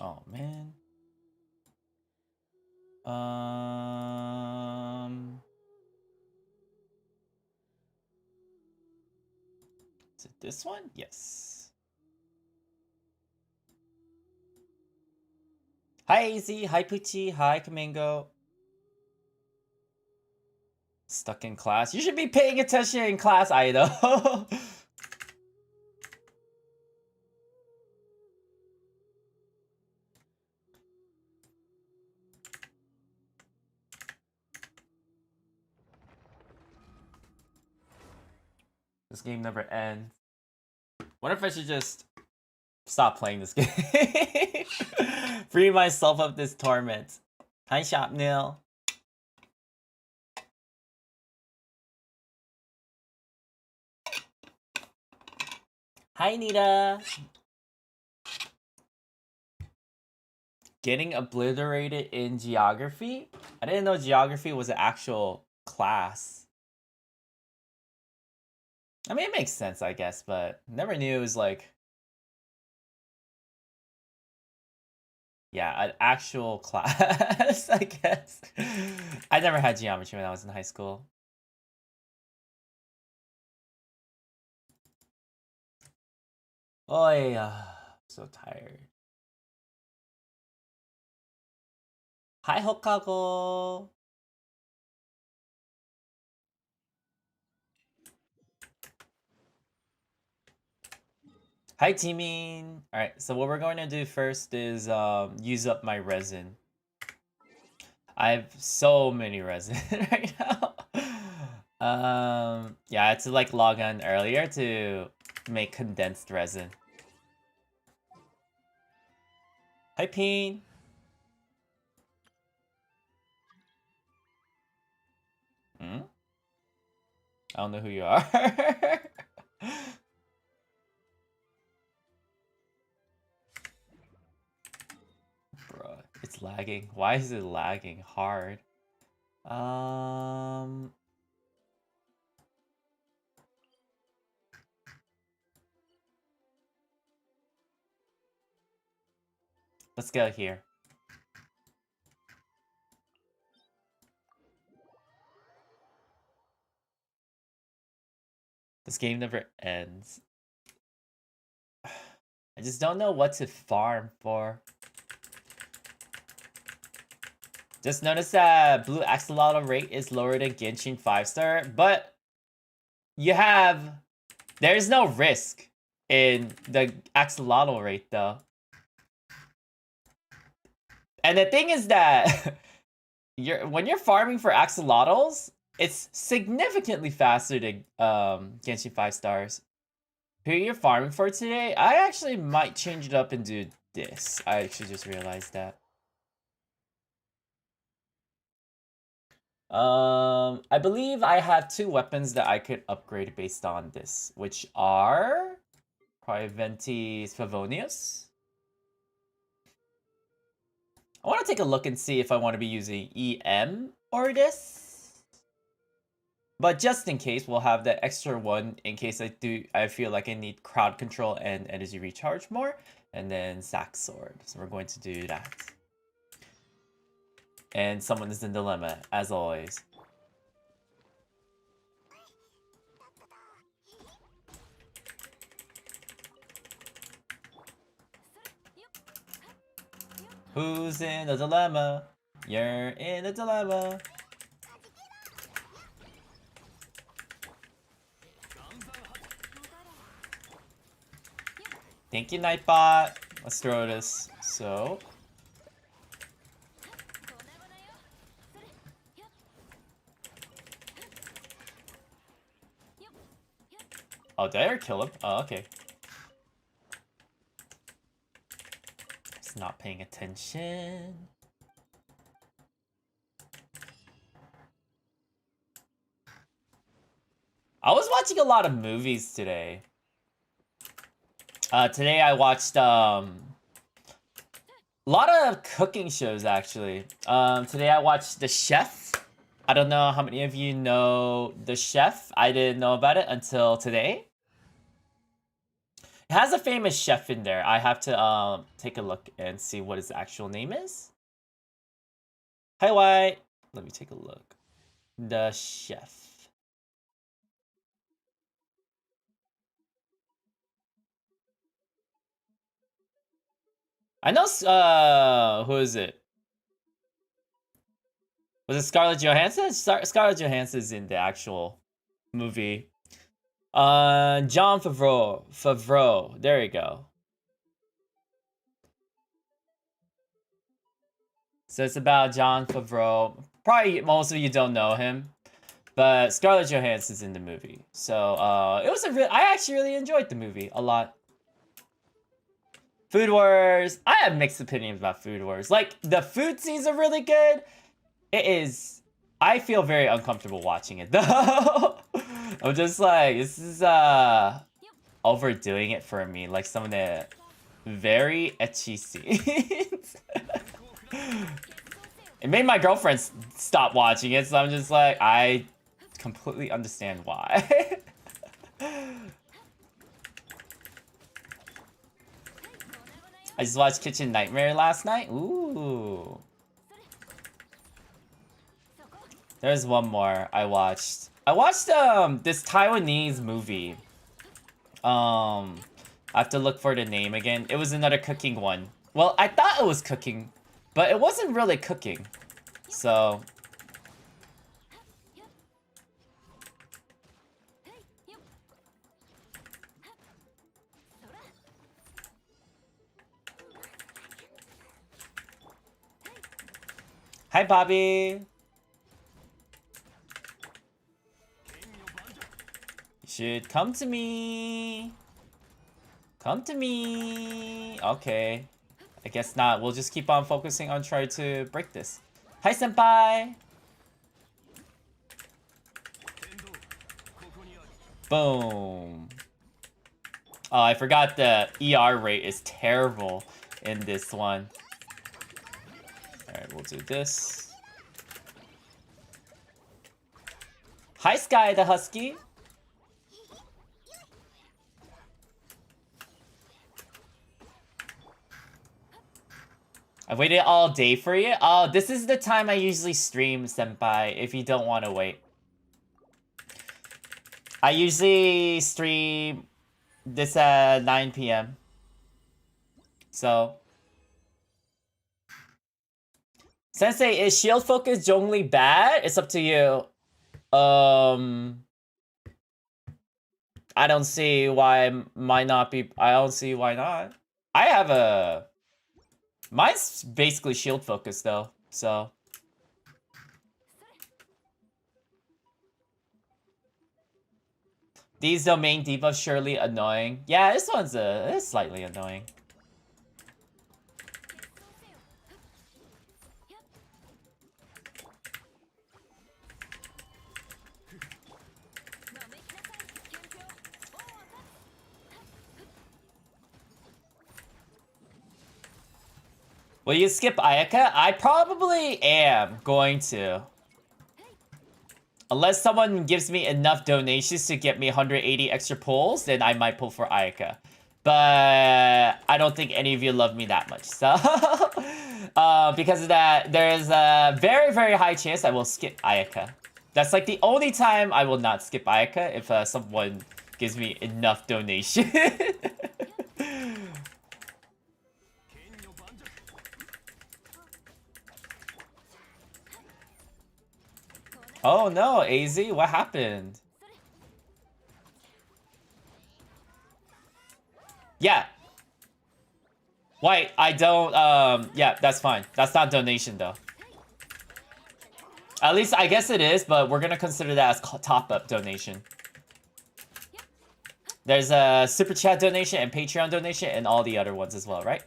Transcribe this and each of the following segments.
Oh man. Is it this one? Yes. Hi AZ, hi Pucci, hi Kamingo. Stuck in class. You should be paying attention in class, Aido. This game never ends. Wonder if I should just stop playing this game. Free myself of this torment. Hi Shopnil. Hi Nita. Getting obliterated in geography? I didn't know geography was an actual class. I mean, it makes sense, I guess, but never knew it was like... Yeah, an actual class, I guess. I never had geometry when I was in high school. Oh yeah, so tired. Hi Hokago. Hi Jimin. Alright, so what we're going to do first is use up my resin. I have so many resin right now. Yeah, I had to like log on earlier to make condensed resin. Hi Peen. Hmm? I don't know who you are. Bruh, it's lagging. Why is it lagging hard? Let's go here. This game never ends. I just don't know what to farm for. Just notice that blue axolotl rate is lower than Genshin 5-star, but there's no risk in the axolotl rate though. And the thing is that when you're farming for axolotls, it's significantly faster than Genshin 5-stars. Who you're farming for today? I actually might change it up and do this. I actually just realized that. I believe I have 2 weapons that I could upgrade based on this, which are Priventis Favonius. I want to take a look and see if I want to be using EM or this. But just in case, we'll have that extra one in case I feel like I need crowd control and energy recharge more. And then Sack Sword. So we're going to do that. And someone is in dilemma, as always. Who's in a dilemma? You're in a dilemma. Thank you, Nightbot. Let's throw this. So. Oh, did I ever kill him? Oh, okay. Just not paying attention. I was watching a lot of movies today. Today I watched a lot of cooking shows actually. Today I watched The Chef. I don't know how many of you know The Chef. I didn't know about it until today. It has a famous chef in there. I have to take a look and see what his actual name is. Hi, White. Let me take a look. The chef. I know. Who is it? Was it Scarlett Johansson? Scarlett Johansson's in the actual movie. John Favreau. Favreau. There you go. So it's about John Favreau. Probably most of you don't know him, but Scarlett Johansson's in the movie. So it was I actually really enjoyed the movie a lot. Food Wars. I have mixed opinions about Food Wars. Like, the food scenes are really good. It is. I feel very uncomfortable watching it though. I'm just like, this is overdoing it for me. Like some of the very ecchi scenes. It made my girlfriend stop watching it, so I'm just like, I completely understand why. I just watched Kitchen Nightmare last night. Ooh. There's one more I watched. I watched this Taiwanese movie. I have to look for the name again. It was another cooking one. Well, I thought it was cooking, but it wasn't really cooking. So hi, Bobby. You should come to me. Come to me. Okay. I guess not. We'll just keep on focusing on trying to break this. Hi, Senpai. Boom. Oh, I forgot the ER rate is terrible in this one. Alright, we'll do this. Hi, Sky the Husky. I waited all day for you. Oh, this is the time I usually stream, Senpai, if you don't want to wait. I usually stream this at 9 p.m. So. Sensei, is shield focus generally bad? It's up to you. I don't see why it might not be. I don't see why not. I have a. Mine's basically shield focus though, so. These domain debuffs surely annoying. Yeah, this one's it's slightly annoying. Will you skip Ayaka? I probably am going to. Unless someone gives me enough donations to get me 180 extra pulls, then I might pull for Ayaka. But I don't think any of you love me that much. So, because of that, there's a very, very high chance I will skip Ayaka. That's like the only time I will not skip Ayaka if someone gives me enough donation. Oh no, AZ, what happened? Yeah. White, I don't, yeah, that's fine. That's not donation though. At least I guess it is, but we're gonna consider that as top-up donation. There's a Super Chat donation and Patreon donation and all the other ones as well, right?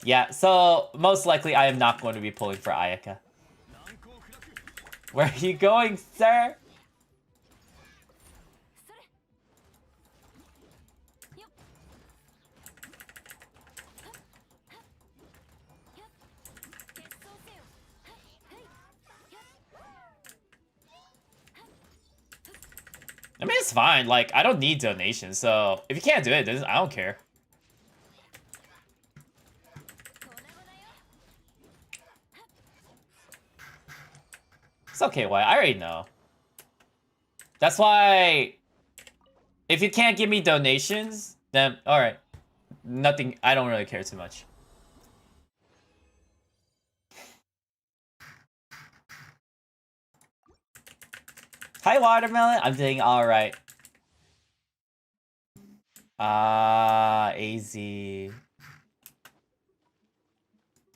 Yeah, so most likely I am not going to be pulling for Ayaka. Where are you going, sir? I mean, it's fine. Like, I don't need donations, so if you can't do it, then I don't care. It's okay, Why? I already know. That's why, if you can't give me donations, then alright. Nothing, I don't really care too much. Hi, Watermelon. I'm doing alright. AZ.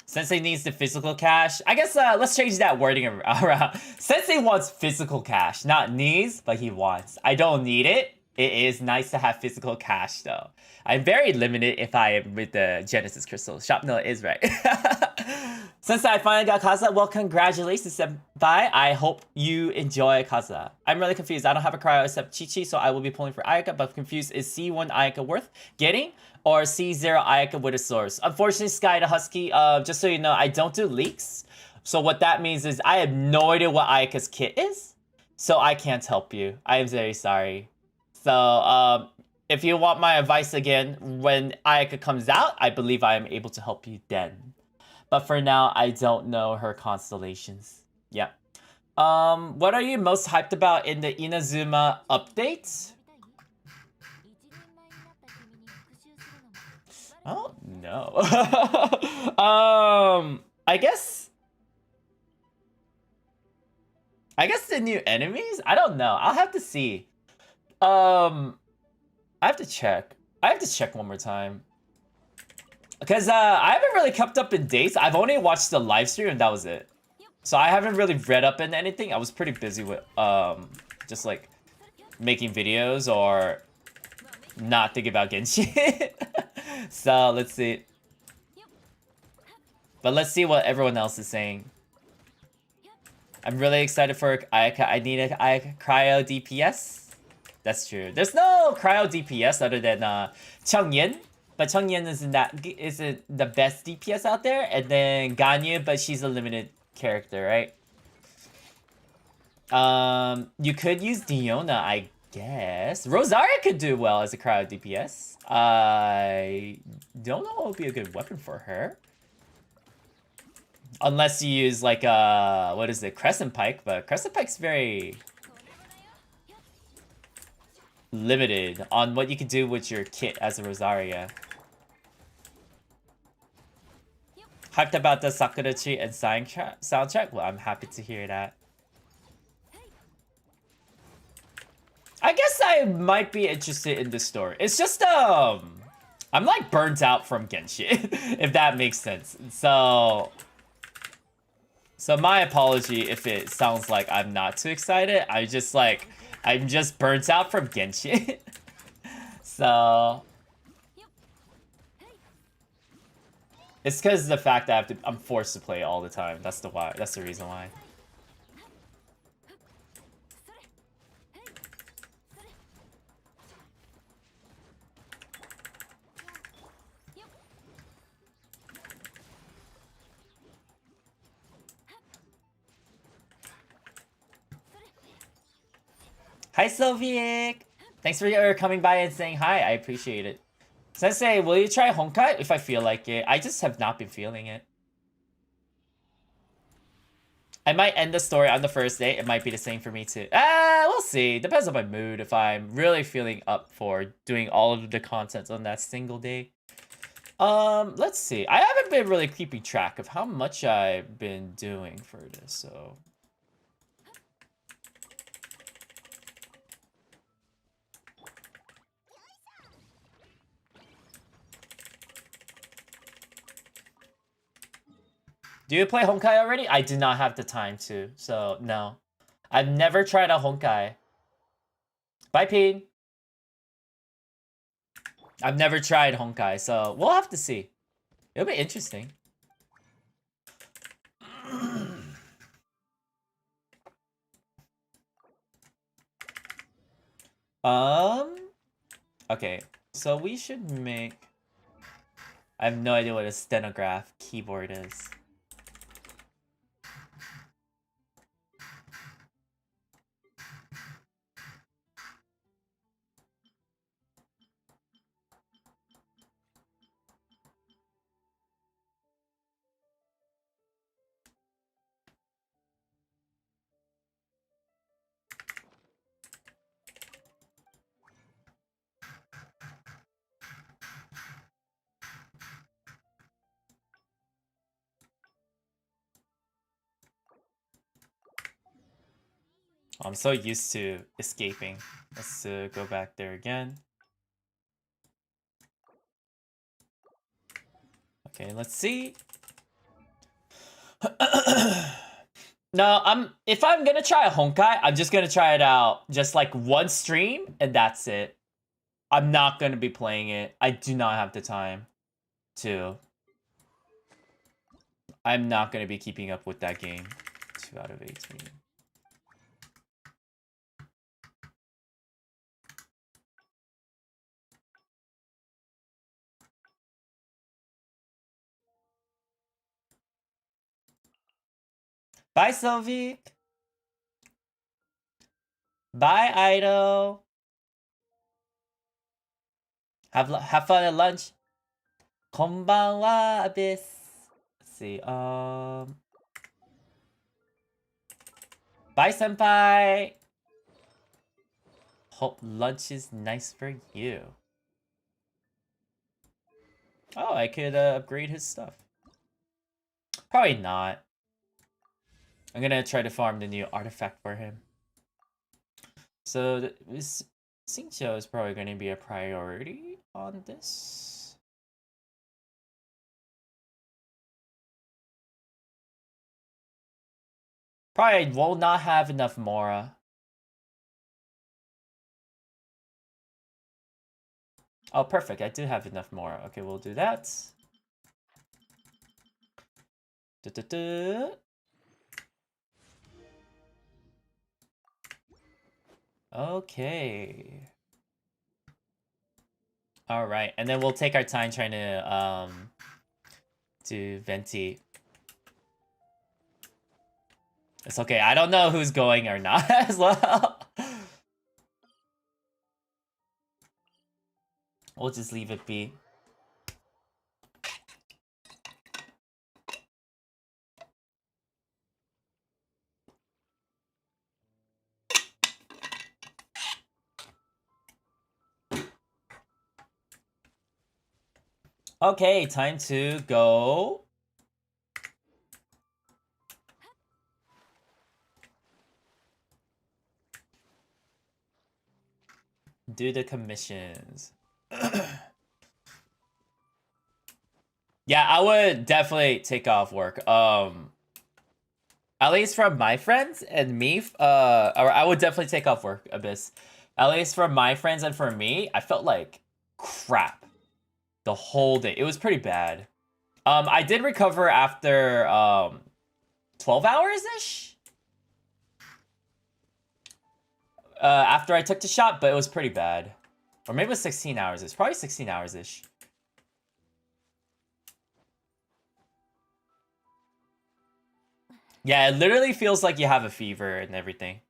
Sensei needs the physical cash. I guess let's change that wording around. Sensei wants physical cash, not needs, but he wants. I don't need it. It is nice to have physical cash, though. I'm very limited if I am with the Genesis Crystal. Shop Noah is right. Since I finally got Kaza, well, congratulations, Senpai. I hope you enjoy Kaza. I'm really confused. I don't have a cryo except Chi-Chi, so I will be pulling for Ayaka, but confused. Is C1 Ayaka worth getting? Or C0 Ayaka with a source? Unfortunately, Sky the Husky, just so you know, I don't do leaks. So what that means is I have no idea what Ayaka's kit is. So I can't help you. I am very sorry. So, if you want my advice again, when Ayaka comes out, I believe I am able to help you then. But for now, I don't know her constellations. Yeah. What are you most hyped about in the Inazuma update? Oh, no. I guess the new enemies? I don't know. I'll have to see. I have to check. I have to check one more time. Because I haven't really kept up in dates. I've only watched the live stream and that was it. So I haven't really read up in anything. I was pretty busy with just like making videos or not thinking about Genshin. So let's see. But let's see what everyone else is saying. I'm really excited for Ayaka. I need a Ayaka cryo DPS. That's true. There's no cryo DPS other than Changyin. But Changyin isn't the best DPS out there. And then Ganyu, but she's a limited character, right? You could use Diona, I guess. Rosaria could do well as a cryo DPS. I don't know what would be a good weapon for her. Unless you use like what is it, Crescent Pike, but Crescent Pike's very limited on what you can do with your kit as a Rosaria. Hyped about the Sakurachi and soundtrack? Well, I'm happy to hear that. I guess I might be interested in this story. It's just, I'm like burnt out from Genshin, if that makes sense. So my apology if it sounds like I'm not too excited. I'm just burnt out from Genshin. So it's because of the fact that I'm forced to play all the time. That's the reason why. Hi, Sylvic! Thanks for your coming by and saying hi. I appreciate it. Sensei, will you try Honkai if I feel like it? I just have not been feeling it. I might end the story on the first day. It might be the same for me too. We'll see. Depends on my mood. If I'm really feeling up for doing all of the content on that single day. Let's see. I haven't been really keeping track of how much I've been doing for this, so... Do you play Honkai already? I do not have the time to, so no. I've never tried a Honkai. Bye, Peen. I've never tried Honkai, so we'll have to see. It'll be interesting. Okay, so we should make... I have no idea what a stenograph keyboard is. I'm so used to escaping. Let's go back there again. Okay, let's see. No, if I'm gonna try a Honkai, I'm just gonna try it out just like one stream and that's it. I'm not gonna be playing it. I do not have the time to. I'm not gonna be keeping up with that game. 2 out of 18. Bye, Sylvie. Bye, Idol. Have fun at lunch. Konbanwa, Abyss. Let's see. Bye, senpai. Hope lunch is nice for you. Oh, I could upgrade his stuff. Probably not. I'm gonna try to farm the new artifact for him. So this Xingqiu is probably gonna be a priority on this. Probably will not have enough Mora. Oh, perfect. I do have enough Mora. Okay, we'll do that. Okay. All right, and then we'll take our time trying to do Venti. It's okay. I don't know who's going or not as well. We'll just leave it be. Okay, time to go. Do the commissions. Yeah, I would definitely take off work. At least from my friends and me, or I would definitely take off work, Abyss. At least from my friends and for me, I felt like crap the whole day. It was pretty bad. I did recover after 12 hours-ish? After I took the shot, but it was pretty bad. Or maybe it was 16 hours-ish. Probably 16 hours-ish. Yeah, it literally feels like you have a fever and everything.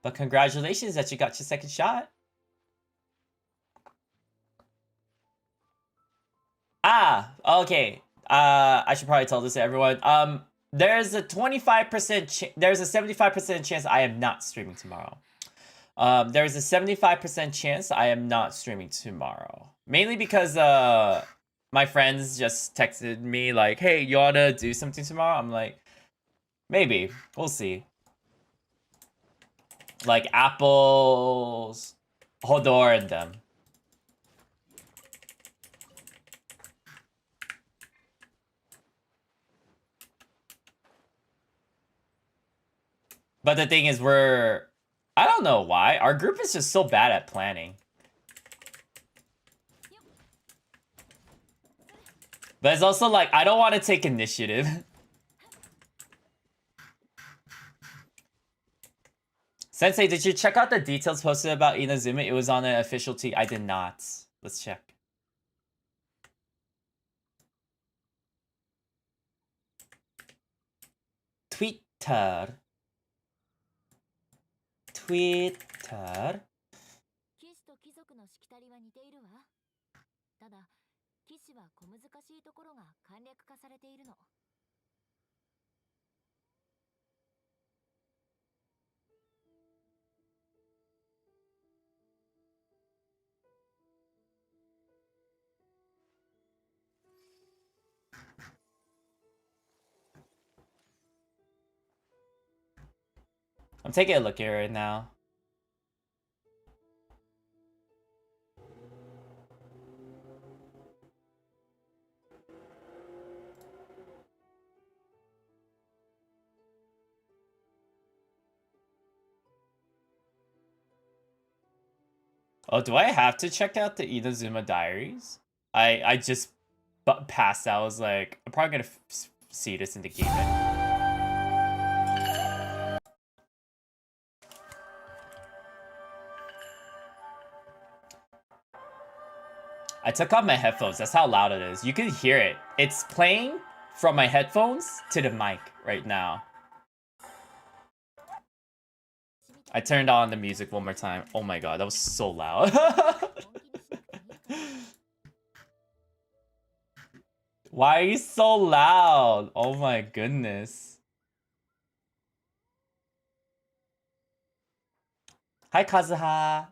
But congratulations that you got your second shot. Ah, okay. I should probably tell this to everyone. There's a 25% there's a 75% chance I am not streaming tomorrow. There's a 75% chance I am not streaming tomorrow. Mainly because my friends just texted me like, "Hey, you wanna do something tomorrow?" I'm like, maybe. We'll see. Like Apples, Hodor, and them. But the thing is, I don't know why. Our group is just so bad at planning. But it's also like, I don't want to take initiative. Sensei, did you check out the details posted about Inazuma? It was on an official tweet. I did not. Let's check. Twitter. 騎士と貴族のしきたりは似ているわ。ただ、騎士は小難しいところが簡略化されているの。I'm taking a look here right now. Oh, do I have to check out the Inazuma Diaries? I just passed out. I was like, I'm probably gonna see this in the game. I took off my headphones. That's how loud it is. You can hear it. It's playing from my headphones to the mic right now. I turned on the music one more time. Oh my god, that was so loud. Why are you so loud? Oh my goodness. Hi, Kazuha.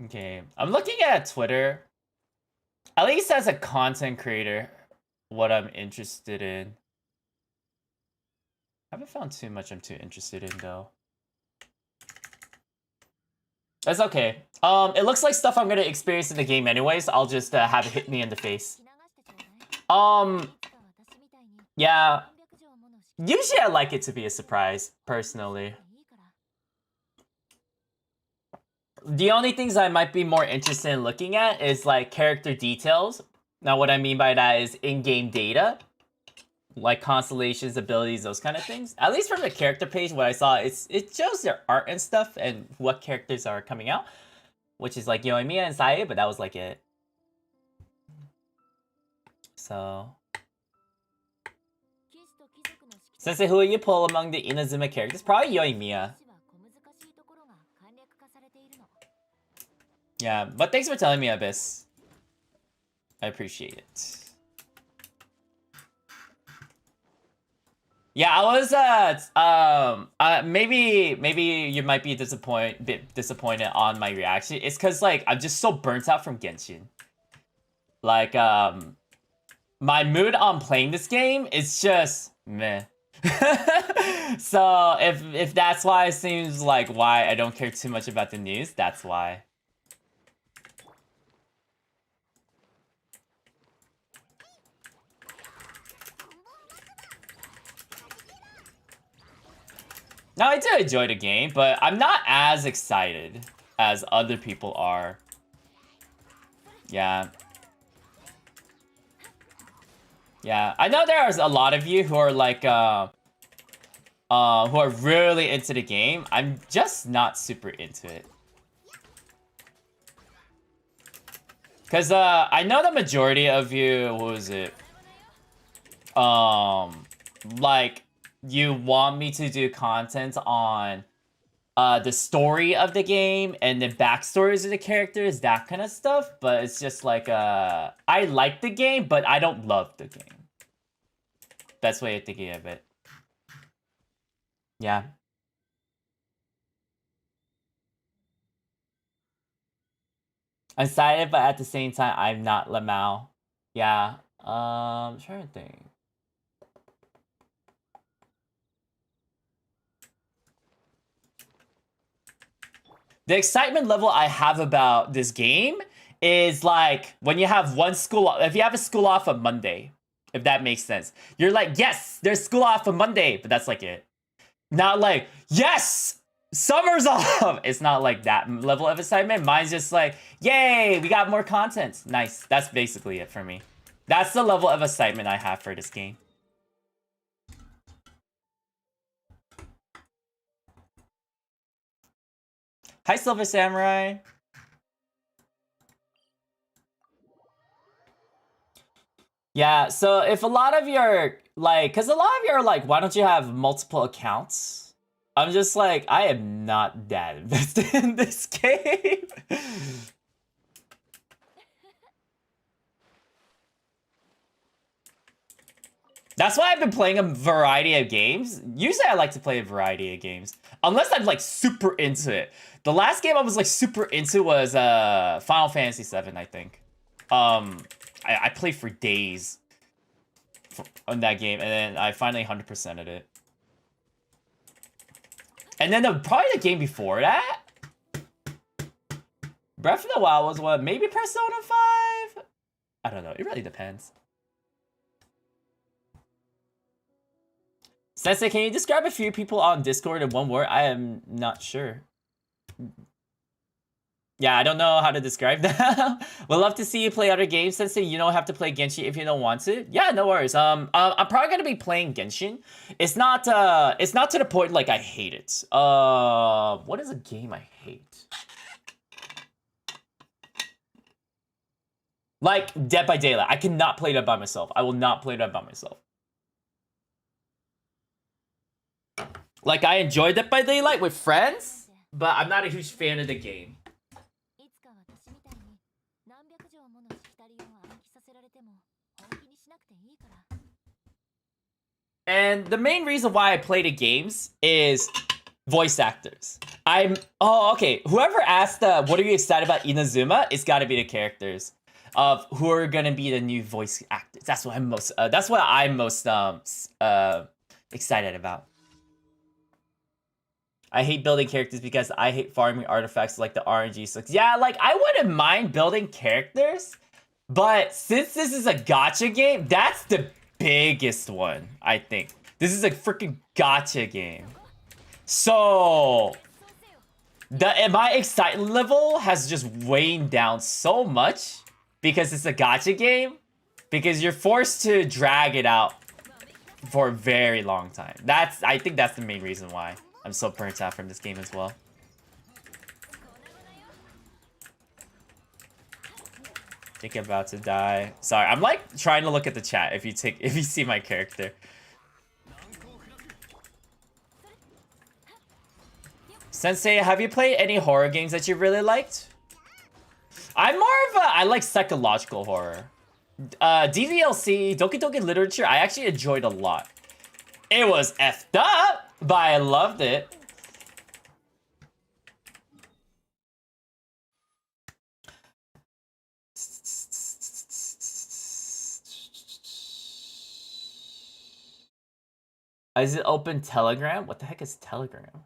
Okay, I'm looking at Twitter. At least as a content creator, what I'm interested in. I haven't found too much I'm too interested in though. That's okay. It looks like stuff I'm gonna experience in the game anyways. I'll just have it hit me in the face. Yeah. Usually I like it to be a surprise, personally. The only things I might be more interested in looking at is like character details. Now what I mean by that is in-game data. Like constellations, abilities, those kind of things. At least from the character page, what I saw, it shows their art and stuff and what characters are coming out. Which is like Yoimiya and Sae, but that was like it. So... Sensei, who will you pull among the Inazuma characters? Probably Yoimiya. Yeah, but thanks for telling me, Abyss. I appreciate it. Yeah, I was maybe you might be disappointed on my reaction. It's cause like I'm just so burnt out from Genshin. Like my mood on playing this game is just meh. So if that's why it seems like why I don't care too much about the news, that's why. Now, I do enjoy the game, but I'm not as excited as other people are. Yeah. Yeah, I know there's a lot of you who are like, who are really into the game. I'm just not super into it. Because, I know the majority of you, what was it? Like, you want me to do content on the story of the game and the backstories of the characters, that kind of stuff, but it's just like, I like the game, but I don't love the game. Best way of thinking of it. Yeah. I'm excited, but at the same time, I'm not Lamau. Yeah. I'm trying to think. The excitement level I have about this game is like when you have one school, if you have a school off on Monday, if that makes sense. You're like, yes, there's school off on Monday, but that's like it. Not like, yes, summer's off. It's not like that level of excitement. Mine's just like, yay, we got more content. Nice. That's basically it for me. That's the level of excitement I have for this game. Hi, Silver Samurai. Yeah, so if a lot of your, like, because a lot of you are like, why don't you have multiple accounts? I'm just like, I am not that invested in this game. That's why I've been playing a variety of games. Usually I like to play a variety of games. Unless I'm like super into it. The last game I was like super into was Final Fantasy VII, I think. I played for days on that game, and then I finally 100%ed it. And then probably the game before that, Breath of the Wild was what? Maybe Persona 5? I don't know. It really depends. Sensei, can you describe a few people on Discord in one word? I am not sure. Yeah, I don't know how to describe that. We'd love to see you play other games. Sensei, you don't have to play Genshin if you don't want to. Yeah, no worries. I'm probably gonna be playing Genshin. It's not to the point like I hate it. What is a game I hate? Like Dead by Daylight. I cannot play that by myself. I will not play that by myself. Like, I enjoy Dead by Daylight with friends, but I'm not a huge fan of the game. And the main reason why I play the games is voice actors. Okay. Whoever asked what are you excited about Inazuma, it's gotta be the characters of who are gonna be the new voice actors. That's what I'm most excited about. I hate building characters because I hate farming artifacts like the RNG sucks. Yeah, like, I wouldn't mind building characters, but since this is a gacha game, that's the biggest one, I think. This is a freaking gacha game. So, my excitement level has just waned down so much because it's a gacha game, because you're forced to drag it out for a very long time. I think that's the main reason why I'm so burnt out from this game as well. I think I'm about to die. Sorry, I'm like trying to look at the chat if you see my character. Sensei, have you played any horror games that you really liked? I'm more of I like psychological horror. DVLC, Doki Doki Literature, I actually enjoyed a lot. It was effed up, but I loved it. Is it open Telegram? What the heck is Telegram?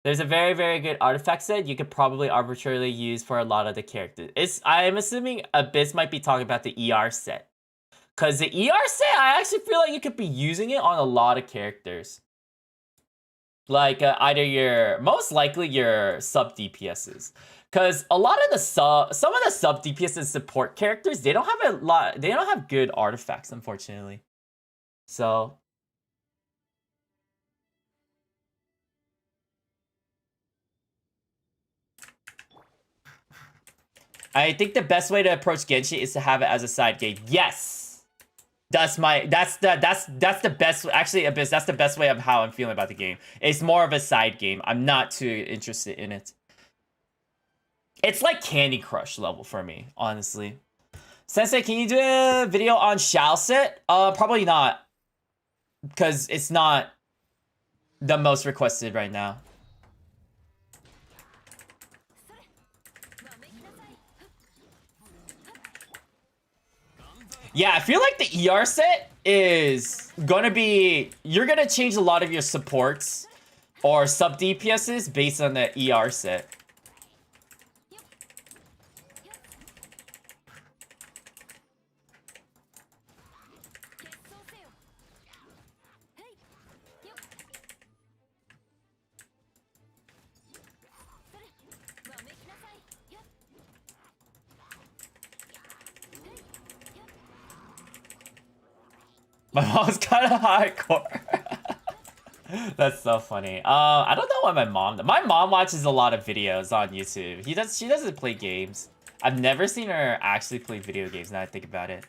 There's a very, very good artifact set you could probably arbitrarily use for a lot of the characters. I'm assuming Abyss might be talking about the ER set. Because the ER set, I actually feel like you could be using it on a lot of characters. Like, either most likely your sub DPSs. Because a lot of some of the sub DPS support characters, they don't have good artifacts, unfortunately. So I think the best way to approach Genshin is to have it as a side game. Yes. That's the best. Actually, Abyss, that's the best way of how I'm feeling about the game. It's more of a side game. I'm not too interested in it. It's like Candy Crush level for me, honestly. Sensei, can you do a video on Shao set? Probably not. Because it's not the most requested right now. Yeah, I feel like the ER set is gonna be... You're gonna change a lot of your supports or sub DPSs based on the ER set. My mom's kind of hardcore. That's so funny. I don't know what my mom watches a lot of videos on YouTube. She doesn't play games. I've never seen her actually play video games now I think about it.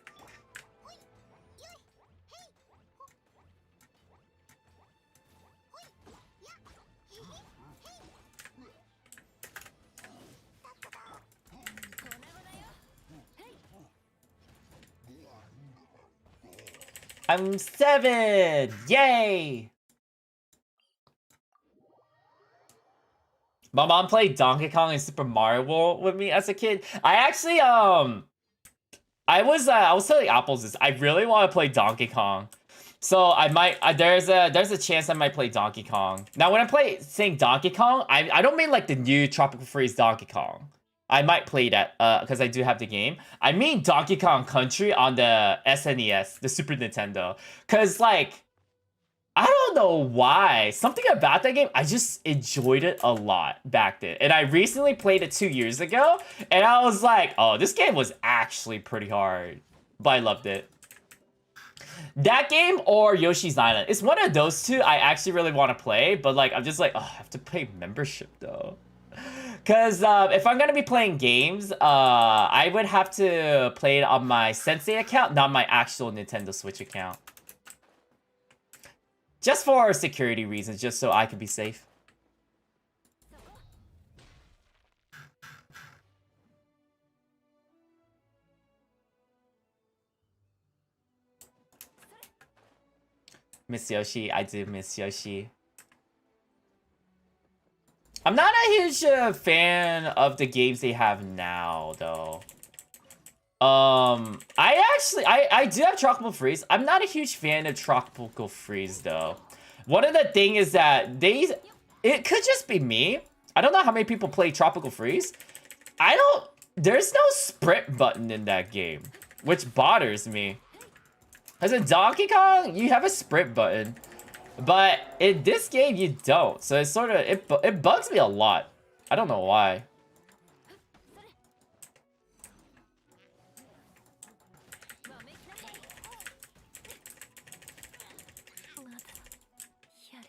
I'm 7! Yay! My mom played Donkey Kong and Super Mario World with me as a kid. I actually, I was telling Apples this. I really want to play Donkey Kong. So I might, there's a chance I might play Donkey Kong. Now when I saying Donkey Kong, I don't mean like the new Tropical Freeze Donkey Kong. I might play that, because I do have the game. I mean Donkey Kong Country on the SNES, the Super Nintendo. Because, like, I don't know why. Something about that game, I just enjoyed it a lot back then. And I recently played it 2 years ago, and I was like, oh, this game was actually pretty hard. But I loved it. That game or Yoshi's Island. It's one of those two I actually really want to play, but, like, I'm just like, oh, I have to pay membership, though. Because if I'm going to be playing games, I would have to play it on my Sensei account, not my actual Nintendo Switch account. Just for security reasons, just so I can be safe. Miss Yoshi, I do miss Yoshi. I'm not a huge fan of the games they have now, though. I do have Tropical Freeze. I'm not a huge fan of Tropical Freeze, though. One of the things is that it could just be me. I don't know how many people play Tropical Freeze. There's no sprint button in that game, which bothers me. As a Donkey Kong, you have a sprint button. But in this game, you don't. So it's sort of, it bugs me a lot. I don't know why.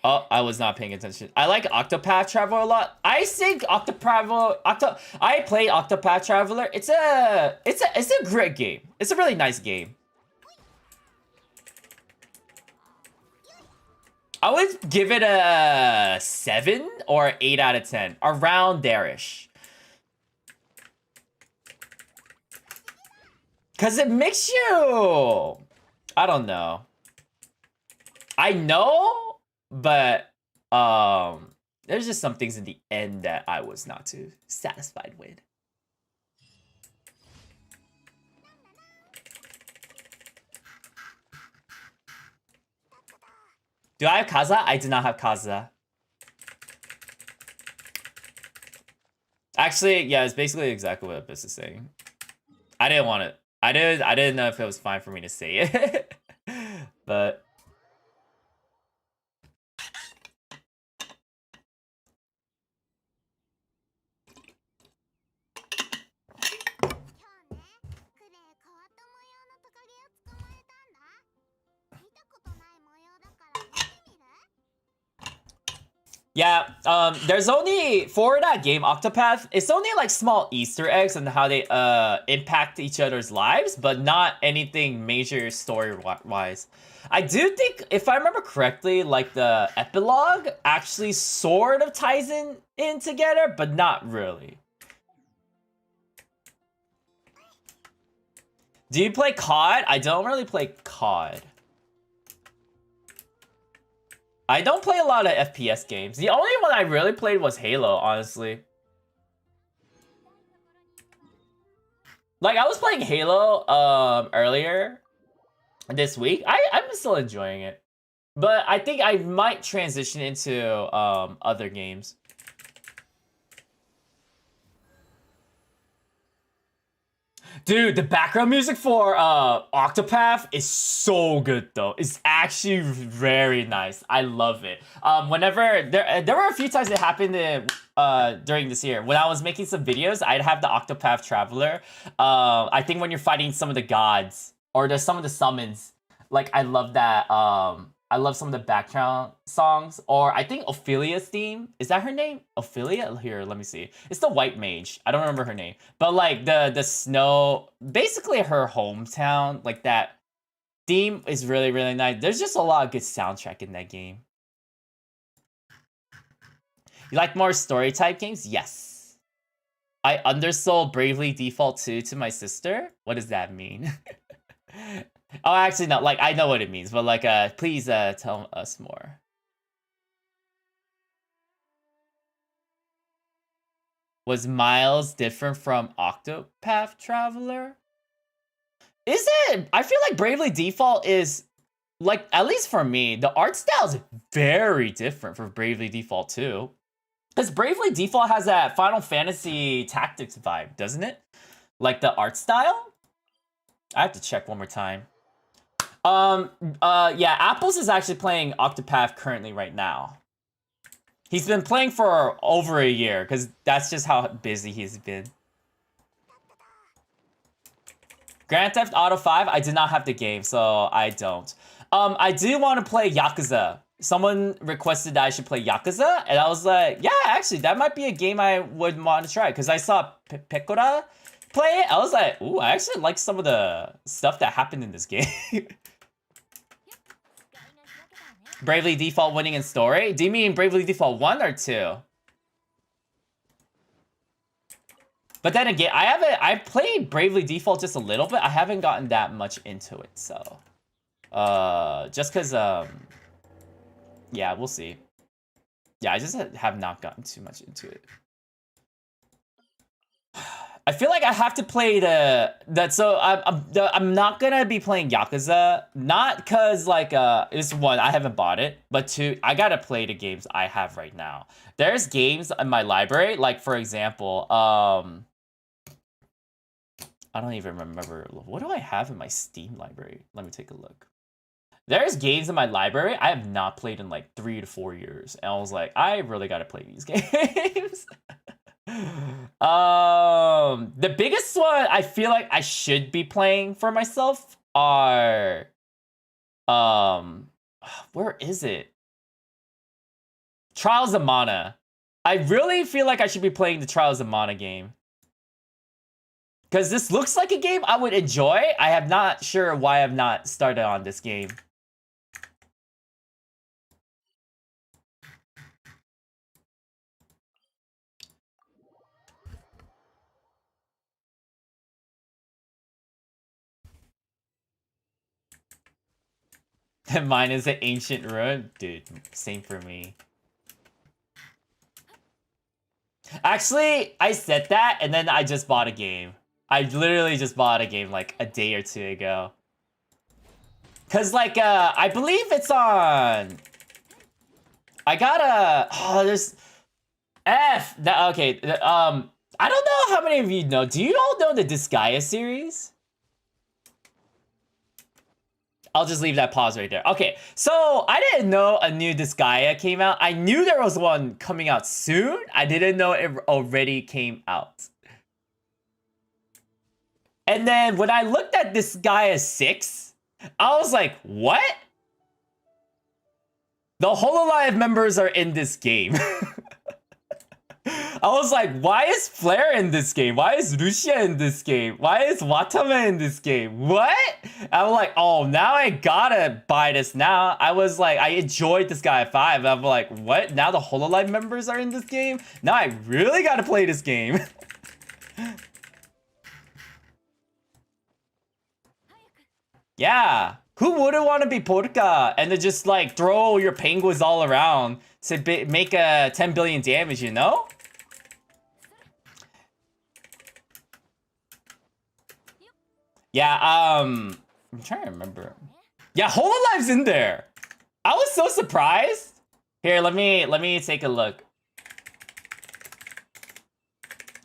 Oh, I was not paying attention. I like Octopath Traveler a lot. I think I played Octopath Traveler. It's a great game. It's a really nice game. I would give it a 7 or 8 out of 10. Around there-ish. Because it makes you... I don't know. I know, but there's just some things in the end that I was not too satisfied with. Do I have Kaza? I do not have Kaza. Actually, yeah, it's basically exactly what Abyss is saying. I didn't want it. I didn't know if it was fine for me to say it. But yeah, there's only, for that game, Octopath, it's only like small Easter eggs on how they impact each other's lives, but not anything major story-wise. I do think, if I remember correctly, like the epilogue actually sort of ties in together, but not really. Do you play COD? I don't really play COD. I don't play a lot of FPS games. The only one I really played was Halo, honestly. Like, I was playing Halo earlier this week. I'm still enjoying it. But I think I might transition into other games. Dude, the background music for Octopath is so good, though. It's actually very nice. I love it. Whenever there were a few times it happened during this year when I was making some videos, I'd have the Octopath Traveler. I think when you're fighting some of the gods or some of the summons, like I love that I love some of the background songs. Or I think Ophelia's theme. Is that her name? Ophelia? Here, let me see. It's the white mage. I don't remember her name. But like the snow, basically her hometown, like that theme is really, really nice. There's just a lot of good soundtrack in that game. You like more story type games? Yes. I undersold Bravely Default 2 to my sister? What does that mean? Oh, actually, no. Like, I know what it means, but like, please tell us more. Was Miles different from Octopath Traveler? Is it? I feel like Bravely Default is, like, at least for me, the art style is very different for Bravely Default 2. Because Bravely Default has that Final Fantasy Tactics vibe, doesn't it? Like the art style? I have to check one more time. Yeah, Apples is actually playing Octopath currently right now. He's been playing for over a year, because that's just how busy he's been. Grand Theft Auto 5, I did not have the game, so I don't. I do want to play Yakuza. Someone requested that I should play Yakuza, and I was like, yeah, actually, that might be a game I would want to try, because I saw Pecora play it. I was like, ooh, I actually like some of the stuff that happened in this game. Bravely Default winning in story? Do you mean Bravely Default 1 or 2? But then again, I played Bravely Default just a little bit. I haven't gotten that much into it, so. Just because, yeah, we'll see. Yeah, I just have not gotten too much into it. I feel like I have to play so I'm not gonna be playing Yakuza, not because like it's one, I haven't bought it, but two, I gotta play the games I have right now. There's games in my library, like for example, I don't even remember, what do I have in my Steam library? Let me take a look. There's games in my library I have not played in like 3 to 4 years, and I was like, I really gotta play these games. The biggest one I feel like I should be playing for myself are where is it? Trials of Mana. I really feel like I should be playing the Trials of Mana game. Because this looks like a game I would enjoy. I am not sure why I've not started on this game. Mine is an ancient ruin. Dude, same for me. Actually, I said that, and then I just bought a game. I literally just bought a game like a day or two ago. Cause like, I believe it's on... I got a... Oh, there's... Okay, I don't know how many of you know. Do you all know the Disgaea series? I'll just leave that pause right there. Okay, so I didn't know a new Disgaea came out. I knew there was one coming out soon. I didn't know it already came out. And then when I looked at Disgaea 6, I was like, what? The Hololive members are in this game. I was like, why is Flare in this game? Why is Lucia in this game? Why is Watame in this game? What? I'm like, oh, now I gotta buy this now. I was like, I enjoyed this guy at 5. I'm like, what? Now the Hololive members are in this game? Now I really gotta play this game. Yeah. Who wouldn't want to be Porka and to just like throw your penguins all around to make a 10 billion damage, you know? Yeah, I'm trying to remember. Yeah, Hololive's in there. I was so surprised. Here, let me take a look.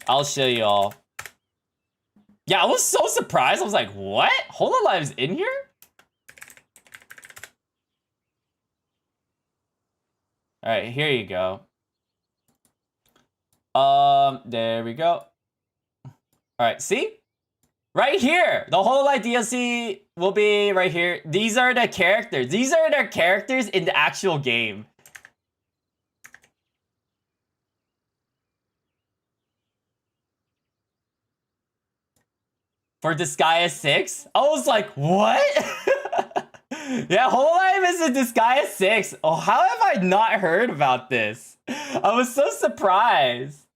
I'll show you all. Yeah, I was so surprised. I was like, what? Hololive's in here? All right, here you go. There we go. All right, see? Right here. The whole like DLC will be right here. These are the characters. These are their characters in the actual game. For Disgaea 6? I was like, what? Yeah, Hololive is in Disgaea 6. Oh, how have I not heard about this? I was so surprised.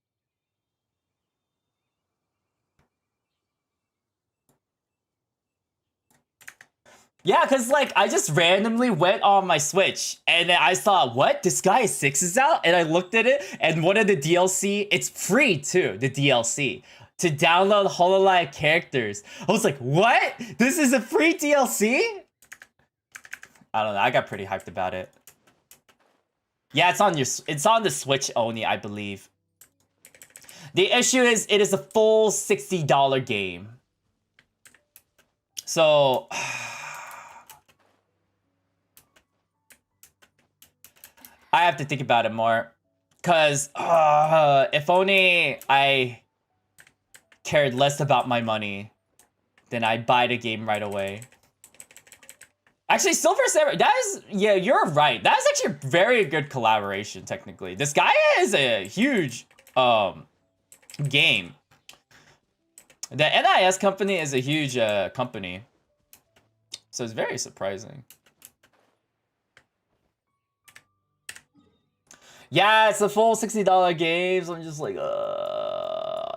Yeah, because like I just randomly went on my Switch and then I saw, what? Disgaea 6 is out? And I looked at it and one of the DLC, it's free too, the DLC. To download Hololive characters. I was like, what? This is a free DLC? I don't know, I got pretty hyped about it. Yeah, it's on the Switch only, I believe. The issue is it is a full $60 game. So I have to think about it more. Cause if only I cared less about my money, then I'd buy the game right away. Actually, Silver Samurai, that is, yeah, you're right. That is actually a very good collaboration, technically. This guy is a huge game. The NIS company is a huge company. So it's very surprising. Yeah, it's a full $60 game, so I'm just like,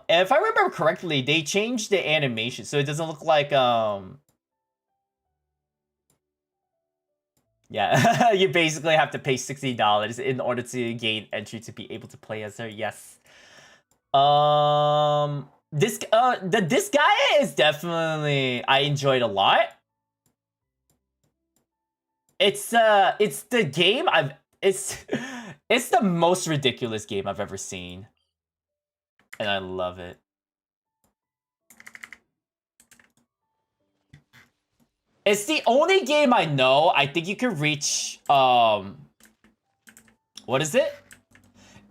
And if I remember correctly, they changed the animation, so it doesn't look like, yeah, you basically have to pay $60 in order to gain entry to be able to play as her, yes. This guy is definitely, I enjoyed a lot. It's the game it's the most ridiculous game I've ever seen. And I love it. It's the only game I know, I think you could reach, what is it?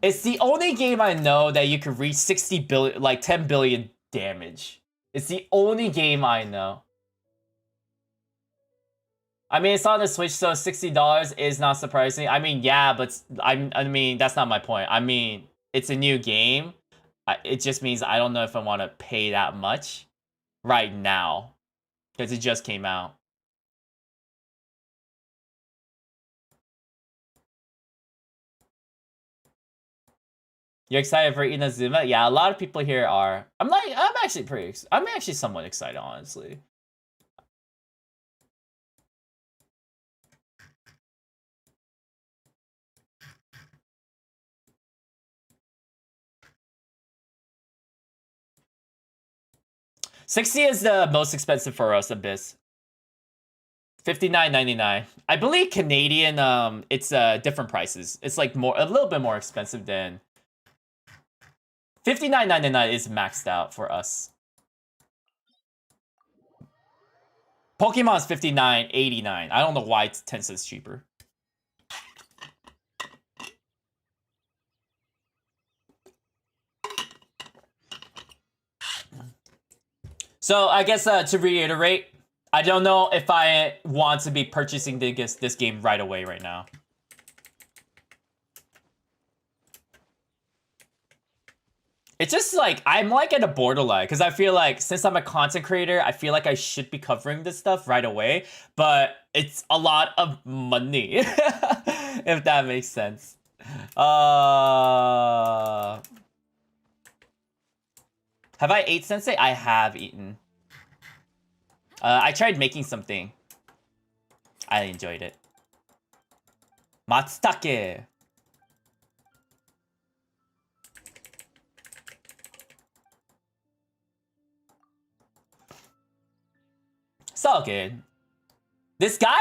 It's the only game I know that you could reach 60 billion, like 10 billion damage. It's the only game I know. I mean, it's on the Switch, so $60 is not surprising. I mean, yeah, but I mean, that's not my point. I mean, it's a new game. It just means I don't know if I want to pay that much right now because it just came out. You're excited for Inazuma? Yeah, a lot of people here are. I'm actually somewhat excited, honestly. $60 is the most expensive for us, Abyss. $59.99. I believe Canadian, it's different prices. It's like a little bit more expensive than $59.99 is maxed out for us. Pokemon's $59.89. I don't know why it's 10 cents cheaper. So I guess to reiterate, I don't know if I want to be purchasing this game right away right now. It's just like, I'm like at a borderline, because I feel like since I'm a content creator, I feel like I should be covering this stuff right away, but it's a lot of money, if that makes sense. Have I ate Sensei? I have eaten. I tried making something. I enjoyed it. Matsutake. It's all good. This guy,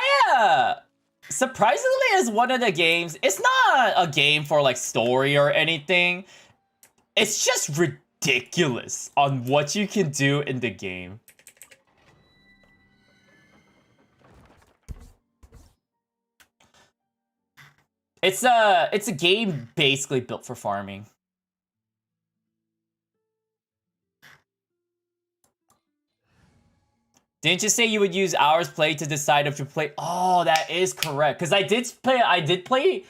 surprisingly, is one of the games. It's not a game for like story or anything. It's just ridiculous on what you can do in the game. It's a game basically built for farming. Didn't you say you would use hours played to decide if you play? Oh, that is correct. Because I did play.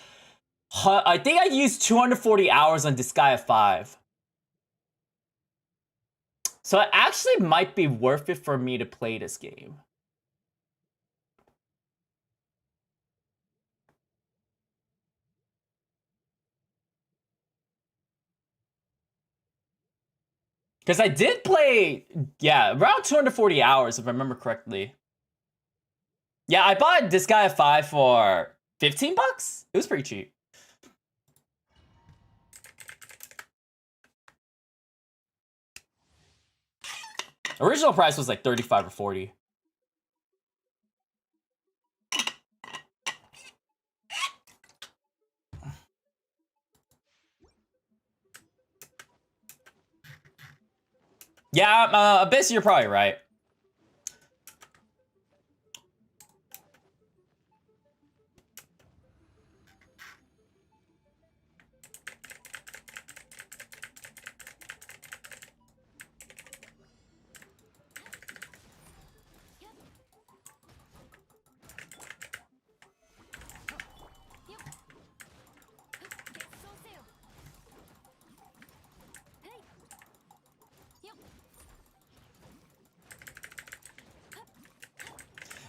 I think I used 240 hours on Disgaea 5. So it actually might be worth it for me to play this game. Because I did play, yeah, around 240 hours, if I remember correctly. Yeah, I bought Disgaea 5 for 15 bucks. It was pretty cheap. Original price was like 35 or 40. Yeah, Abyss, you're probably right.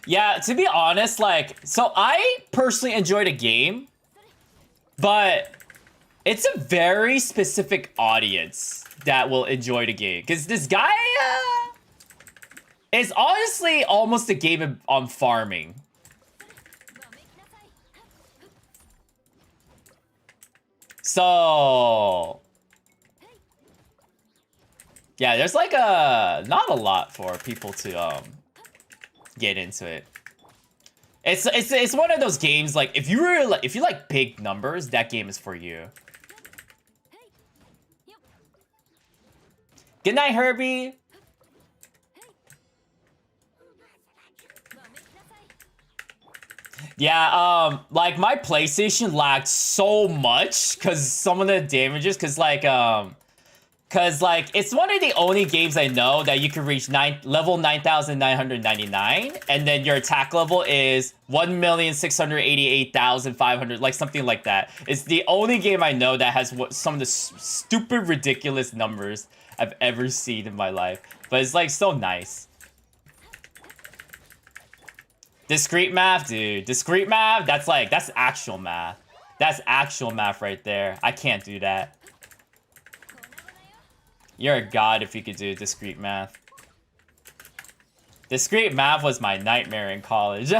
Yeah, to be honest, like, so I personally enjoyed a game, but it's a very specific audience that will enjoy the game. Because this guy is honestly almost a game on farming. So, yeah, there's like not a lot for people to get into it. It's one of those games, like, if you like big numbers, that game is for you. Good night, Herbie. Yeah, like my PlayStation lagged so much because some of the damages, because like it's one of the only games I know that you can reach level 9,999, and then your attack level is 1,688,500, like something like that. It's the only game I know that has some of the stupid, ridiculous numbers I've ever seen in my life. But it's like so nice. Discrete math, dude. Discrete math, that's actual math. That's actual math right there. I can't do that. You're a god if you could do discrete math. Discrete math was my nightmare in college.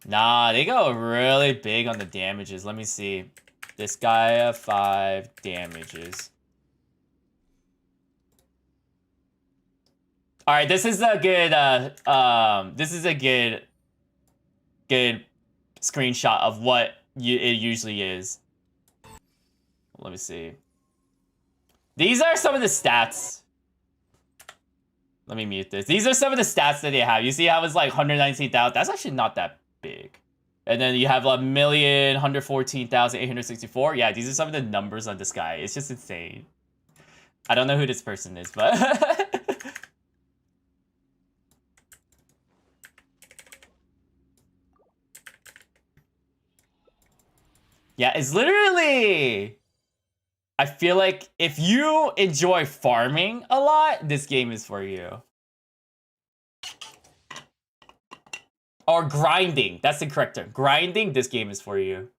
Nah, they go really big on the damages. Let me see. Disgaea 5 damages. All right, this is a good good screenshot of what it usually is. Let me see. These are some of the stats. Let me mute this. These are some of the stats that they have. You see how it's like 119,000? That's actually not that big. And then you have 1,114,864. Yeah, these are some of the numbers on this guy. It's just insane. I don't know who this person is, but yeah, it's literally, I feel like if you enjoy farming a lot, this game is for you. Or grinding. That's the correct term. Grinding, this game is for you.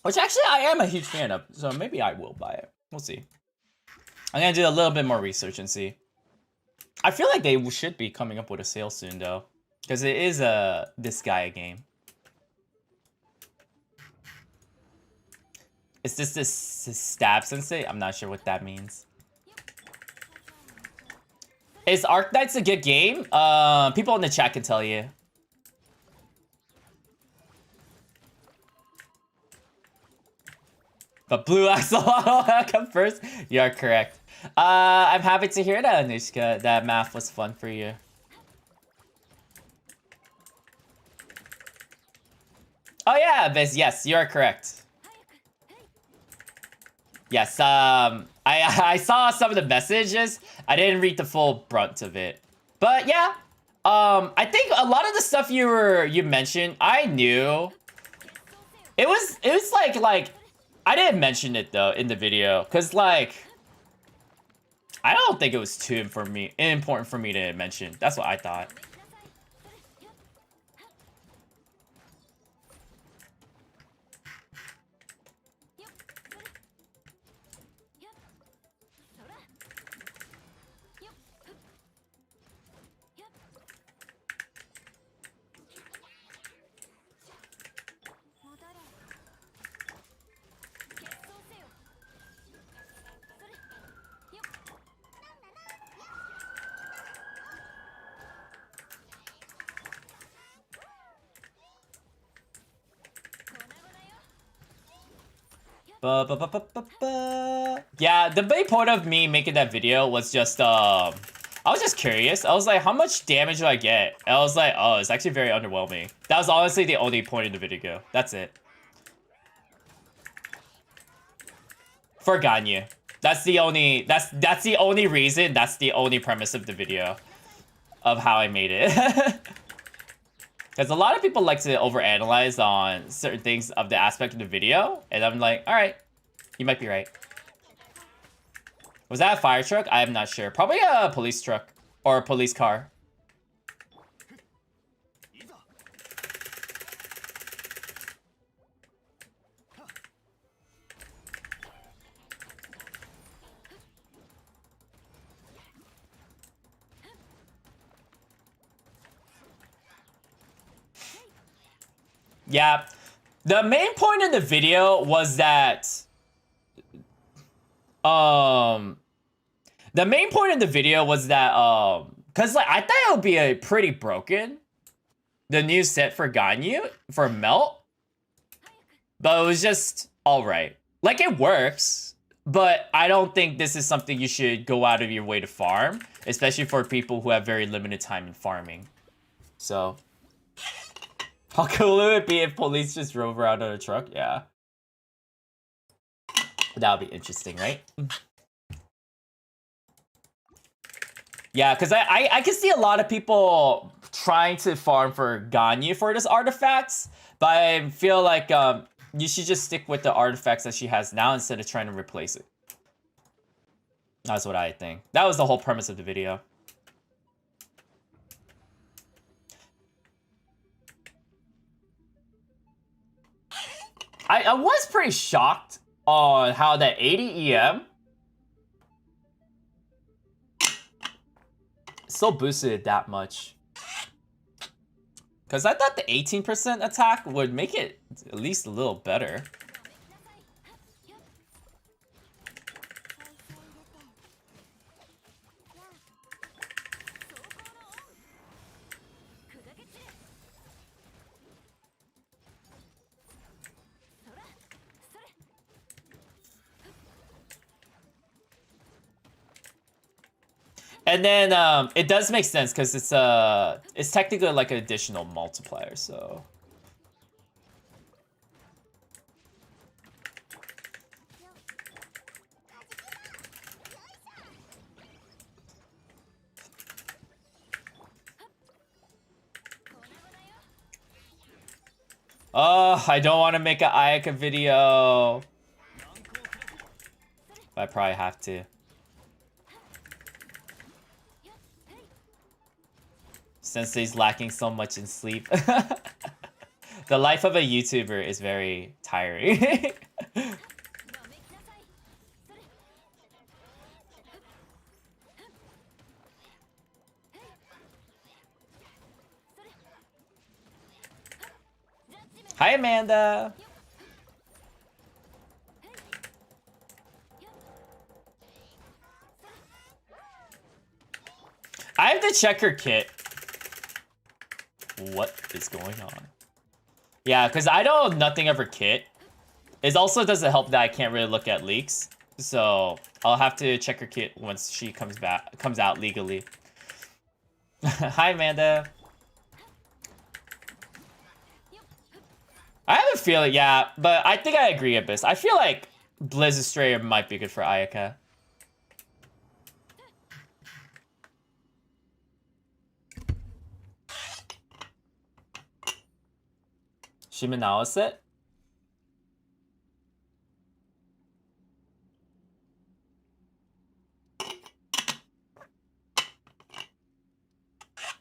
Which actually I am a huge fan of, so maybe I will buy it. We'll see. I'm gonna do a little bit more research and see. I feel like they should be coming up with a sale soon, though. Because it is a Disgaea game. Is this stab sensei? I'm not sure what that means. Is Arknights a good game? People in the chat can tell you. But blue axolotl come first. You are correct. I'm happy to hear that, Anushka. That math was fun for you. Oh yeah, Biz. Yes, you are correct. Yes. I saw some of the messages. I didn't read the full brunt of it. But yeah. I think a lot of the stuff you mentioned, I knew. It was like I didn't mention it though in the video, cause like I don't think it was too important for me to mention. That's what I thought. Yeah, the main point of me making that video was just, I was just curious. I was like, how much damage do I get? And I was like, oh, it's actually very underwhelming. That was honestly the only point in the video. That's it. For Ganyu. That's the only reason, that's the only premise of the video. Of how I made it. Because a lot of people like to overanalyze on certain things of the aspect of the video. And I'm like, alright, you might be right. Was that a fire truck? I'm not sure. Probably a police truck. Or a police car. Yeah. The main point in the video was that the main point in the video was that cuz like I thought it would be a pretty broken the new set for Ganyu for Melt. But it was just all right. Like it works, but I don't think this is something you should go out of your way to farm, especially for people who have very limited time in farming. So how cool would it be if police just drove around on a truck? Yeah. That would be interesting, right? Yeah, because I can see a lot of people trying to farm for Ganyu for this artifacts, but I feel like you should just stick with the artifacts that she has now instead of trying to replace it. That's what I think. That was the whole premise of the video. I was pretty shocked on how that 80 EM still boosted it that much. Because I thought the 18% attack would make it at least a little better. And then it does make sense because it's technically like an additional multiplier, so. Oh, I don't want to make an Ayaka video. But I probably have to. Sensei's lacking so much in sleep. The life of a YouTuber is very tiring. Hi, Amanda. I have to check her kit. What is going on? Yeah, because I know nothing of her kit. It also doesn't help that I can't really look at leaks. So I'll have to check her kit once she comes out legally. Hi, Amanda. I have a feeling, yeah, but I think I agree, Abyss. I feel like Blizzard Strayer might be good for Ayaka. Shimanao it?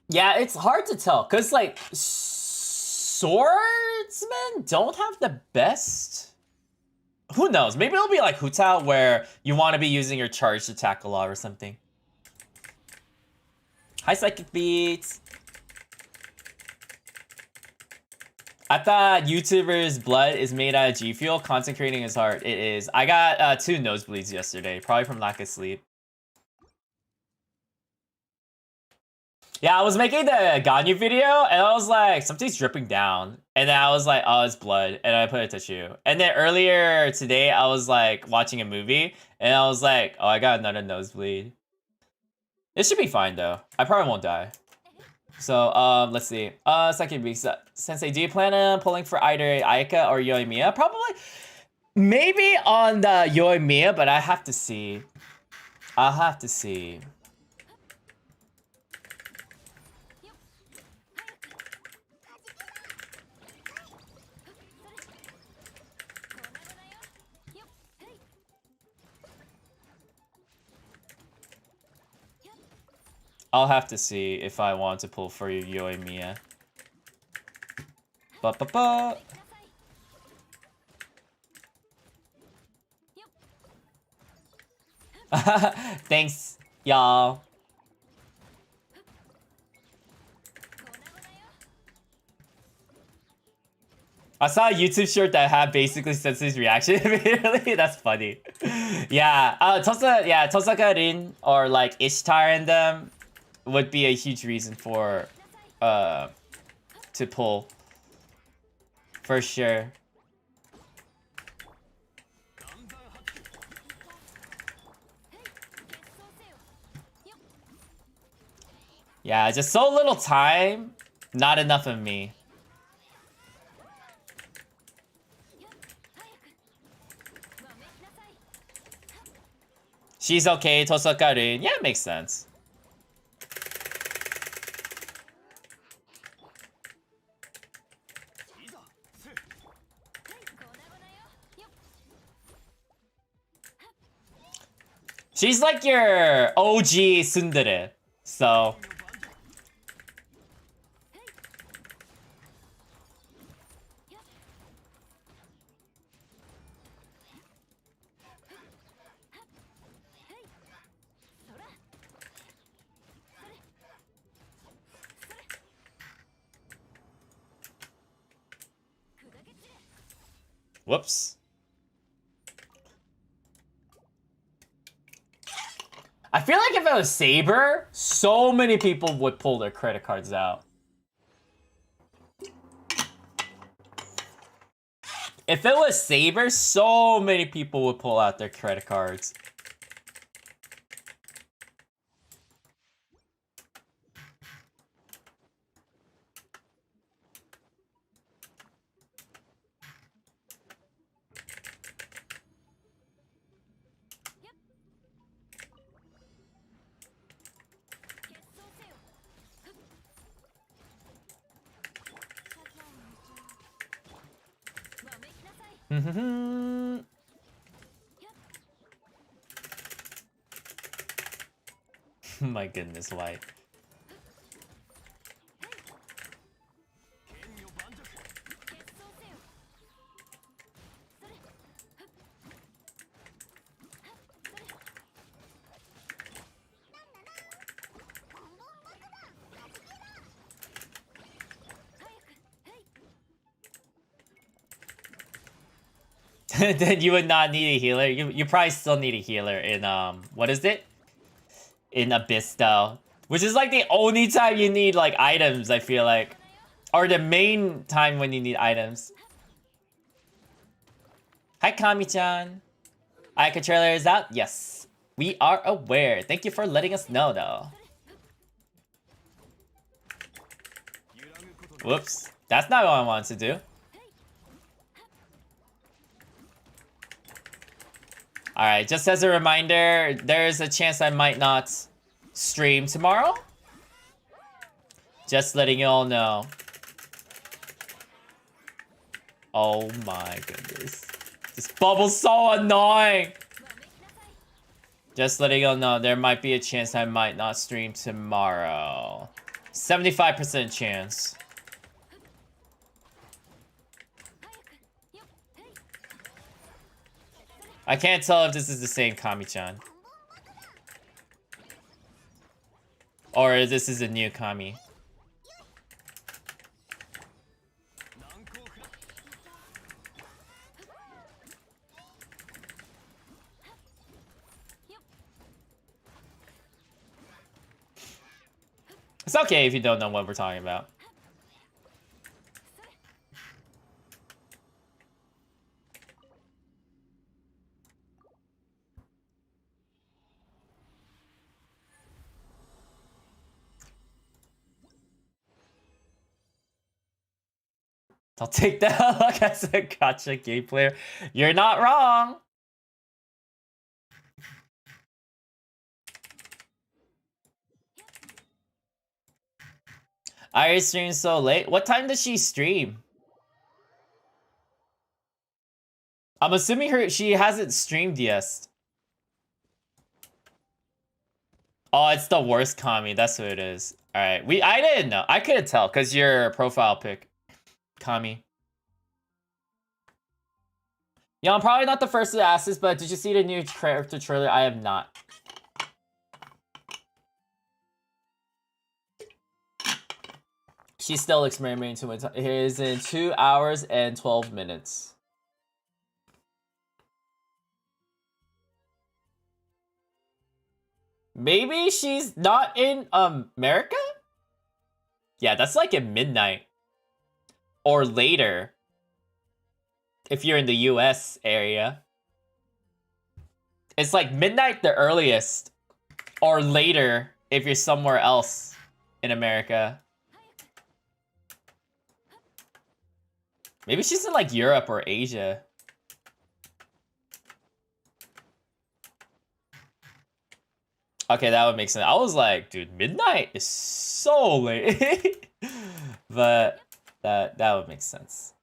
Yeah, it's hard to tell, because, like, swordsmen don't have the best... Who knows? Maybe it'll be like Hutao, where you want to be using your charged attack a lot or something. Hi, Psychic Beats! I thought YouTuber's blood is made out of G Fuel. Consecrating his heart. It is. I got 2 nosebleeds yesterday, probably from lack of sleep. Yeah, I was making the Ganyu video, and I was like, something's dripping down. And then I was like, oh, it's blood. And I put a tissue. And then earlier today, I was like watching a movie, and I was like, oh, I got another nosebleed. It should be fine, though. I probably won't die. So, let's see. Second week, Sensei, do you plan on pulling for either Ayaka or Yoimiya? Probably, maybe on the Yoimiya, but I have to see. I'll have to see. I'll have to see if I want to pull for Yoimiya. Ba-ba-ba. Thanks, y'all. I saw a YouTube short that had basically Sensei's reaction immediately. That's funny. Yeah, Tosaka Rin or like Ishtar and them would be a huge reason for to pull. For sure. Yeah, just so little time, not enough of me. She's okay, Tosaka Rin. Yeah, it makes sense. She's like your OG tsundere, so... Whoops. I feel like if it was Saber, so many people would pull their credit cards out. If it was Saber, so many people would pull out their credit cards. My goodness, why? Then you would not need a healer. You probably still need a healer in what is it? In Abyss though. Which is like the only time you need like items, I feel like. Or the main time when you need items. Hi, Kami-chan. Ayaka trailer is out? Yes. We are aware. Thank you for letting us know, though. Whoops. That's not what I wanted to do. Alright, just as a reminder, there's a chance I might not stream tomorrow. Just letting you all know. Oh my goodness. This bubble's so annoying! Just letting you all know, there might be a chance I might not stream tomorrow. 75% chance. I can't tell if this is the same Kami-chan. Or this is a new Kami. It's okay if you don't know what we're talking about. I'll take that look as a gotcha game player. You're not wrong. Iris streams so late. What time does she stream? I'm assuming she hasn't streamed yet. Oh, it's the worst Kami. That's what it is. All right, I didn't know. I couldn't tell because your profile pic, Kami. Yeah, I'm probably not the first to ask this, but did you see the new character trailer? I have not. She's still experimenting too much. It is in 2 hours and 12 minutes. Maybe she's not in America? Yeah, that's like at midnight. Or later. If you're in the US area. It's like midnight the earliest. Or later if you're somewhere else in America. Maybe she's in like Europe or Asia. Okay, that would make sense. I was like, dude, midnight is so late. But that would make sense.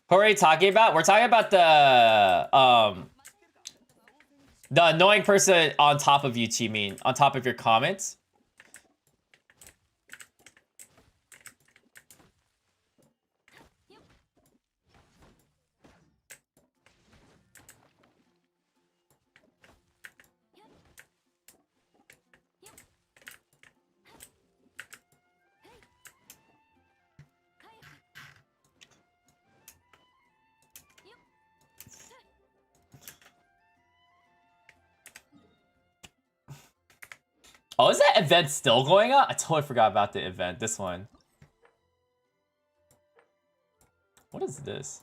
Who are you talking about? We're talking about the annoying person on top of you, Chi-Min, on top of your comments. Oh, is that event still going on? I totally forgot about the event. This one. What is this?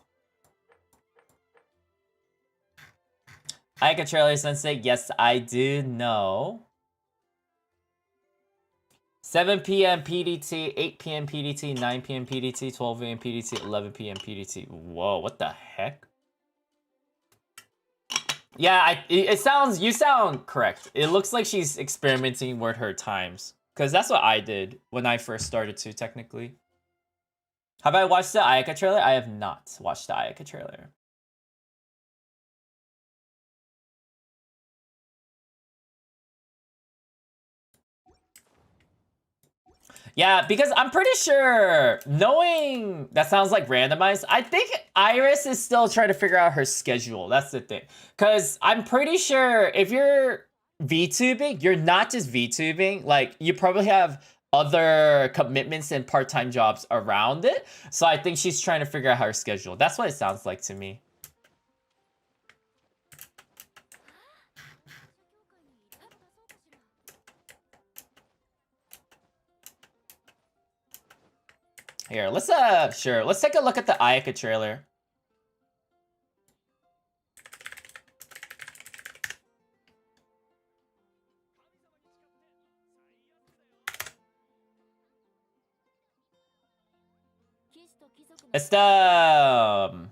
Ayaka trailer Sensei. Yes, I do know. 7 p.m. PDT, 8 p.m. PDT, 9 p.m. PDT, 12 a.m. PDT, 11 p.m. PDT. Whoa, what the heck? Yeah, it sounds, you sound correct. It looks like she's experimenting with her times. Because that's what I did when I first started to, technically. Have I watched the Ayaka trailer? I have not watched the Ayaka trailer. Yeah, because I'm pretty sure, knowing that sounds like randomized, I think Iris is still trying to figure out her schedule. That's the thing. Because I'm pretty sure if you're VTubing, you're not just VTubing. Like, you probably have other commitments and part-time jobs around it. So I think she's trying to figure out her schedule. That's what it sounds like to me. Here, let's sure. Let's take a look at the Ayaka trailer. It's the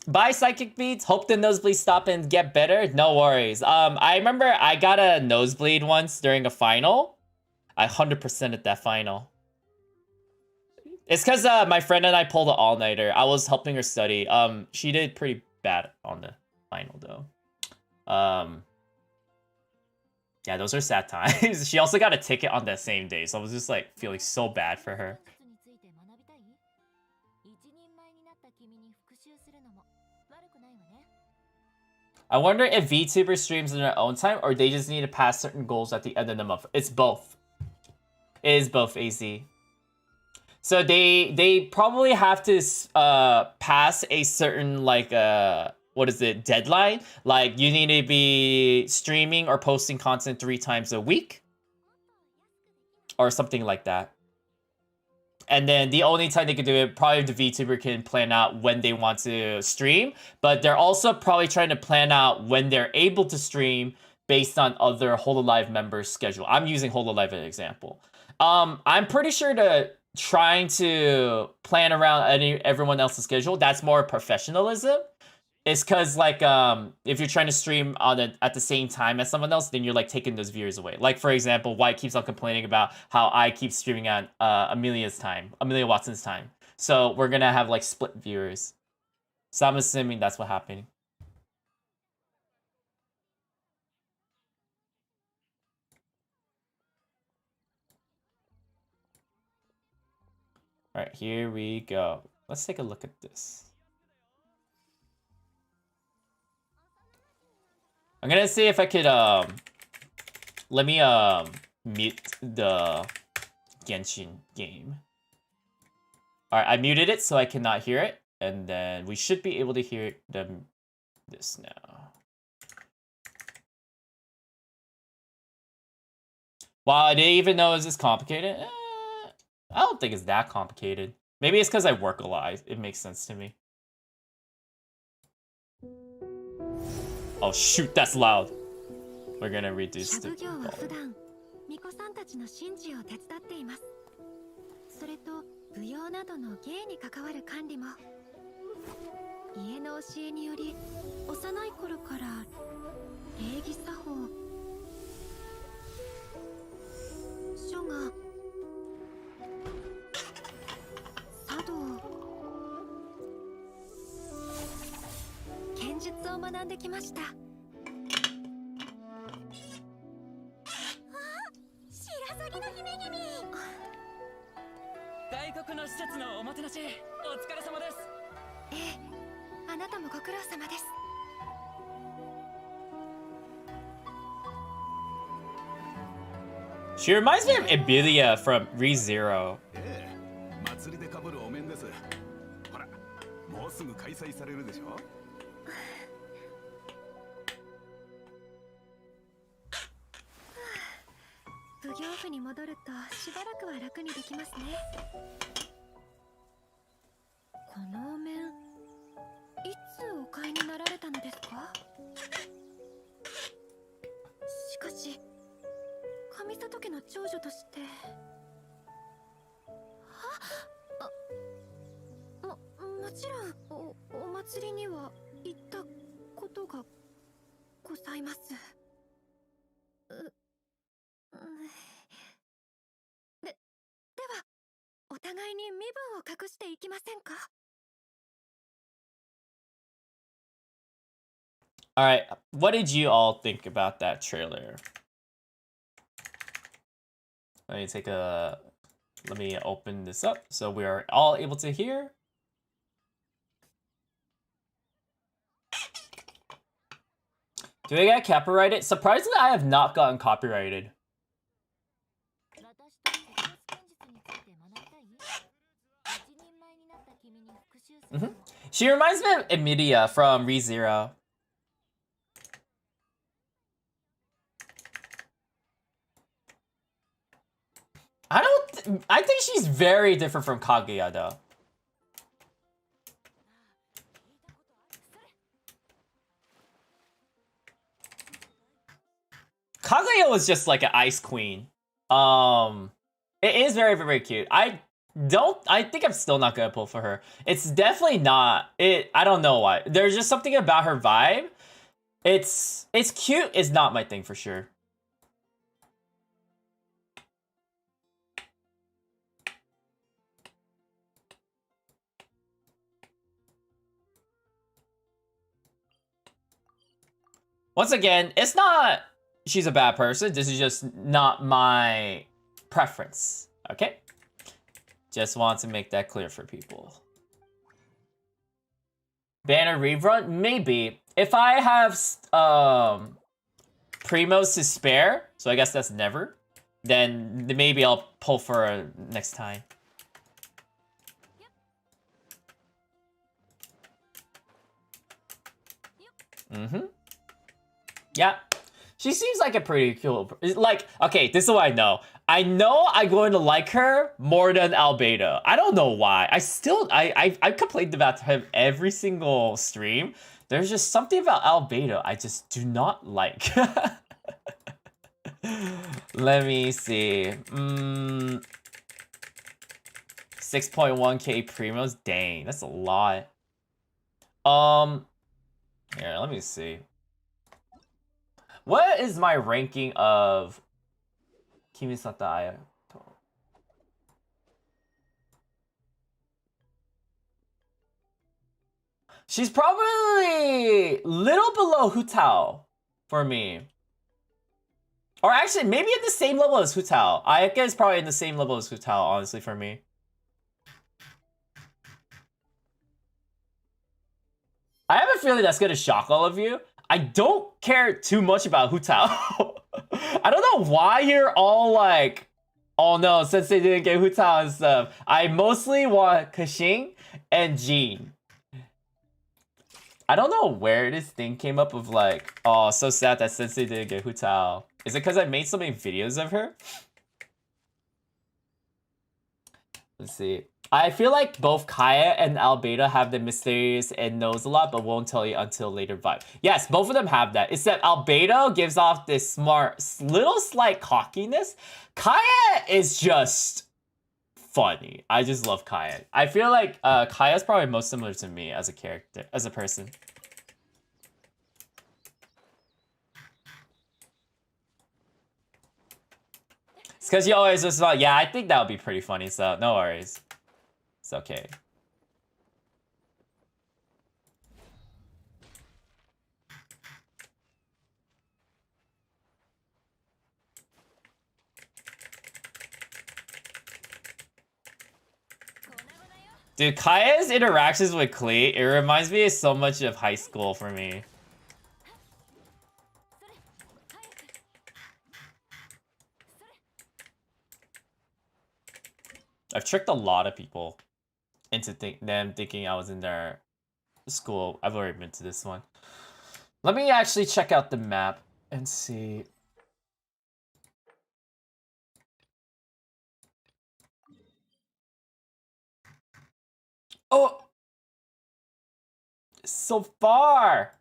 Bye, Psychic Beats. Hope the nosebleeds stop and get better. No worries. I remember I got a nosebleed once during a final. I 100%ed that final. It's because my friend and I pulled an all-nighter. I was helping her study. She did pretty bad on the final, though. Yeah, those are sad times. She also got a ticket on that same day, so I was just like feeling so bad for her. I wonder if VTuber streams in their own time or they just need to pass certain goals at the end of the month. It's both. It is both, AZ. So they probably have to pass a certain like what is it, deadline? Like you need to be streaming or posting content 3 times a week or something like that. And then the only time they can do it, probably the VTuber can plan out when they want to stream, but they're also probably trying to plan out when they're able to stream based on other Hololive members' schedule. I'm using Hololive as an example. I'm pretty sure that trying to plan around everyone else's schedule, that's more professionalism. It's because like if you're trying to stream at the same time as someone else, then you're like taking those viewers away. Like for example, White keeps on complaining about how I keep streaming at Amelia Watson's time. So we're gonna have like split viewers. So I'm assuming that's what happened. All right, here we go. Let's take a look at this. I'm gonna see if I could let me mute the Genshin game. Alright, I muted it so I cannot hear it, and then we should be able to hear this now. Wow, I didn't even know it was this complicated. I don't think it's that complicated. Maybe it's because I work a lot. It makes sense to me. Oh shoot, that's loud. We're gonna reduce the volume. それと舞踊などの芸に関わる管理も家の教えにより幼い頃から礼儀作法書が茶道剣術を学んできました。白鷺の姫君。大国の施設のおもてなしお疲れ様です。ええ、あなたもご苦労様です。She reminds me of Emilia from ReZero. 祭りで被るお面です。ほら、もうすぐ開催されるでしょ。奉行府に戻るとしばらくは楽にできますね。このお面、いつお買いになられたのですか？しかし、上里家の長女として、もちろんお祭りには行ったことがございます。ではお互いに身分を隠していきませんか？ Alright, what did you all think about that trailer? Let me open this up so we are all able to hear. Do I get copyrighted? Surprisingly, I have not gotten copyrighted. She reminds me of Emilia from ReZero. I think she's very different from Kaguya though. Kaguya was just like an ice queen. It is very, very cute. I think I'm still not gonna pull for her. It's definitely not it. I don't know why. There's just something about her vibe. It's cute. It's not my thing for sure. Once again, it's not she's a bad person. This is just not my preference. Okay? Just want to make that clear for people. Banner rerun? Maybe. If I have primos to spare, so I guess that's never, then maybe I'll pull for next time. Yeah. She seems like a pretty cool... Like, okay, this is what I know. I know I'm going to like her more than Albedo. I don't know why. I complained about him every single stream. There's just something about Albedo I just do not like. Let me see. 6.1k primos? Dang, that's a lot. Here, let me see. What is my ranking of Kimisata Ayato? She's probably little below Hutao for me. Or actually, maybe at the same level as Hutao. Ayaka is probably in the same level as Hutao, honestly, for me. I have a feeling that's gonna shock all of you. I don't care too much about Hutao. I don't know why you're all like, oh no, Sensei didn't get Hutao and stuff. I mostly want Kashing and Jean. I don't know where this thing came up of like, oh, so sad that Sensei didn't get Hutao. Is it because I made so many videos of her? Let's see. I feel like both Kaya and Albedo have the mysterious and knows a lot, but won't tell you until later vibe. Yes, both of them have that. It's that Albedo gives off this smart, little slight cockiness. Kaya is just funny. I just love Kaya. I feel like Kaya's probably most similar to me as a character, as a person. It's because you always just like, yeah, I think that would be pretty funny, so no worries. It's okay. Dude, Kaya's interactions with Klee, it reminds me so much of high school for me. I've tricked a lot of people into them thinking I was in their school. I've already been to this one. Let me actually check out the map and see. Oh! So far!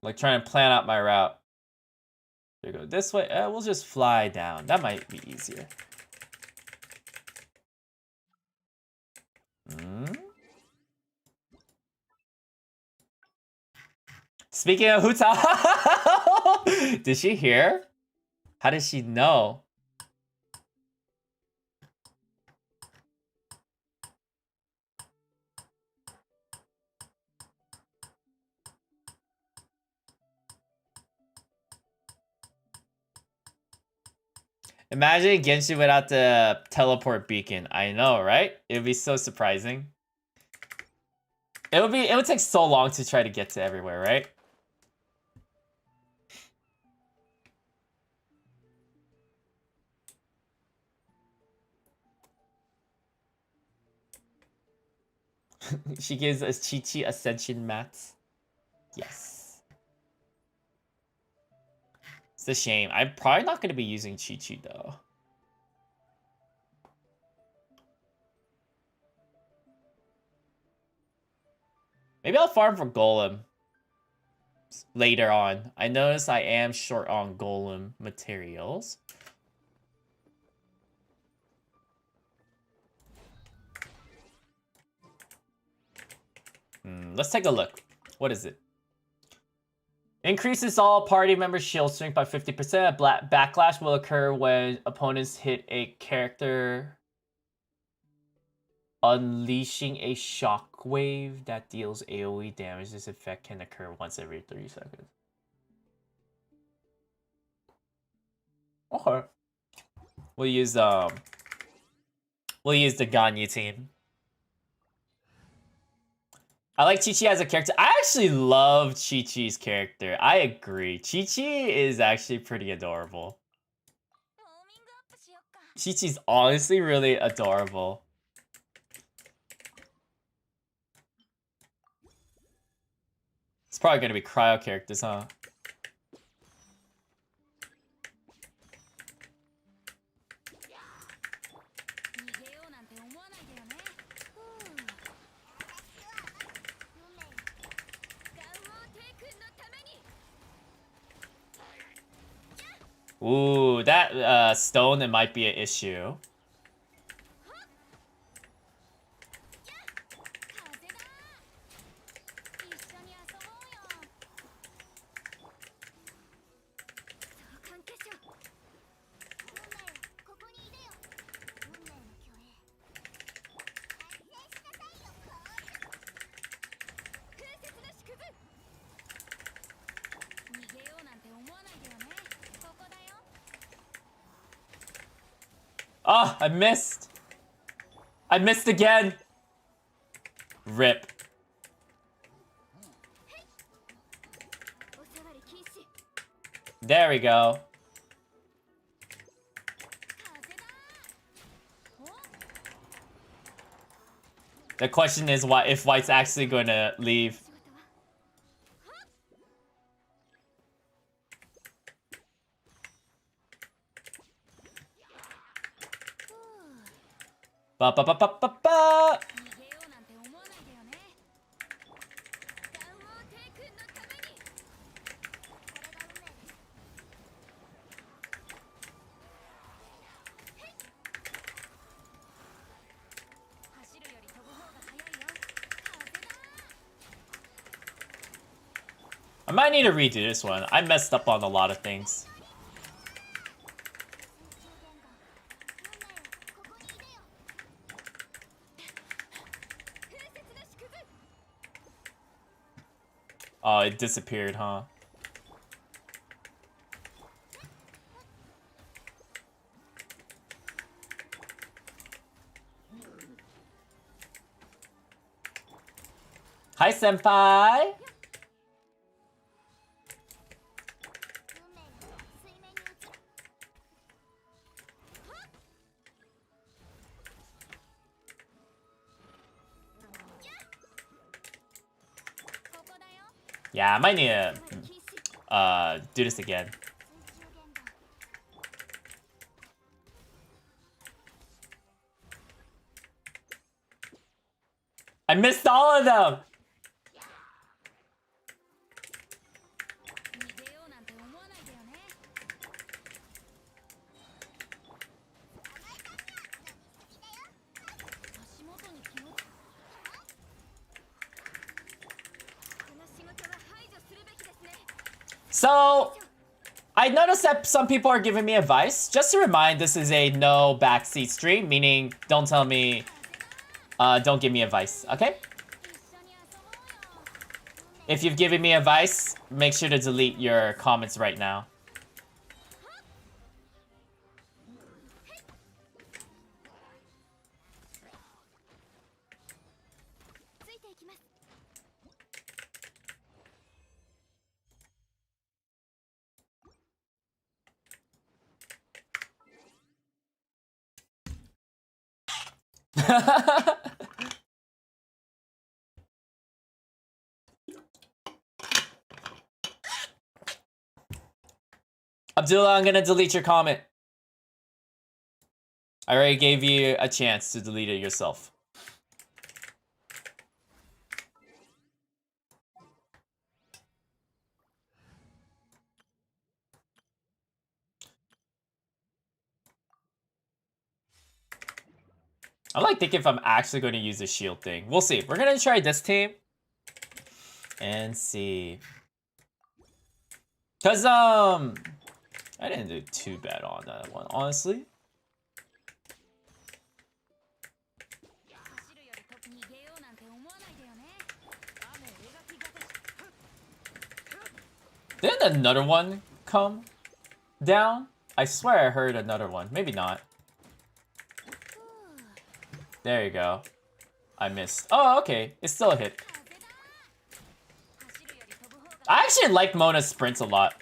Like trying to plan out my route. Here we go this way. We'll just fly down. That might be easier. Speaking of Hutao, did she hear? How did she know? Imagine Genshin without the teleport beacon. I know, right? It would be so surprising. It would take so long to try to get to everywhere, right? She gives us Chi-Chi Ascension mats. Yes. It's a shame. I'm probably not going to be using Chi-Chi, though. Maybe I'll farm for Golem later on. I notice I am short on Golem materials. Let's take a look. What is it? Increases all party members' shield strength by 50%. Backlash will occur when opponents hit a character, unleashing a shockwave that deals AoE damage. This effect can occur once every 30 seconds. Okay. We'll use the Ganyu team. I like Chi-Chi as a character. I actually love Chi-Chi's character. I agree. Chi-Chi is actually pretty adorable. Chi-Chi's honestly really adorable. It's probably gonna be cryo characters, huh? Ooh, that stone, it might be an issue. Oh, I missed. I missed again. Rip. There we go. The question is if White's actually going to leave. Ba ba ba ba ba ba. I might need to redo this one. I messed up on a lot of things. Oh, it disappeared, huh? Hi, senpai! Yeah, I might need to do this again. I missed all of them! So, I noticed that some people are giving me advice. Just to remind, this is a no backseat stream, meaning don't tell me, don't give me advice, okay? If you've given me advice, make sure to delete your comments right now. Abdullah, I'm gonna delete your comment. I already gave you a chance to delete it yourself. I'm like thinking if I'm actually going to use the shield thing. We'll see. We're gonna try this team and see. Cause I didn't do too bad on that one, honestly. Didn't another one come down? I swear I heard another one. Maybe not. There you go. I missed. Oh, okay. It's still a hit. I actually like Mona's sprints a lot.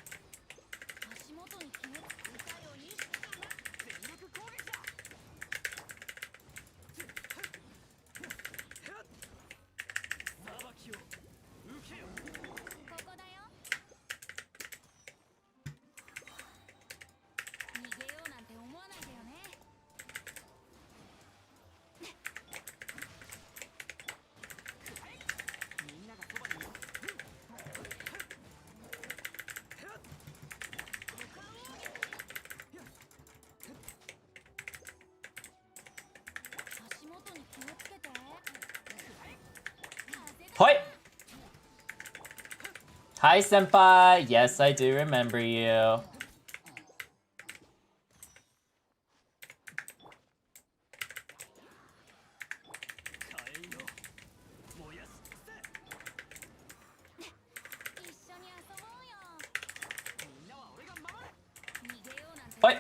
Hoi! Hi, senpai. Yes, I do remember you. Hoi!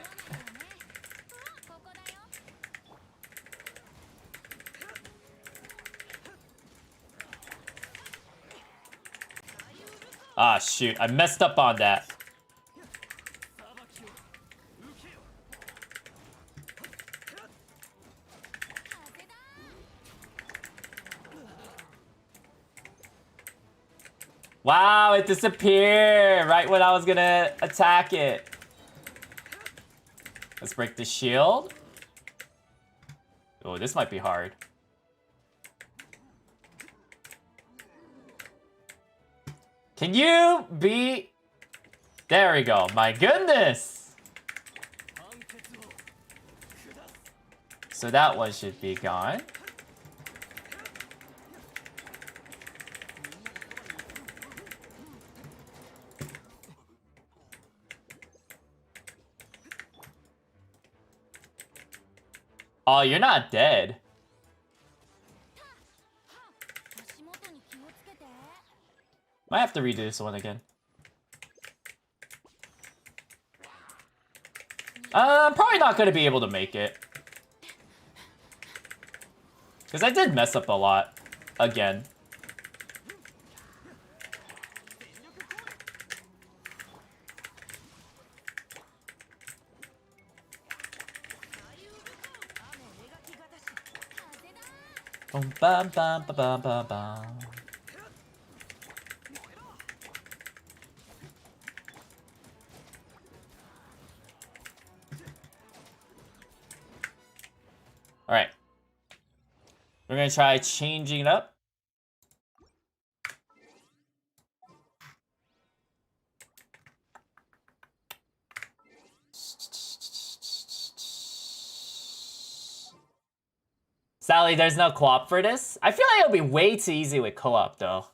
Ah, shoot. I messed up on that. Wow, it disappeared right when I was gonna attack it. Let's break the shield. Oh, this might be hard. Can you be... There we go. My goodness. So that one should be gone. Oh, you're not dead. Might have to redo this one again. I'm probably not going to be able to make it. Because I did mess up a lot. Again. Bum, bum, bum, bum, bum, bum, bum. Alright. We're gonna try changing it up. Sally, there's no co-op for this? I feel like it'll be way too easy with co-op, though.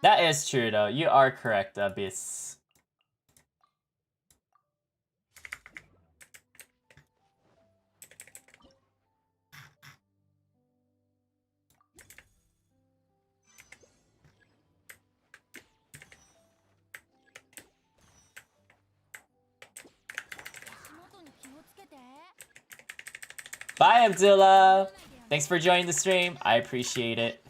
That is true, though. You are correct, Abyss. Bye, Abdullah. Thanks for joining the stream. I appreciate it.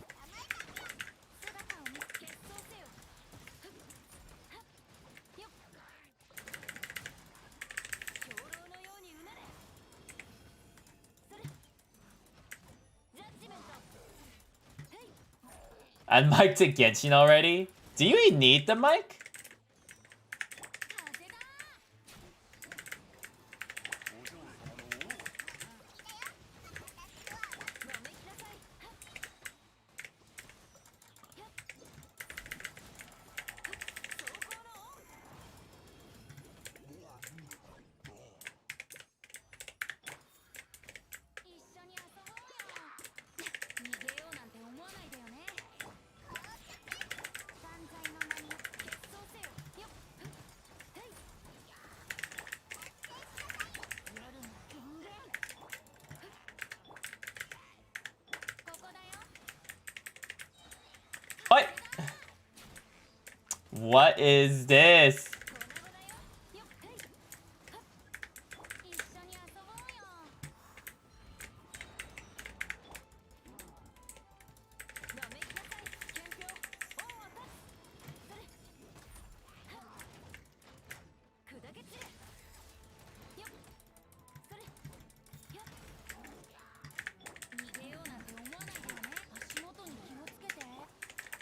And mic to Genshin already? Do you even need the mic? What? What is this?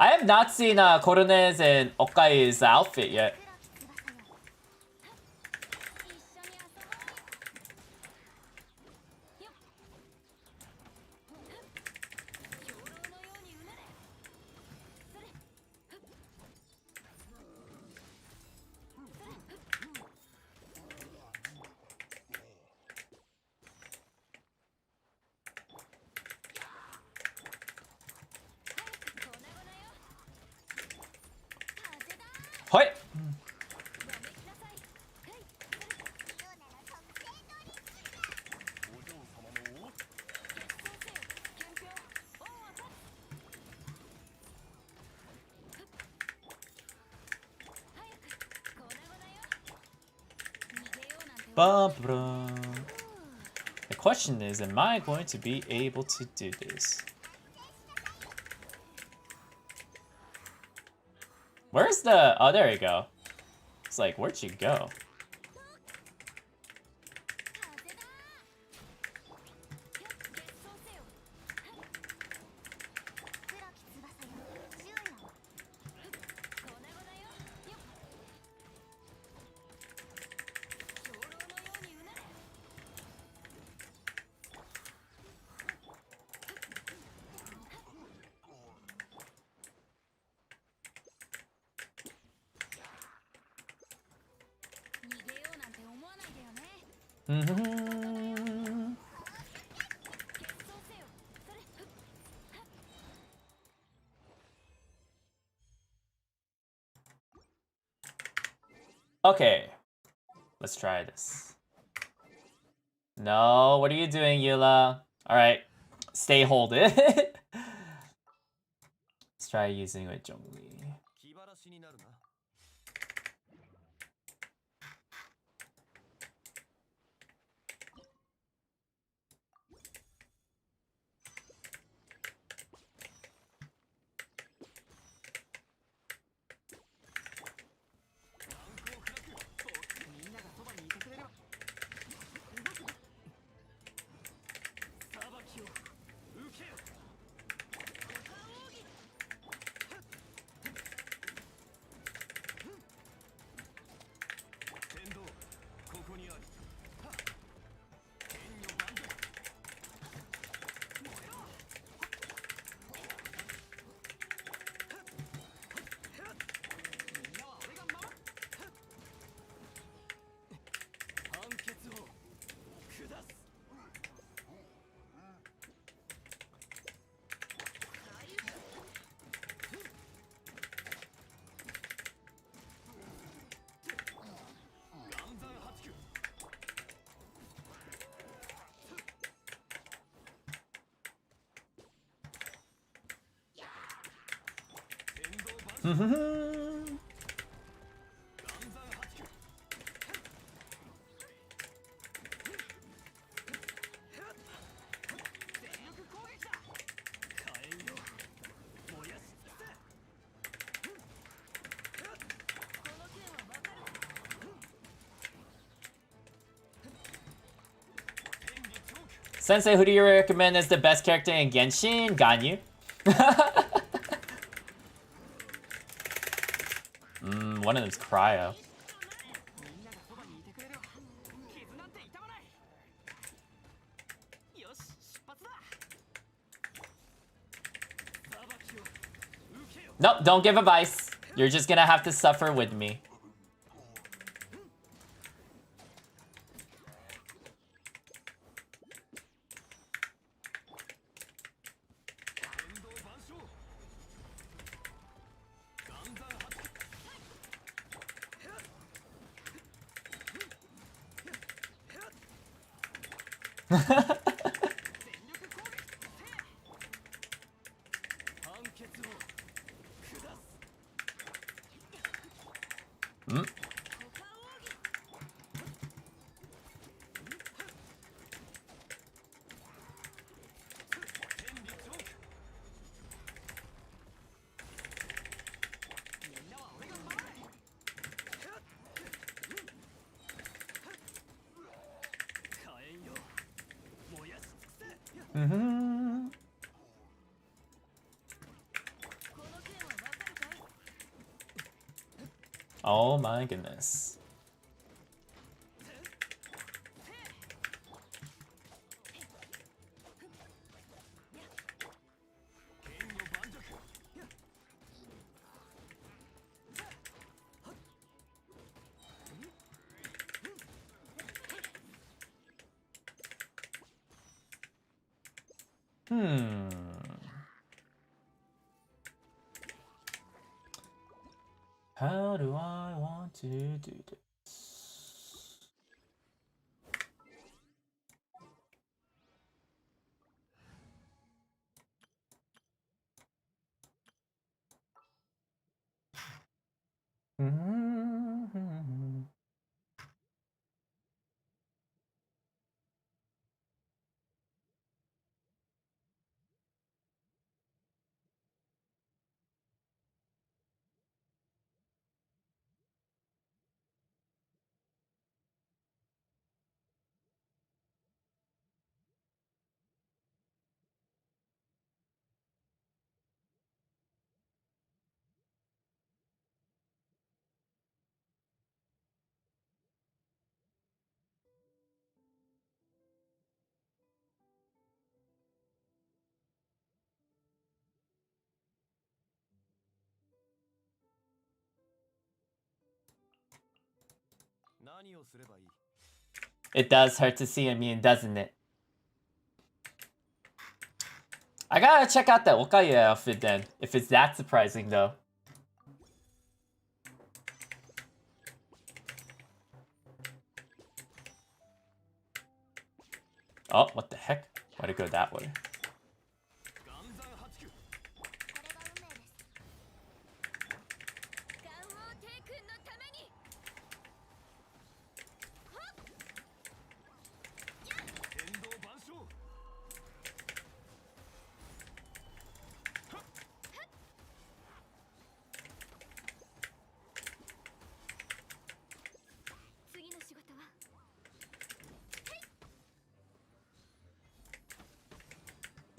I have not seen Korune's and Okai's outfit yet. Hoi! The question is, am I going to be able to do this? Where's the... Oh, there you go. It's like, where'd you go? Okay, let's try this. No, what are you doing, Eula? Alright, stay hold it. Let's try using it with Zhongli. Sensei, who do you recommend as the best character in Genshin? Ganyu. One of them's Cryo. Nope, don't give advice. You're just gonna have to suffer with me. Oh my goodness. How do I want to do this? It does hurt to see a meme, doesn't it? I gotta check out that Okaye outfit then, if it's that surprising though. Oh, what the heck? Why'd it go that way?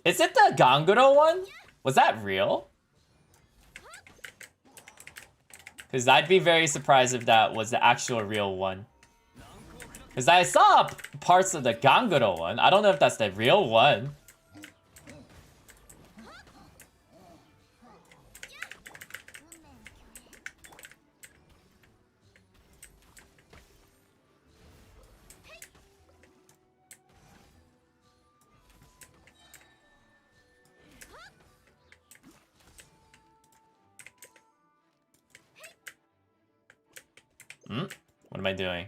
Is it the Ganguro one? Was that real? Because I'd be very surprised if that was the actual real one. Because I saw parts of the Ganguro one. I don't know if that's the real one. What am I doing?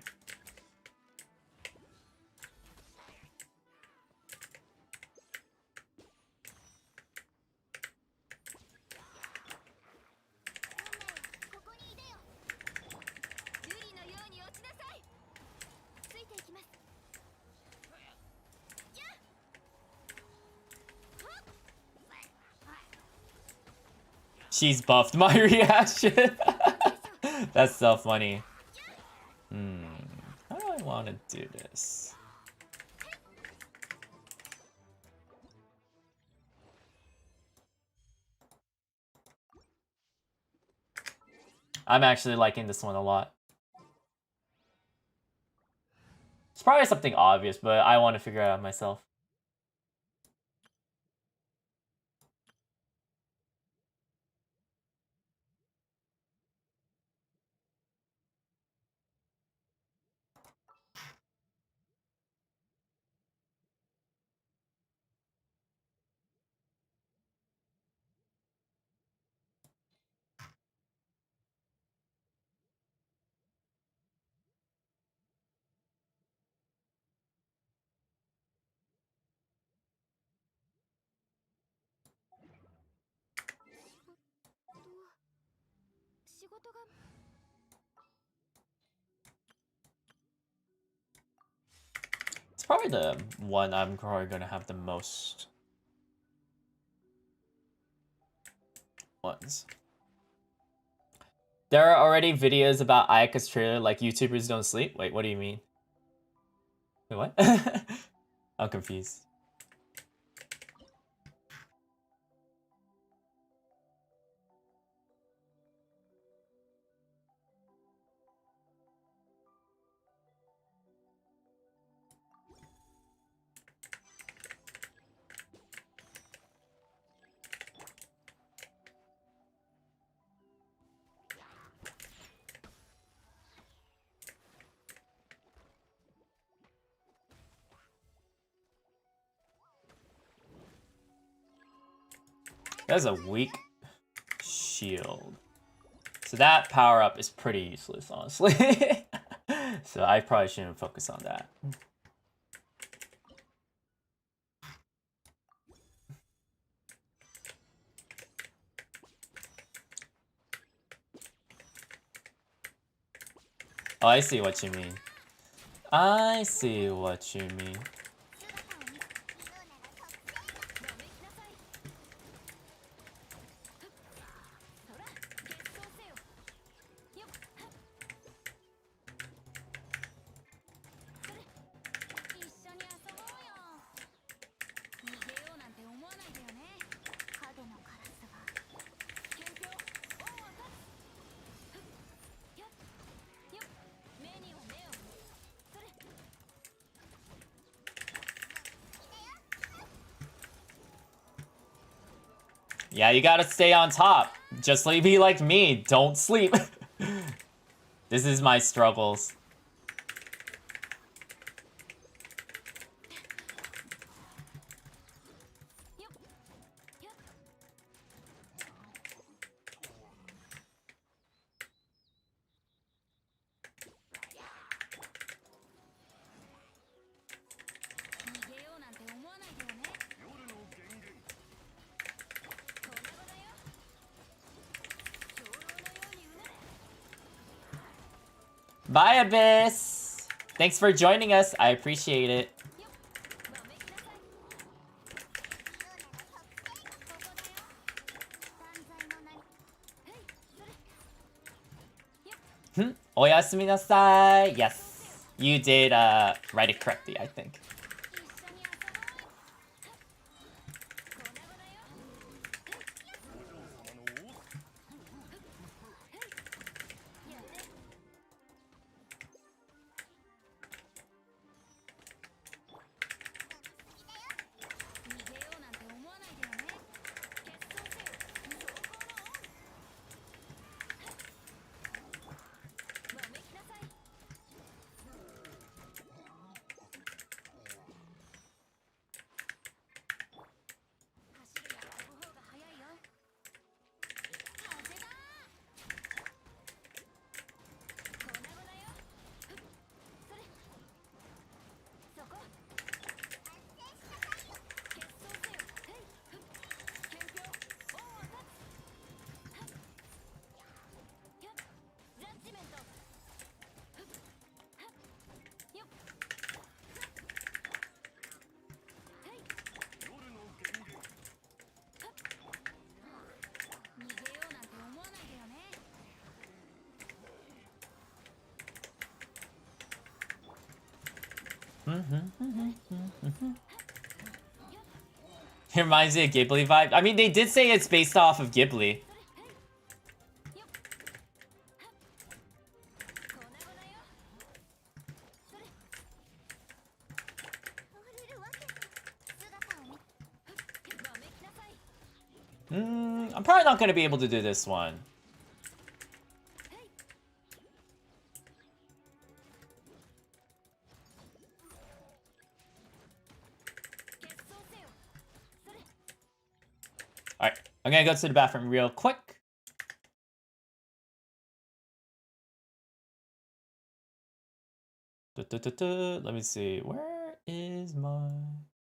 She's buffed my reaction. That's so funny. How do I want to do this? I'm actually liking this one a lot. It's probably something obvious, but I want to figure it out myself. It's probably the one I'm probably gonna have the most ones. There are already videos about Ayaka's trailer like YouTubers don't sleep. Wait, what do you mean? Wait, what? I'm confused. That's a weak shield. So that power up is pretty useless, honestly. So I probably shouldn't focus on that. Oh, I see what you mean. I see what you mean. Yeah, you gotta stay on top. Just be like me. Don't sleep. This is my struggles. Bye, Abyss! Thanks for joining us. I appreciate it. Oyasumi nasai. Yes. You did write it correctly, I think. It reminds me of Ghibli vibe. I mean, they did say it's based off of Ghibli. I'm probably not going to be able to do this one. Alright, I'm gonna go to the bathroom real quick. Let me see. Where is my...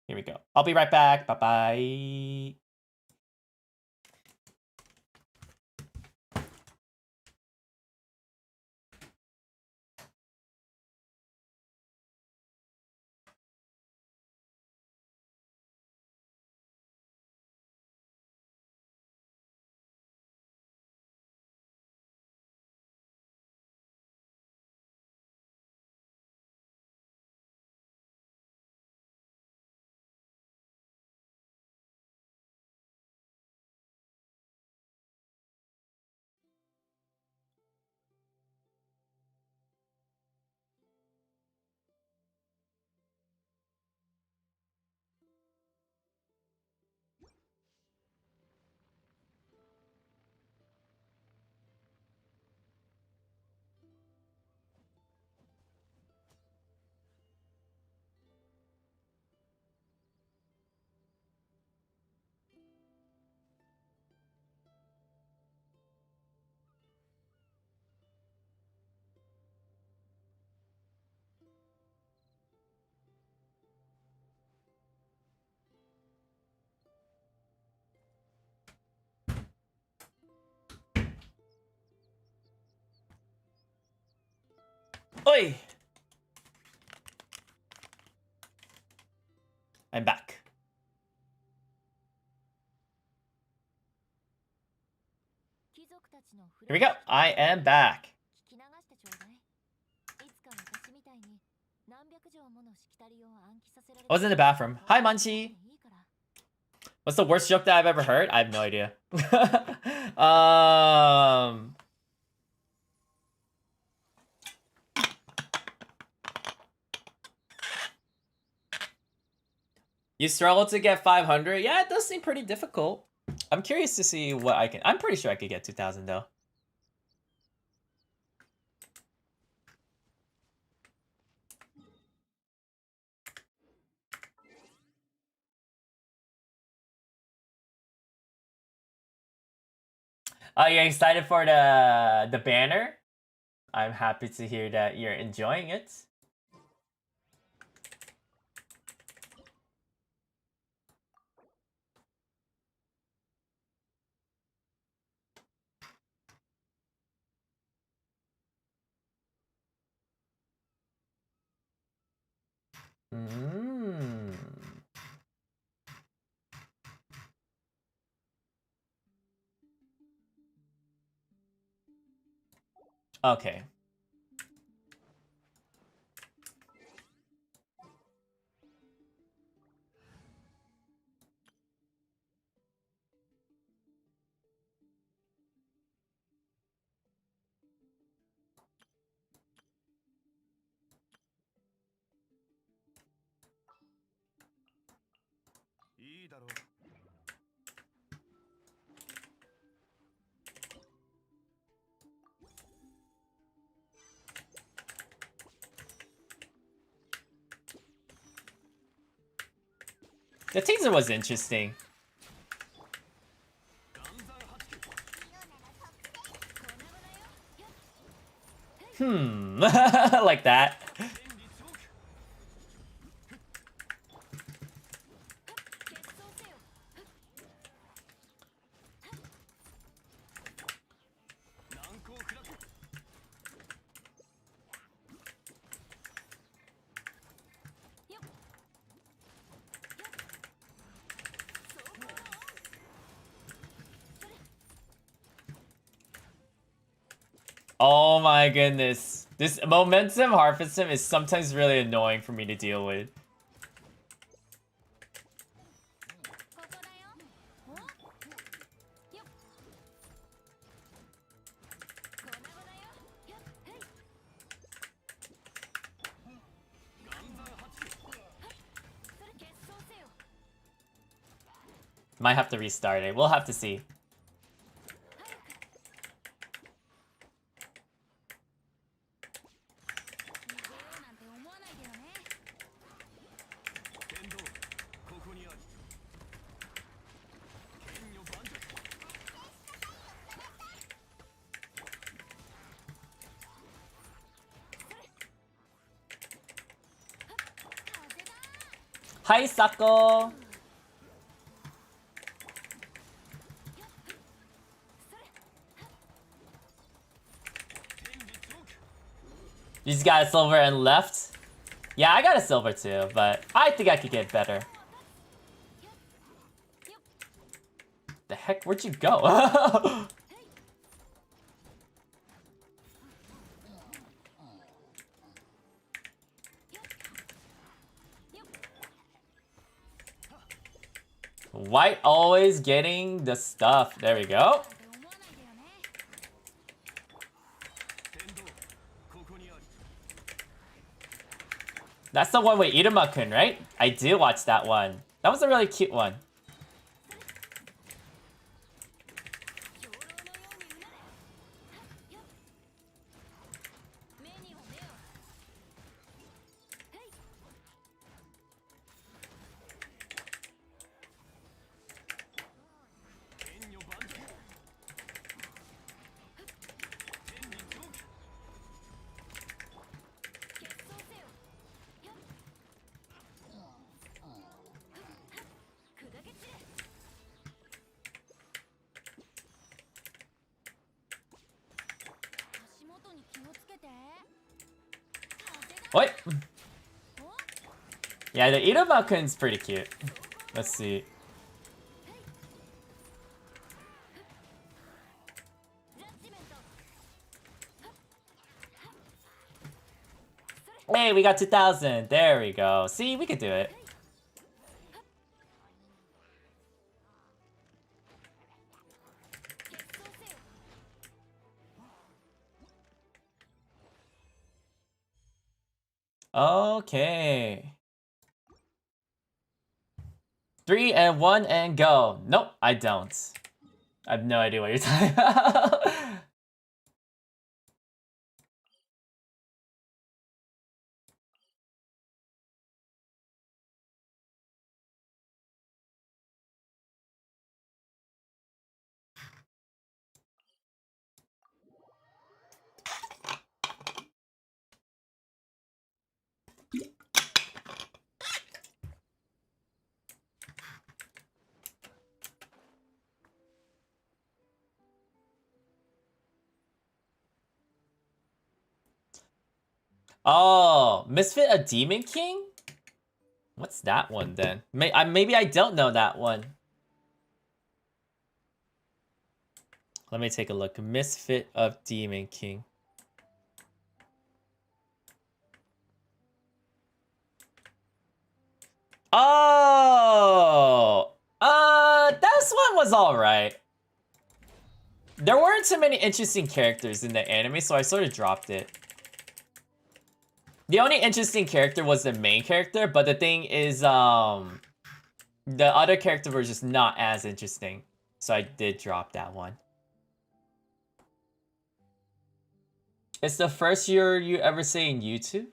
Here we go. I'll be right back. Bye-bye. Oi! I'm back. Here we go. I am back. I was in the bathroom. Hi, Munchie. What's the worst joke that I've ever heard? I have no idea. You struggle to get 500? Yeah, it does seem pretty difficult. I'm curious to see what I can... I'm pretty sure I could get 2,000 though. Oh, you're excited for the banner? I'm happy to hear that you're enjoying it. Okay. The teaser was interesting. Like that. Oh my goodness. This momentum harvesting is sometimes really annoying for me to deal with. Might have to restart it. We'll have to see. Hi, Sako! You just got a silver and left? Yeah, I got a silver too, but I think I could get better. The heck? Where'd you go? White always getting the stuff. There we go. That's the one with Iruma-kun, right? I do watch that one. That was a really cute one. What? Yeah, the Iruma-kun's pretty cute. Let's see. Hey, we got 2,000. There we go. See, we could do it. Okay. 3 and 1 and go. Nope, I don't. I have no idea what you're talking about. Oh, Misfit a Demon King? What's that one then? Maybe I don't know that one. Let me take a look. Misfit of Demon King. Oh! This one was alright. There weren't too many interesting characters in the anime, so I sort of dropped it. The only interesting character was the main character, but the thing is, the other characters were just not as interesting. So I did drop that one. It's the first year you ever say in YouTube?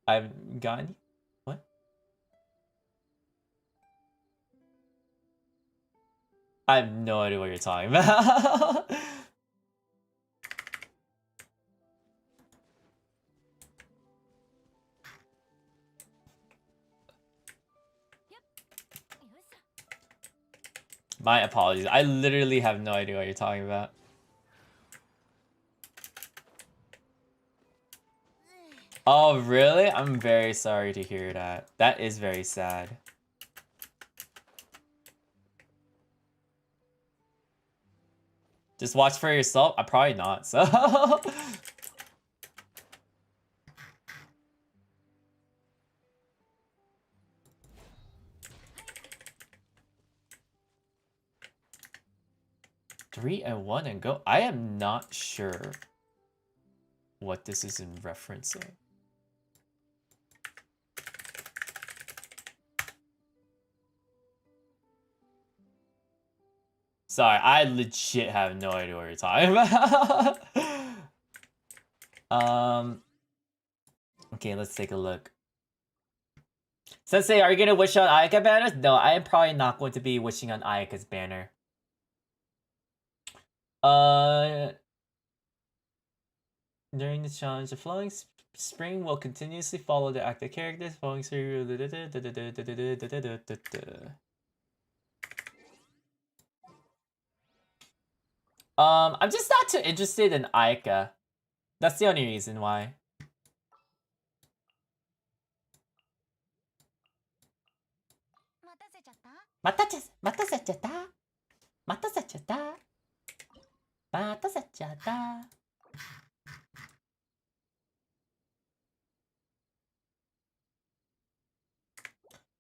I'm Ganyu? What? I have no idea what you're talking about. My apologies. I literally have no idea what you're talking about. Oh, really? I'm very sorry to hear that. That is very sad. Just watch for yourself? I'm probably not, so... 3 and 1 and go. I am not sure what this is in referencing. Sorry, I legit have no idea what you're talking about. Okay, let's take a look. Sensei, are you gonna wish on Ayaka banners? No, I am probably not going to be wishing on Ayaka's banner. During the challenge, the flowing spring will continuously follow the active characters, flowing through. I'm just not too interested in Ayaka. That's the only reason why.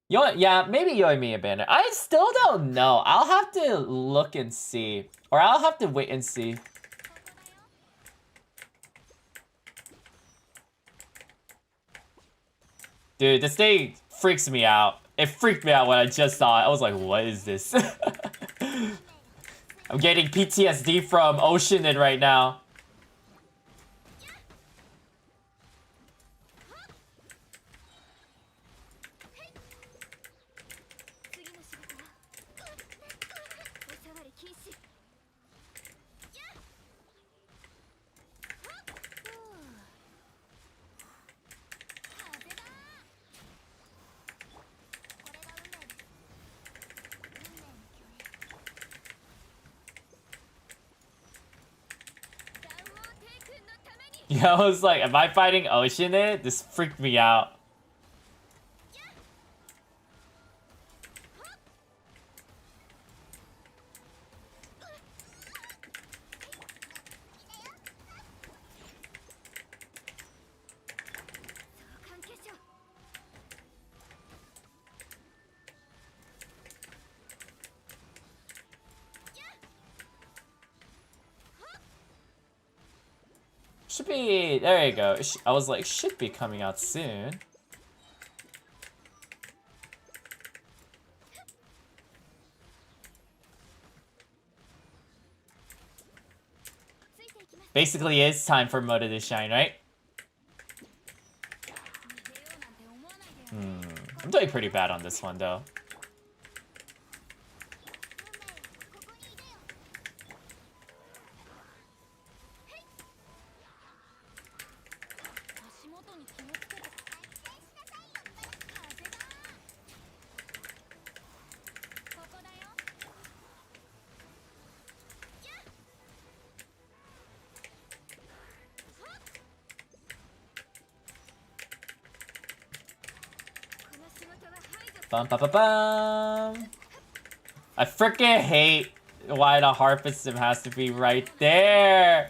Yeah, maybe Yoimiya banner. I still don't know. I'll have to look and see. Or I'll have to wait and see. Dude, this thing freaks me out. It freaked me out when I just saw it. I was like, what is this? I'm getting PTSD from Oceanin right now. Yeah, I was like, am I fighting Oceanin? This freaked me out. Should be, there you go. I was like, should be coming out soon. Basically, it's time for Moda to shine, right? I'm doing pretty bad on this one, though. Bum, bum, bum, bum. I freaking hate why the harpist sim has to be right there.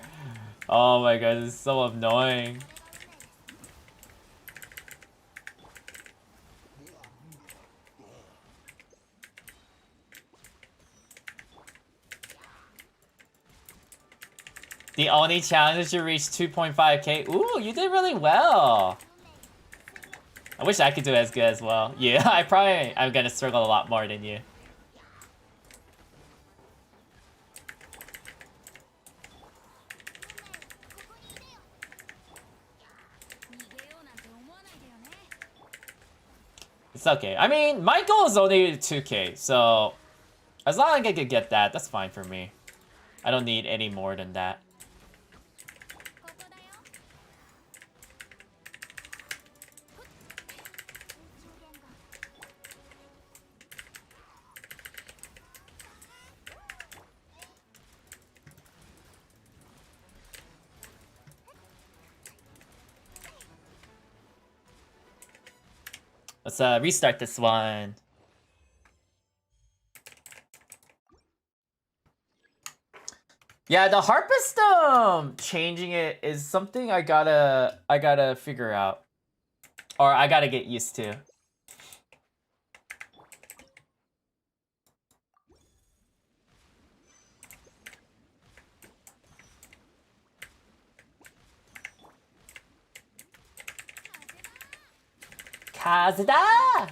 Oh my god, this is so annoying. The only challenge is to reach 2.5k. Ooh, you did really well. I wish I could do as good as well. Yeah, I'm gonna struggle a lot more than you. It's okay. I mean, my goal is only 2k, so as long as I can get that, that's fine for me. I don't need any more than that. Let's restart this one. Yeah, the harpist changing it is something I gotta figure out. Or I gotta get used to. Kazuda!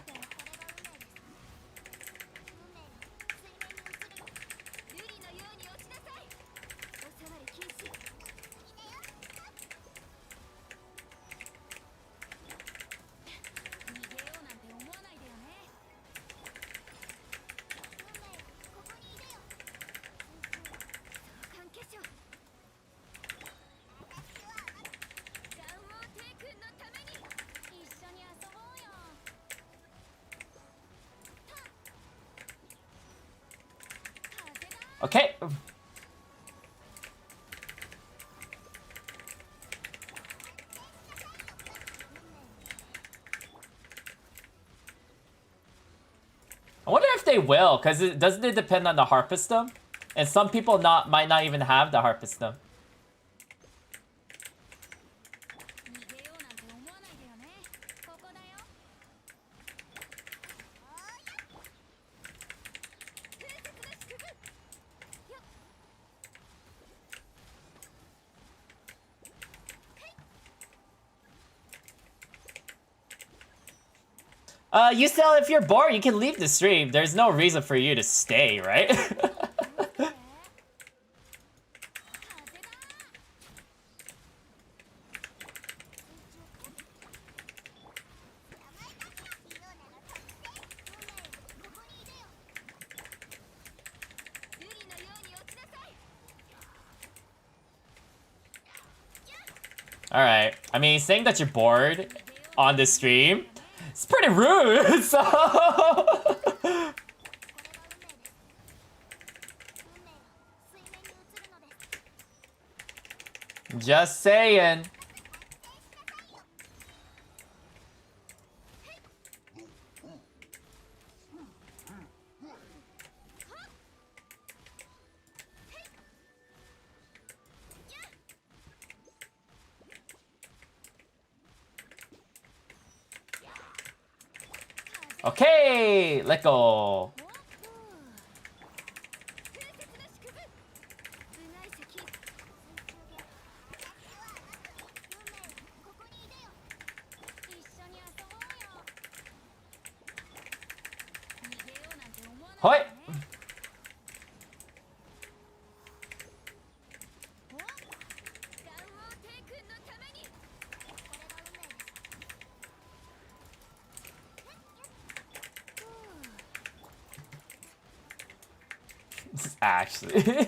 Okay. I wonder if they will, because doesn't it depend on the harpistone? And some people might not even have the harpistone. You sell if you're bored, you can leave the stream. There's no reason for you to stay, right? Alright. I mean, saying that you're bored on the stream, it's pretty rude, so... Just saying. Okay, let go. Hoi. Actually.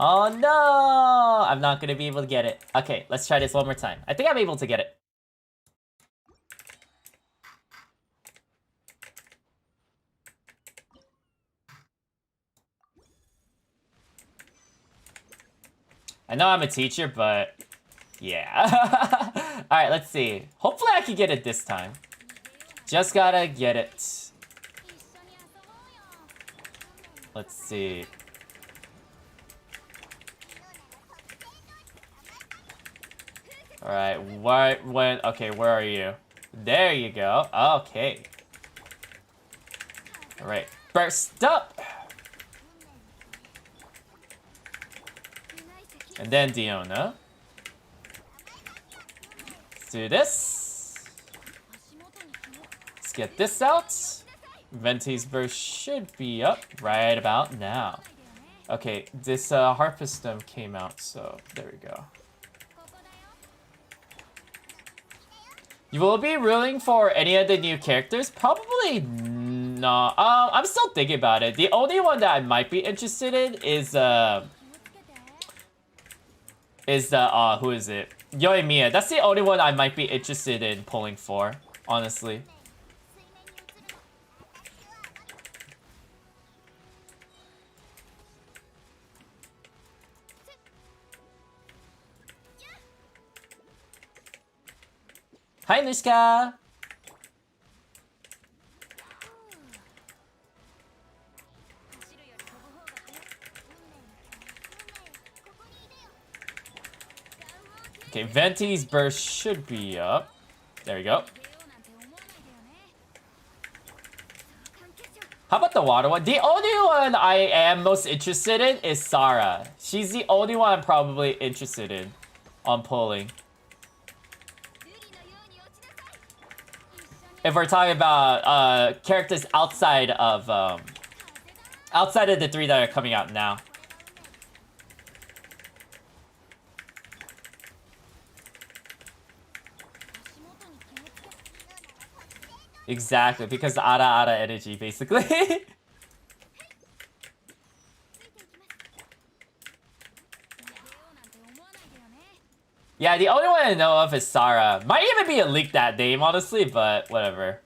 Oh no! I'm not gonna be able to get it. Okay, let's try this one more time. I think I'm able to get it. I know I'm a teacher, but yeah. Alright, let's see. Hopefully I can get it this time. Just gotta get it. Let's see. Alright, okay, where are you? There you go. Okay. Alright, burst up! And then Diona. Let's do this. Let's get this out. Venti's burst should be up right about now. Okay, this harpistone came out, so there we go. You will be rooting for any of the new characters? Probably not. I'm still thinking about it. The only one that I might be interested in is who is it? Yoimiya. That's the only one I might be interested in pulling for, honestly. Hi, Nishka! Okay, Venti's burst should be up. There we go. How about the water one? The only one I am most interested in is Sarah. She's the only one I'm probably interested in on pulling. If we're talking about characters outside of the three that are coming out now. Exactly, because ara energy, basically. Yeah, the only one I know of is Sarah. Might even be a leak that name, honestly, but whatever.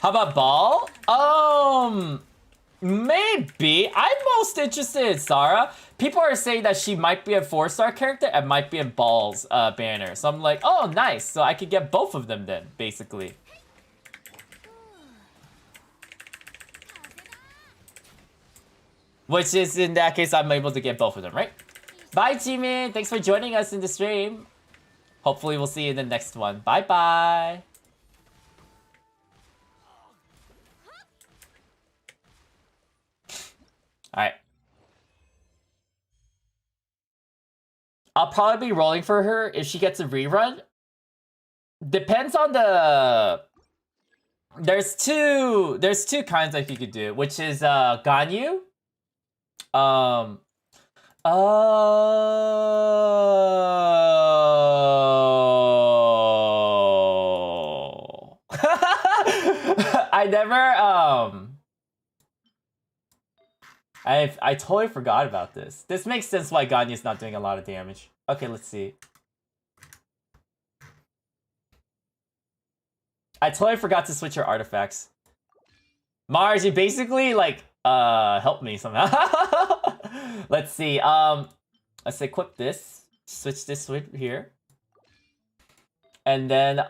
How about Ball? Maybe. I'm most interested in Sarah. People are saying that she might be a 4-star character and might be in Ball's banner. So I'm like, oh, nice. So I could get both of them then, basically. Which is, in that case, I'm able to get both of them, right? Bye, Jimin. Thanks for joining us in the stream. Hopefully we'll see you in the next one. Bye-bye. Alright. I'll probably be rolling for her if she gets a rerun. Depends on the... There's two kinds that you could do, which is Ganyu. Oh. I never I totally forgot about this. This makes sense why Ganyu's not doing a lot of damage. Okay, let's see. I totally forgot to switch your artifacts. Mars, you basically like help me somehow. Let's see. Let's equip this. Switch this here. And then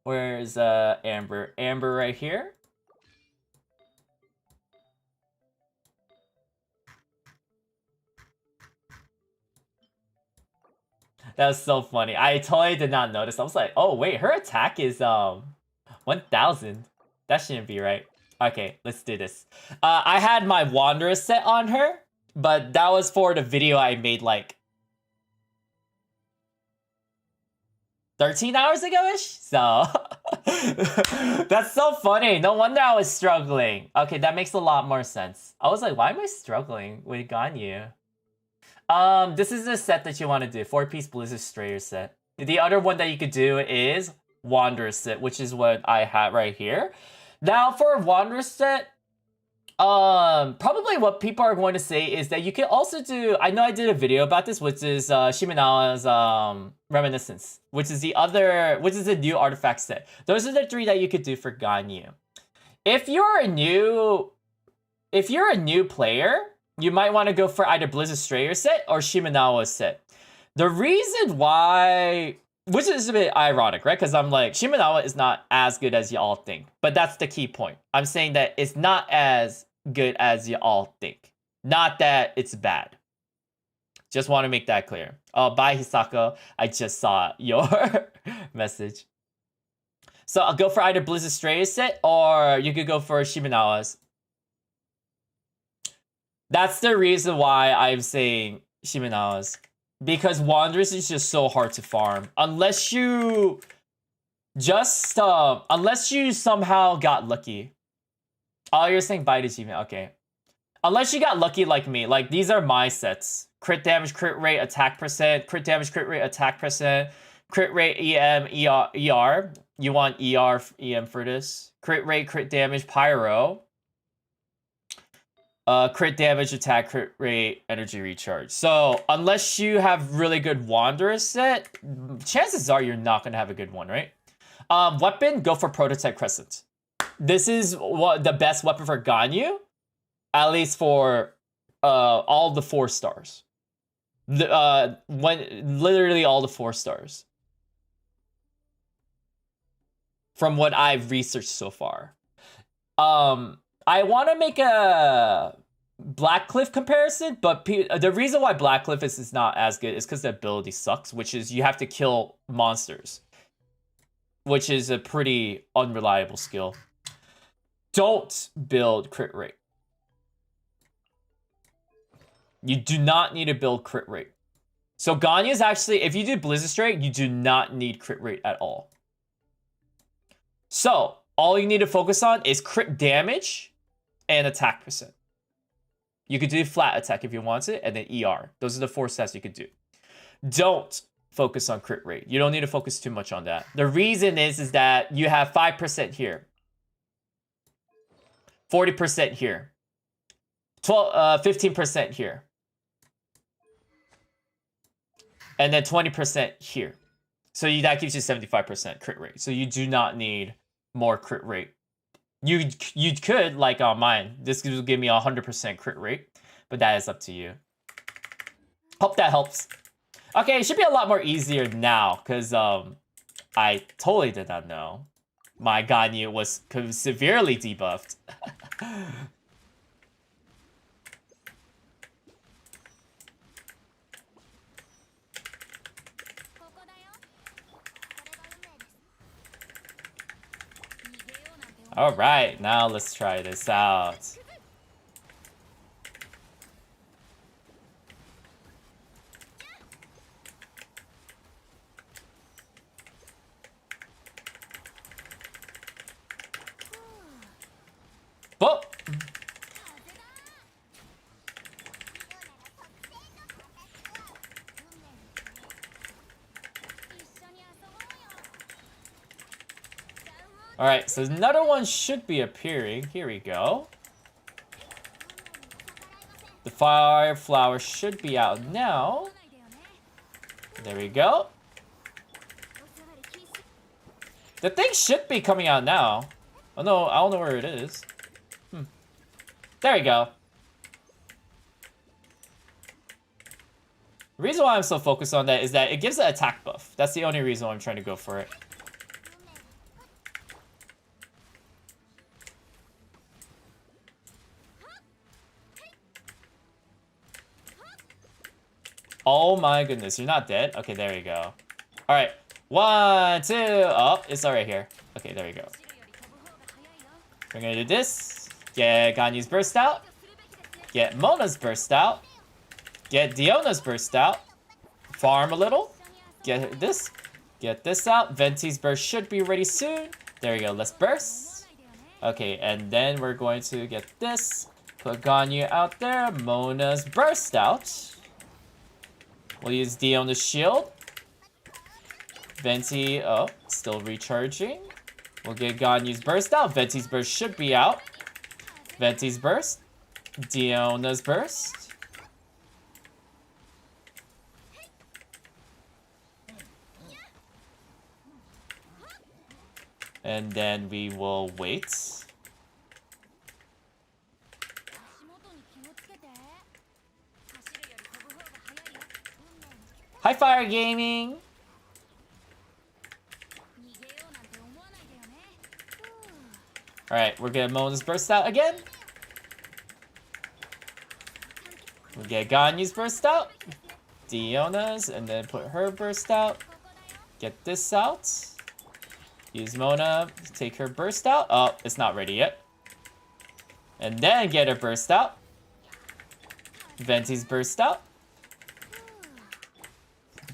where's Amber? Amber right here. That was so funny. I totally did not notice. I was like, oh wait, her attack is 1000. That shouldn't be right. Okay, let's do this. I had my Wanderer set on her, but that was for the video I made like 13 hours ago-ish? So that's so funny. No wonder I was struggling. Okay, that makes a lot more sense. I was like, why am I struggling with Ganyu? This is a set that you want to do. 4-piece Blizzard Strayer set. The other one that you could do is Wanderer set, which is what I have right here. Now, for a Wanderer set, probably what people are going to say is that you can also do... I know I did a video about this, which is Shiminawa's Reminiscence, which is the new artifact set. Those are the 3 that you could do for Ganyu. If you're a new player, you might want to go for either Blizzard Strayer set or Shiminawa set. The reason why, which is a bit ironic, right? Because I'm like, Shiminawa is not as good as y'all think. But that's the key point. I'm saying that it's not as good as y'all think. Not that it's bad. Just want to make that clear. Oh, bye, Hisako. I just saw your message. So I'll go for either Blizzard Strayer set or you could go for Shiminawa's. That's the reason why I'm saying Shiminawa's. Because Wanderers is just so hard to farm. Unless you somehow got lucky. Oh, you're saying bye to Gmail. Okay. Unless you got lucky like me. Like, these are my sets. Crit damage, crit rate, attack percent. Crit damage, crit rate, attack percent. Crit rate, EM, ER. You want ER, EM for this. Crit rate, crit damage, pyro. Crit damage, attack, crit rate, energy recharge. So, unless you have really good Wanderer set, chances are you're not going to have a good one, right? Weapon, go for Prototype Crescent. This is the best weapon for Ganyu, at least for all the 4 stars. Literally all the 4 stars. From what I've researched so far. I want to make a Blackcliff comparison, but the reason why Blackcliff is not as good is because the ability sucks, which is you have to kill monsters. which is a pretty unreliable skill. Don't build crit rate. You do not need to build crit rate. So Ganyu is actually, if you do Blizzard Strike, you do not need crit rate at all. So all you need to focus on is crit damage and attack percent. You could do flat attack if you want it, and then ER. Those are the 4 stats you could do. Don't focus on crit rate. You don't need to focus too much on that. The reason is that you have 5% here, 40% here, 15% here, and then 20% here. So that gives you 75% crit rate. So you do not need more crit rate. You could, like on mine, this will give me 100% crit rate, but that is up to you. Hope that helps. Okay, it should be a lot more easier now, because I totally did not know my Ganyu was severely debuffed. All right, now let's try this out. Whoa! Alright, so another one should be appearing. Here we go. The fire flower should be out now. There we go. The thing should be coming out now. Oh no, I don't know where it is. There we go. The reason why I'm so focused on that is that it gives an attack buff. That's the only reason why I'm trying to go for it. Oh my goodness, you're not dead? Okay, there we go. Alright, 1, 2, oh, it's alright here. Okay, there we go. We're gonna do this. Get Ganyu's burst out. Get Mona's burst out. Get Diona's burst out. Farm a little. Get this. Get this out. Venti's burst should be ready soon. There we go, let's burst. Okay, and then we're going to get this. Put Ganyu out there. Mona's burst out. We'll use Diona's shield. Venti, oh, still recharging. We'll get Ganyu's burst out. Venti's burst should be out. Venti's burst. Diona's burst. And then we will wait. Hi, Fire Gaming! Alright, we're gonna Mona's burst out again. We'll get Ganyu's burst out. Diona's, and then put her burst out. Get this out. Use Mona, take her burst out. Oh, it's not ready yet. And then get her burst out. Venti's burst out.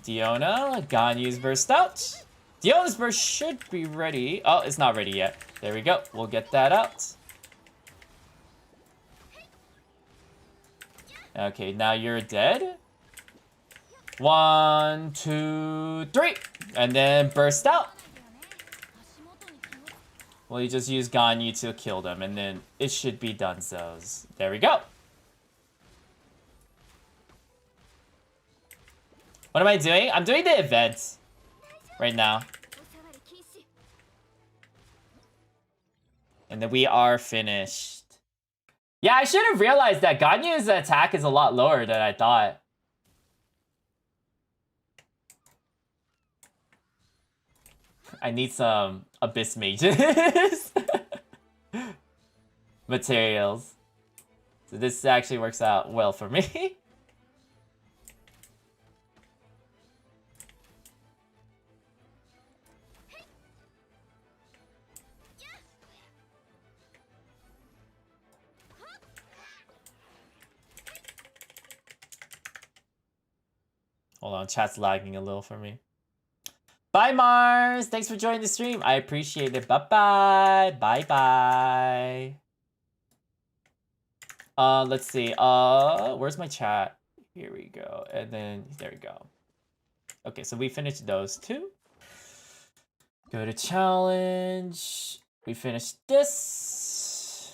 Diona, Ganyu's burst out. Diona's burst should be ready. Oh, it's not ready yet. There we go. We'll get that out. Okay, now you're dead. 1, 2, 3. And then burst out. Well, you just use Ganyu to kill them, and then it should be donezo's. There we go. What am I doing? I'm doing the event right now. And then we are finished. Yeah, I should have realized that Ganyu's attack is a lot lower than I thought. I need some Abyss Mages. Materials. So this actually works out well for me. Hold on, chat's lagging a little for me. Bye, Mars. Thanks for joining the stream. I appreciate it. Bye-bye. Bye-bye. Let's see. Where's my chat? Here we go. And then, there we go. Okay, so we finished those two. Go to challenge. We finished this.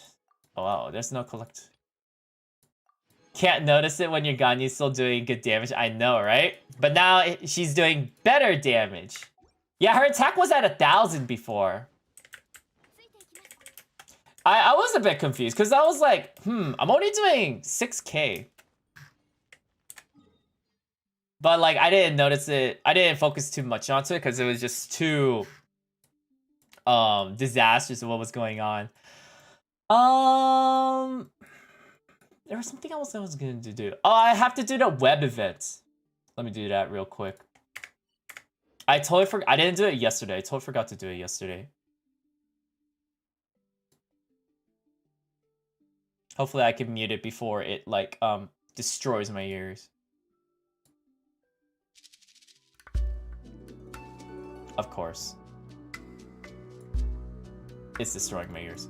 Oh, wow, there's no collect. Can't notice it when your Ganyu's still doing good damage. I know, right? But now she's doing better damage. Yeah, her attack was at 1,000 before. I was a bit confused because I was like, I'm only doing 6k. But like, I didn't notice it. I didn't focus too much onto it because it was just too disastrous of what was going on. There was something else I was going to do. Oh, I have to do the web event. Let me do that real quick. I totally forgot. I didn't do it yesterday. I totally forgot to do it yesterday. Hopefully I can mute it before it like destroys my ears. Of course. It's destroying my ears.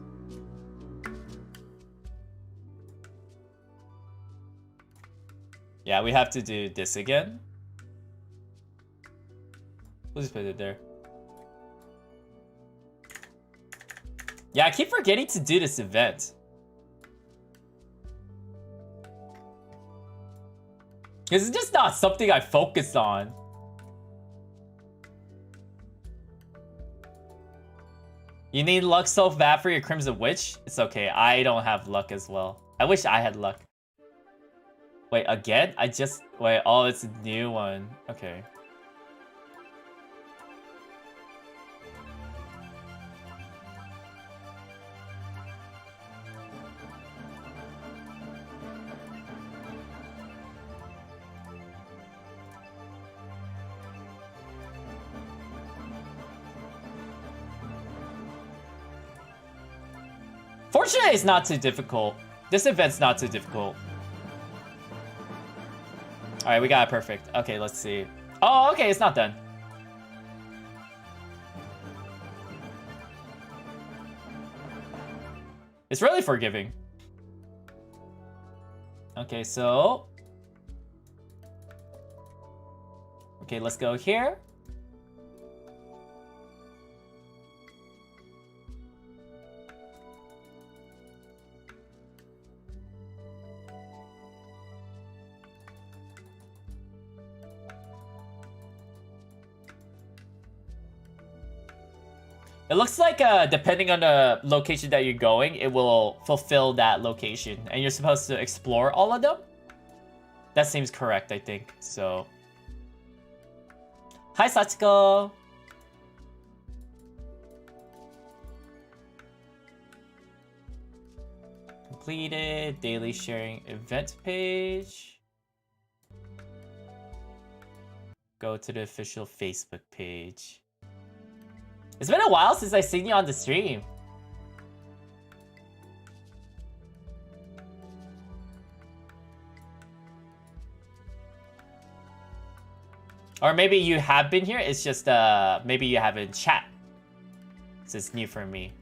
Yeah, we have to do this again. We'll just put it there. Yeah, I keep forgetting to do this event. Because it's just not something I focus on. You need luck so bad for your Crimson Witch? It's okay, I don't have luck as well. I wish I had luck. Wait, again? Wait, oh, it's a new one. Okay. Fortunately, it's not too difficult. This event's not too difficult. Alright, we got it perfect. Okay, let's see. Oh, okay, it's not done. It's really forgiving. Okay, so... Okay, let's go here. It looks like depending on the location that you're going, it will fulfill that location. And you're supposed to explore all of them? That seems correct, I think. So... Hi, Sachiko! Completed. Daily sharing event page. Go to the official Facebook page. It's been a while since I've seen you on the stream. Or maybe you have been here, it's just maybe you haven't chat. So it's new for me.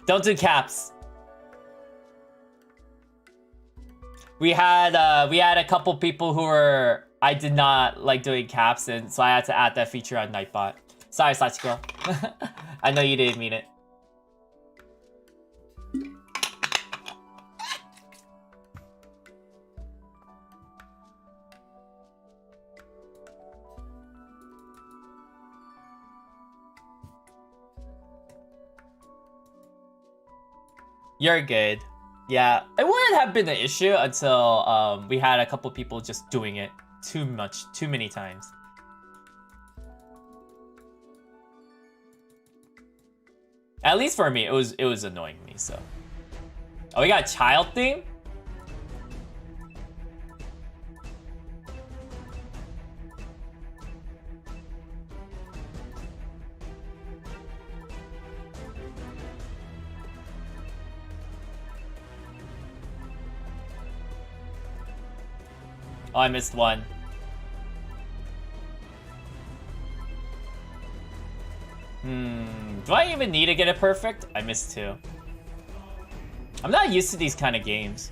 Don't do caps. We had a couple people who were I did not like doing caps, and so I had to add that feature on Nightbot. Sorry, Sachiko. I know you didn't mean it. You're good. Yeah, it wouldn't have been an issue until we had a couple people just doing it too many times. At least for me, it was annoying me, so. Oh, we got a child thing? Oh, I missed one. Do I even need to get it perfect? I missed two. I'm not used to these kind of games.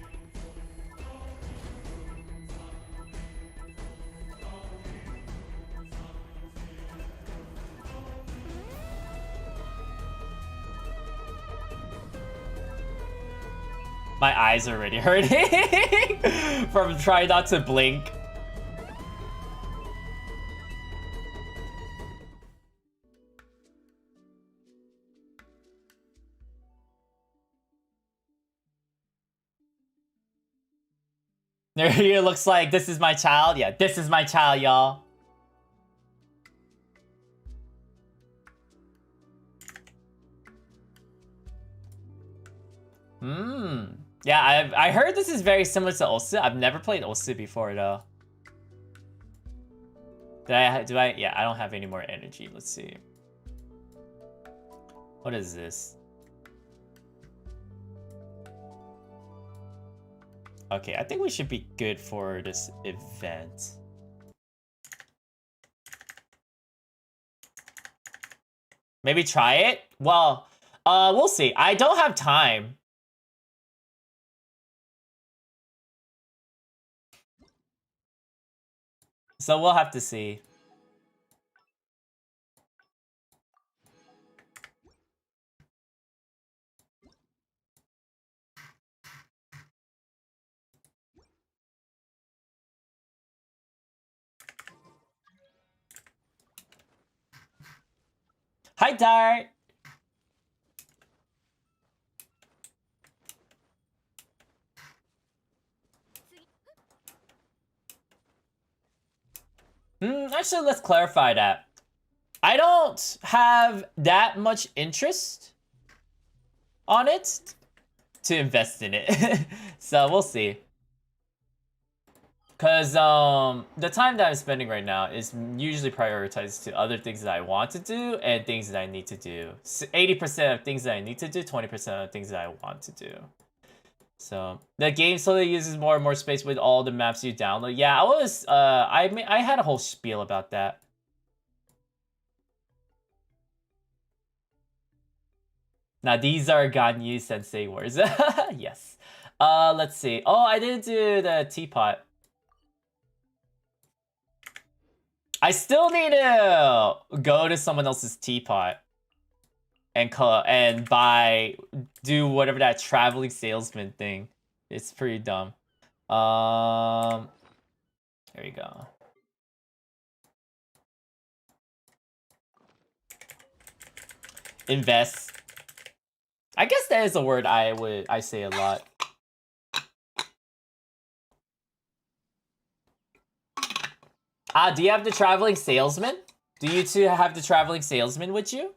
My eyes are already hurting from trying not to blink. It looks like this is my child. Yeah, this is my child, y'all. Yeah, I heard this is very similar to Osu. I've never played Osu before though. Do I? Yeah, I don't have any more energy. Let's see. What is this? Okay, I think we should be good for this event. Maybe try it? Well, we'll see. I don't have time. So we'll have to see. Hi, Dart. Actually, let's clarify that. I don't have that much interest on it to invest in it. So we'll see. Because the time that I'm spending right now is usually prioritized to other things that I want to do and things that I need to do. 80% of things that I need to do, 20% of things that I want to do. So the game slowly uses more and more space with all the maps you download. Yeah, I was I had a whole spiel about that. Now these are Ganyu Sensei words. Yes. Let's see. Oh, I didn't do the teapot. I still need to go to someone else's teapot and do whatever that traveling salesman thing. It's pretty dumb. There you go. Invest. I guess that is a word I say a lot. Do you have the traveling salesman? Do you two have the traveling salesman with you?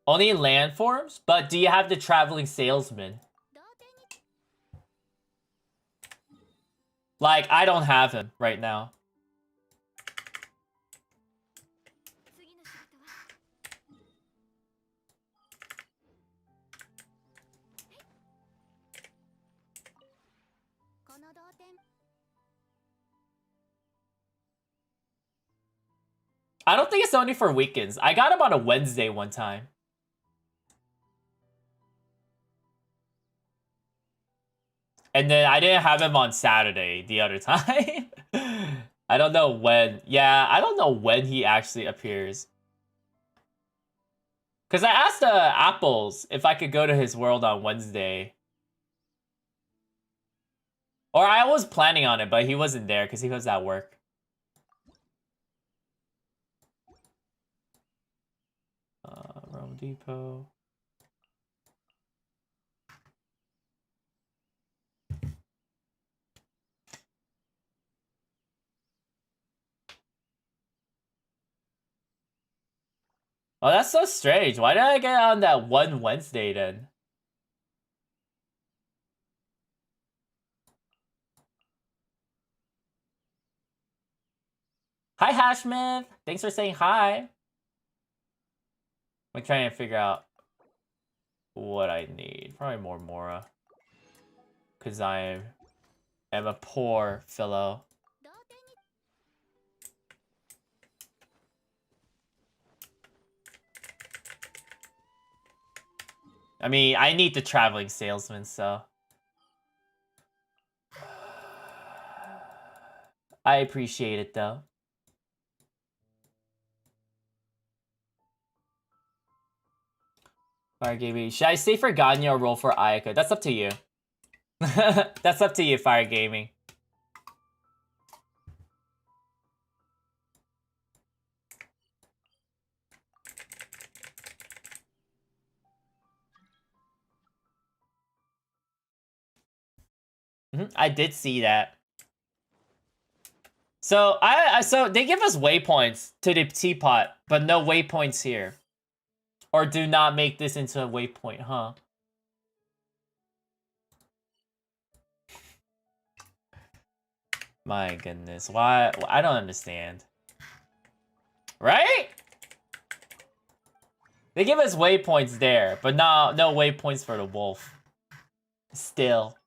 Only in land forms? But do you have the traveling salesman? Like, I don't have him right now. I don't think it's only for weekends. I got him on a Wednesday one time. And then I didn't have him on Saturday the other time. I don't know when. Yeah, I don't know when he actually appears. Because I asked Apples if I could go to his world on Wednesday. Or I was planning on it, but he wasn't there because he was at work. Home Depot. Oh, that's so strange. Why did I get on that one Wednesday then? Hi, Hashmith. Thanks for saying hi. I'm trying to figure out what I need. Probably more Mora. Because I am a poor fellow. I mean, I need the traveling salesman, so. I appreciate it, though. Fire Gaming. Should I stay for Ganyu or roll for Ayaka? That's up to you. That's up to you, Fire Gaming. I did see that. So so they give us waypoints to the teapot, but no waypoints here. Or do not make this into a waypoint, huh? My goodness, why? I don't understand. Right? They give us waypoints there, but no waypoints for the wolf. Still.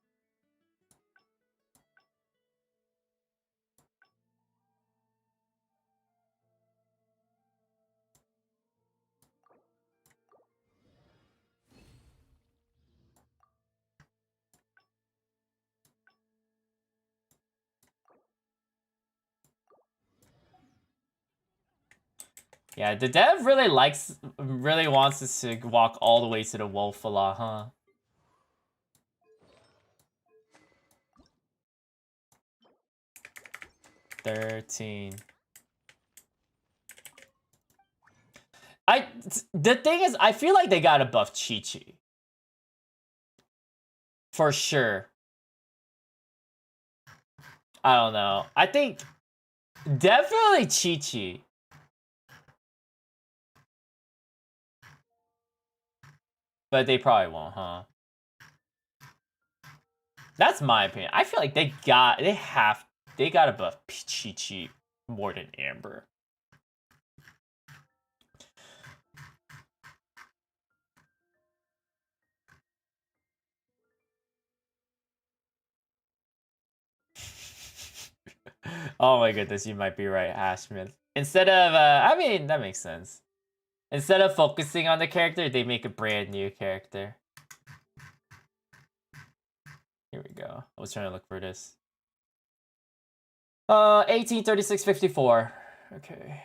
Yeah, the dev really wants us to walk all the way to the wolf a lot, huh? $13. The thing is, I feel like they gotta buff Chi-Chi. For sure. I don't know. I think definitely Chi-Chi. But they probably won't, huh? That's my opinion. I feel like they gotta buff Chi-Chi more than Amber. Oh my goodness, you might be right, Ashman. Instead of, I mean, that makes sense. Instead of focusing on the character, they make a brand new character. Here we go. I was trying to look for this. 183654. Okay.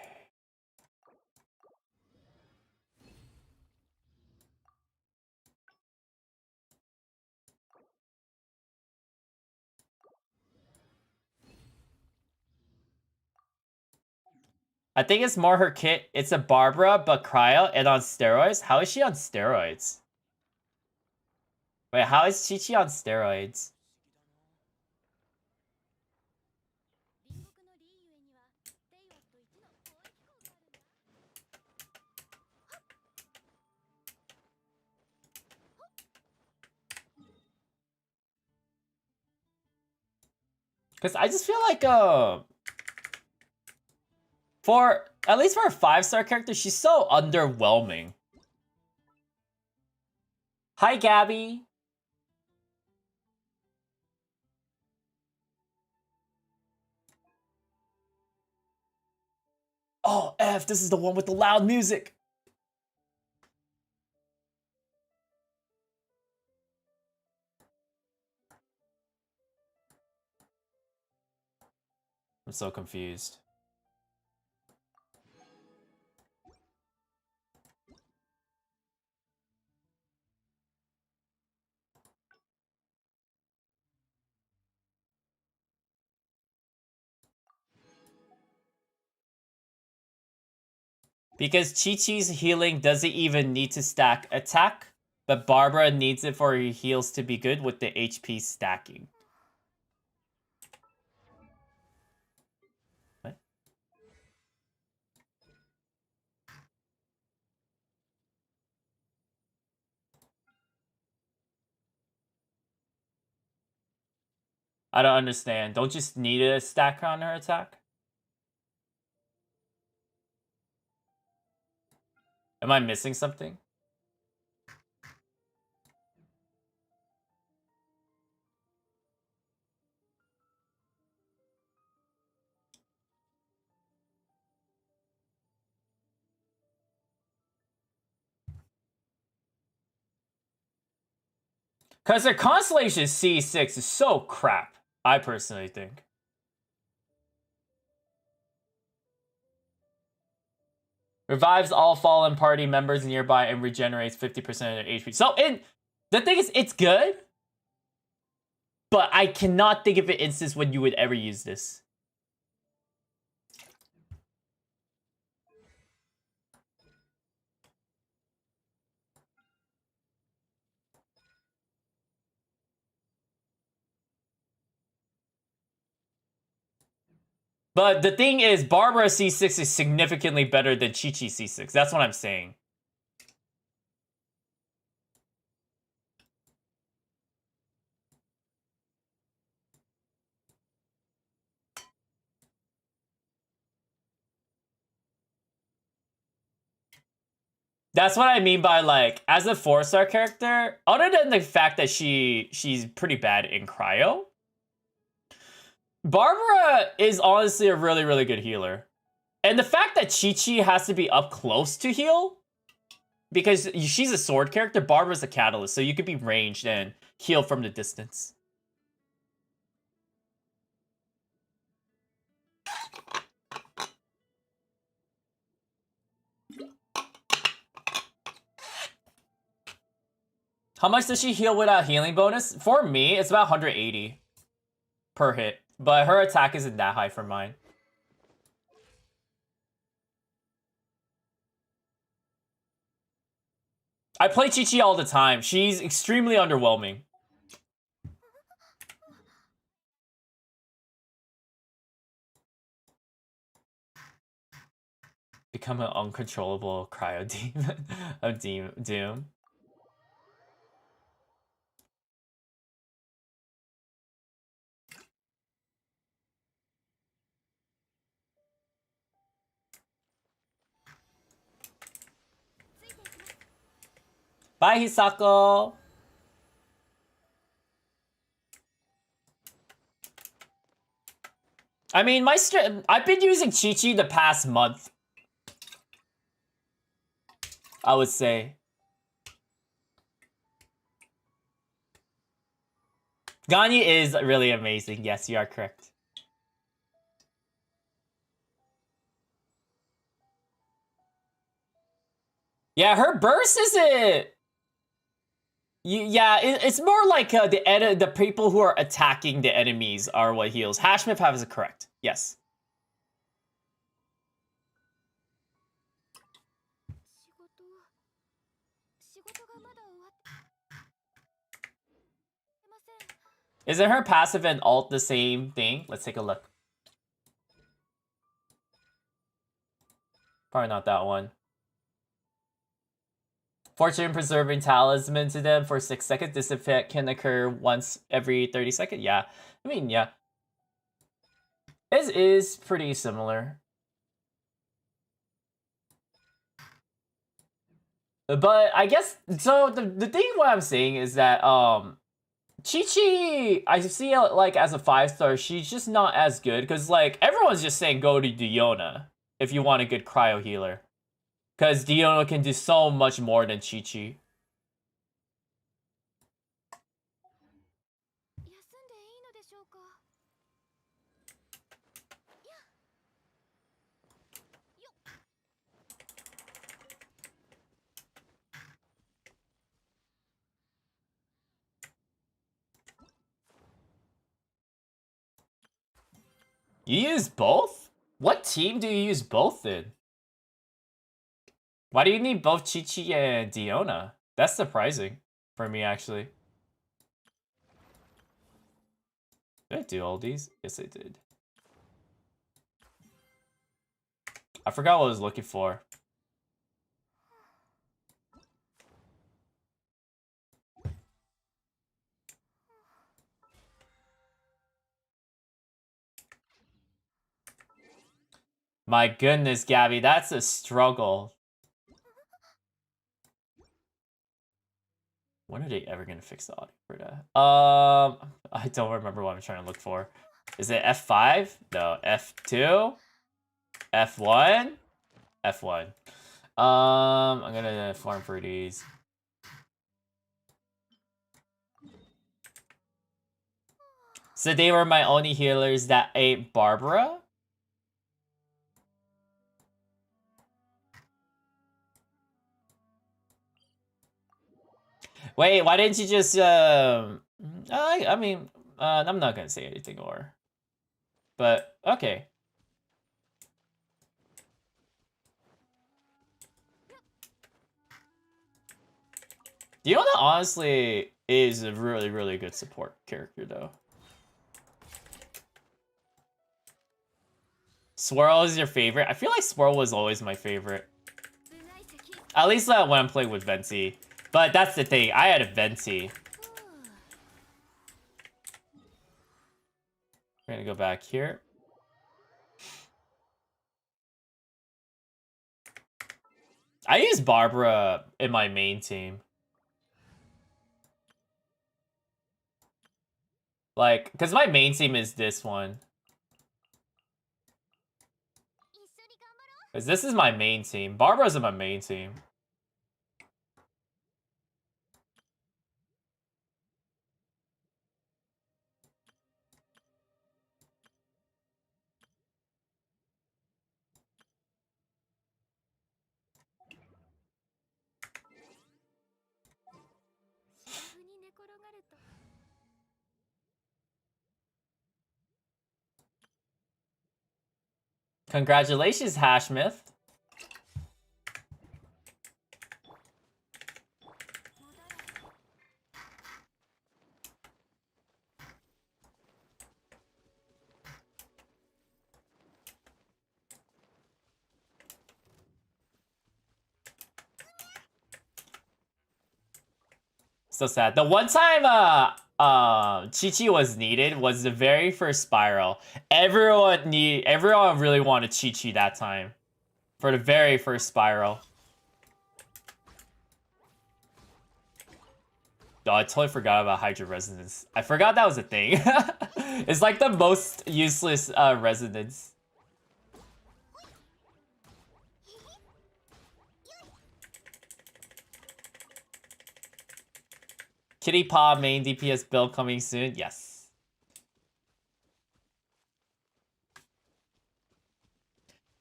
I think it's more her kit. It's a Barbara, but cryo and on steroids. How is she on steroids? Wait, how is Chi-Chi on steroids? Because I just feel like, at least for a 5-star character, she's so underwhelming. Hi, Gabby. Oh, F, this is the one with the loud music. I'm so confused. Because Chi-Chi's healing doesn't even need to stack attack, but Barbara needs it for her heals to be good with the HP stacking. What? I don't understand. Don't just need a stack on her attack? Am I missing something? Because their Constellation C6 is so crap, I personally think. Revives all fallen party members nearby and regenerates 50% of their HP. So, the thing is, it's good, but I cannot think of an instance when you would ever use this. But the thing is, Barbara C6 is significantly better than Chi-Chi C6. That's what I'm saying. That's what I mean by, like, as a 4-star character, other than the fact that she's pretty bad in cryo, Barbara is honestly a really, really good healer. And the fact that Chi-Chi has to be up close to heal, because she's a sword character, Barbara's a catalyst, so you could be ranged and heal from the distance. How much does she heal without healing bonus? For me, it's about 180 per hit, but her attack isn't that high for mine. I play Chi-Chi all the time. She's extremely underwhelming. Become an uncontrollable cryo demon of doom. Bye, Hisako. I mean, I've been using Chi-Chi the past month, I would say. Ganyu is really amazing. Yes, you are correct. Yeah, her burst isn't... Yeah, it's more like the people who are attacking the enemies are what heals. Hashmith has it correct. Yes. Isn't her passive and alt the same thing? Let's take a look. Probably not that one. Fortune preserving talisman to them for 6 seconds. This effect can occur once every 30 seconds. Yeah. I mean, yeah. It is pretty similar. But I guess, so the thing what I'm saying is that, Chi-Chi, I see it like as a 5-star, she's just not as good, because like, everyone's just saying go to Diona if you want a good cryo healer. Because Diona can do so much more than Chi-Chi. You use both? What team do you use both in? Why do you need both Chi-Chi and Diona? That's surprising for me, actually. Did I do all these? Yes, I did. I forgot what I was looking for. My goodness, Gabby, that's a struggle. When are they ever gonna fix the audio for that? I don't remember what I'm trying to look for. Is it F5? No, F2? F1? F1. I'm gonna farm for these. So they were my only healers that ate Barbara? Wait, why didn't you just, I mean, I'm not gonna say anything more. But, okay. Diona honestly is a really, really good support character, though. Swirl is your favorite? I feel like Swirl was always my favorite. At least when I'm playing with Venti. But that's the thing, I had a Venti. We're gonna go back here. I use Barbara in my main team. Like, because my main team is this one. Because this is my main team. Barbara's in my main team. Congratulations, Hashmith. So sad. The one time Chi-Chi was needed was the very first spiral. Everyone really wanted Chi-Chi that time. For the very first spiral. Oh, I totally forgot about Hydra Resonance. I forgot that was a thing. It's like the most useless resonance. Kitty Paw main DPS build coming soon? Yes.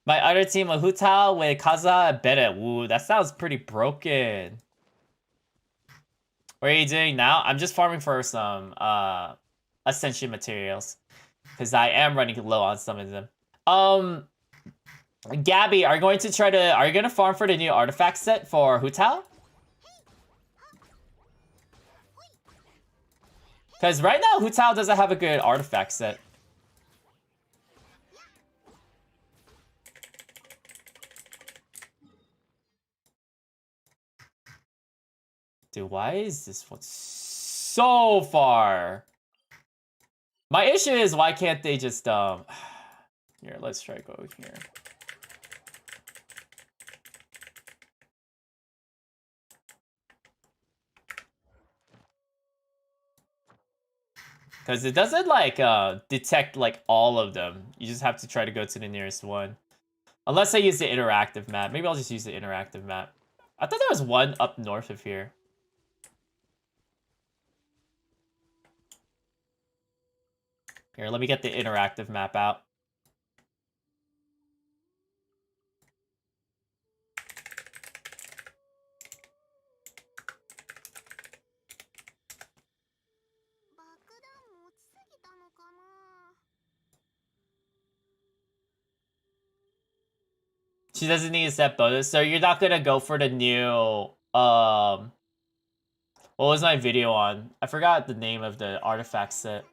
My other team, a Hu Tao with Kaza and Bennett. Woo, that sounds pretty broken. What are you doing now? I'm just farming for some Ascension materials. Because I am running low on some of them. Gabby, are you going to farm for the new artifact set for Hu Tao? Because right now, Hu Tao doesn't have a good artifact set. Dude, why is this one so far? My issue is, why can't they just, Here, let's try go here. Because it doesn't, like, detect, like, all of them. You just have to try to go to the nearest one. Unless I use the interactive map. Maybe I'll just use the interactive map. I thought there was one up north of here. Here, let me get the interactive map out. She doesn't need a set bonus, so you're not gonna go for the new what was my video on? I forgot the name of the artifact set.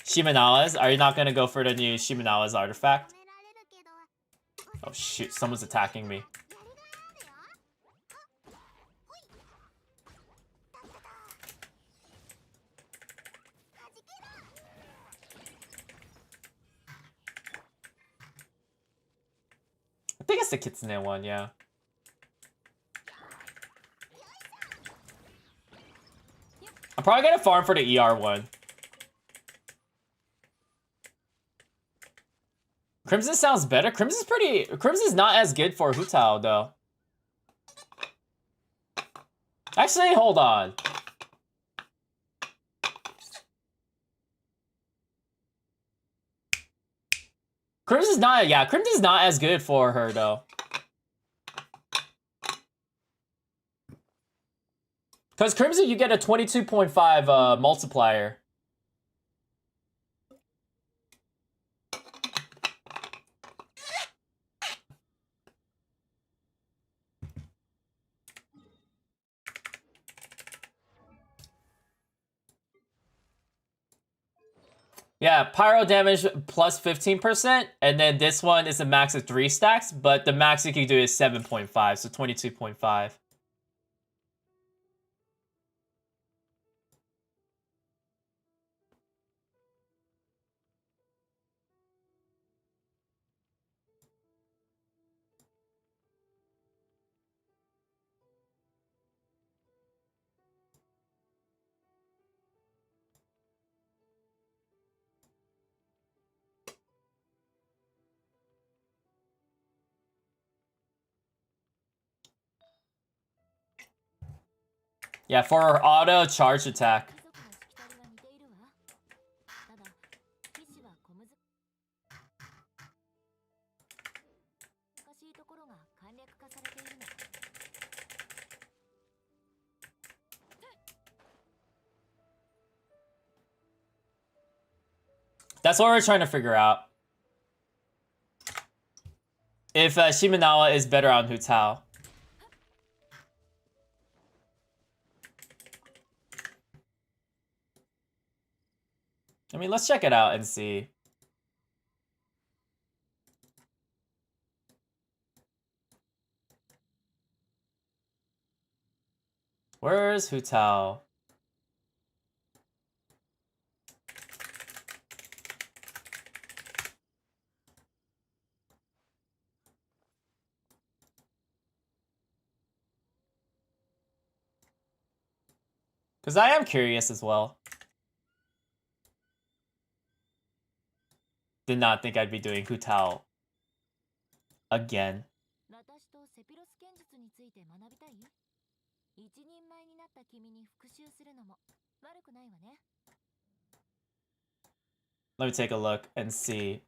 Shimenawa's? Are you not gonna go for the new Shimenawa's artifact? Oh shoot, someone's attacking me. I think it's the Kitsune one, yeah. I'm probably gonna farm for the ER one. Crimson sounds better. Crimson's not as good for Hu Tao though. Actually, hold on. Crimson's not as good for her though. Because Crimson, you get a 22.5 multiplier. Yeah, pyro damage plus 15%, and then this one is a max of 3 stacks, but the max you can do is 7.5, so 22.5. Yeah, for her auto charge attack. That's what we're trying to figure out. If Shimenawa is better on Hu Tao. I mean, let's check it out and see. Where's Hu Tao? Because I am curious as well. Did not think I'd be doing Hu Tao again. Let me take a look and see.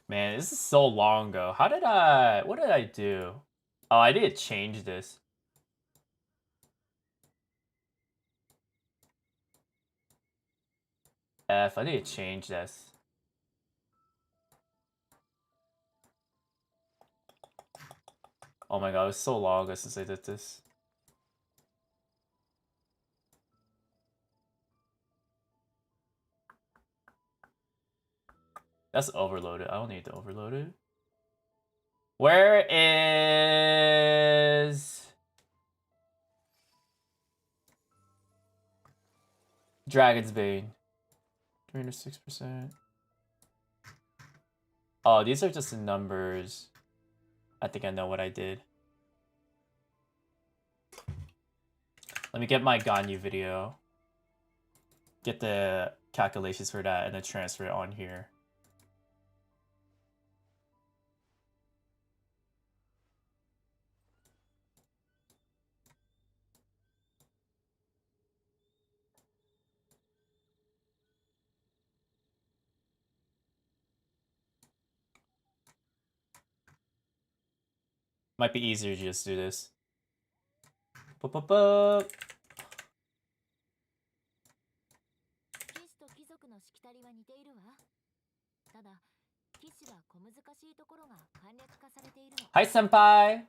Man, this is so long ago. What did I do? Oh, I did change this. I need to change this. Oh my god, it was so long ago since I did this. That's overloaded. I don't need to overload it. Where is Dragon's Bane? 306%. Oh, these are just the numbers. I think I know what I did. Let me get my Ganyu video. Get the calculations for that and then transfer it on here. Might be easier to just do this. Hi, senpai.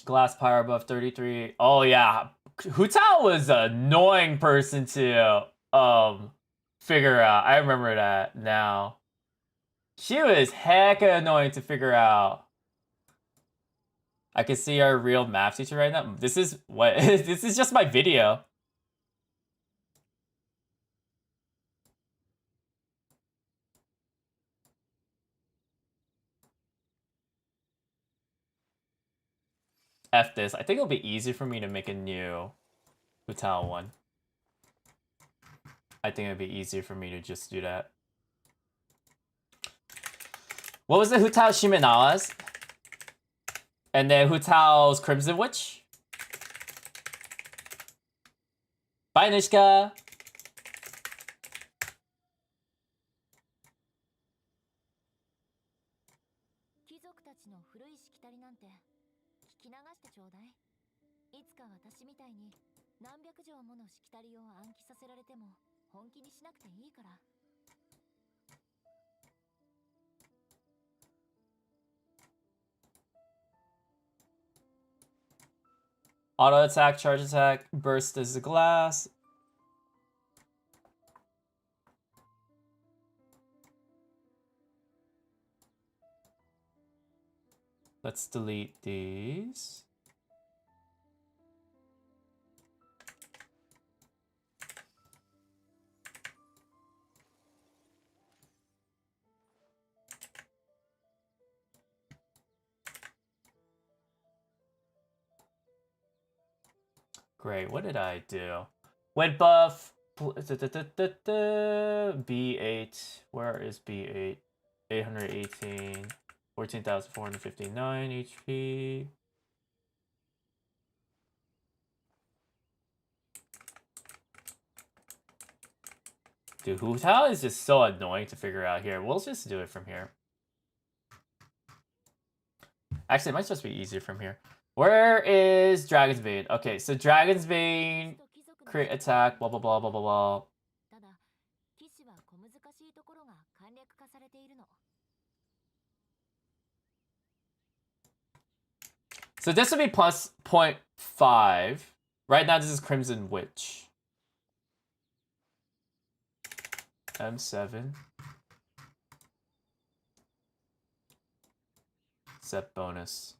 Glass power above 33. Oh yeah, Hutao was an annoying person to figure out. I remember that now. She was hecka annoying to figure out. I can see our real math teacher right now. This is what this is just my video. F this. I think it'll be easy for me to make a new Hutao one. I think it'd be easier for me to just do that. What was the Hutao Shimenawa's? And then Hutao's Crimson Witch? Bye, Nishka! Auto attack, charge attack, burst as the glass. Let's delete these. Great, what did I do? Wind buff, B8, where is B8? 818, 14,459 HP. Dude, Hutao is just so annoying to figure out here. We'll just do it from here. Actually, it might just be easier from here. Where is Dragon's Bane? Okay, so Dragon's Bane, crit attack, blah, blah, blah, blah, blah, blah. So this would be plus 0.5. Right now, this is Crimson Witch. M7. Set bonus.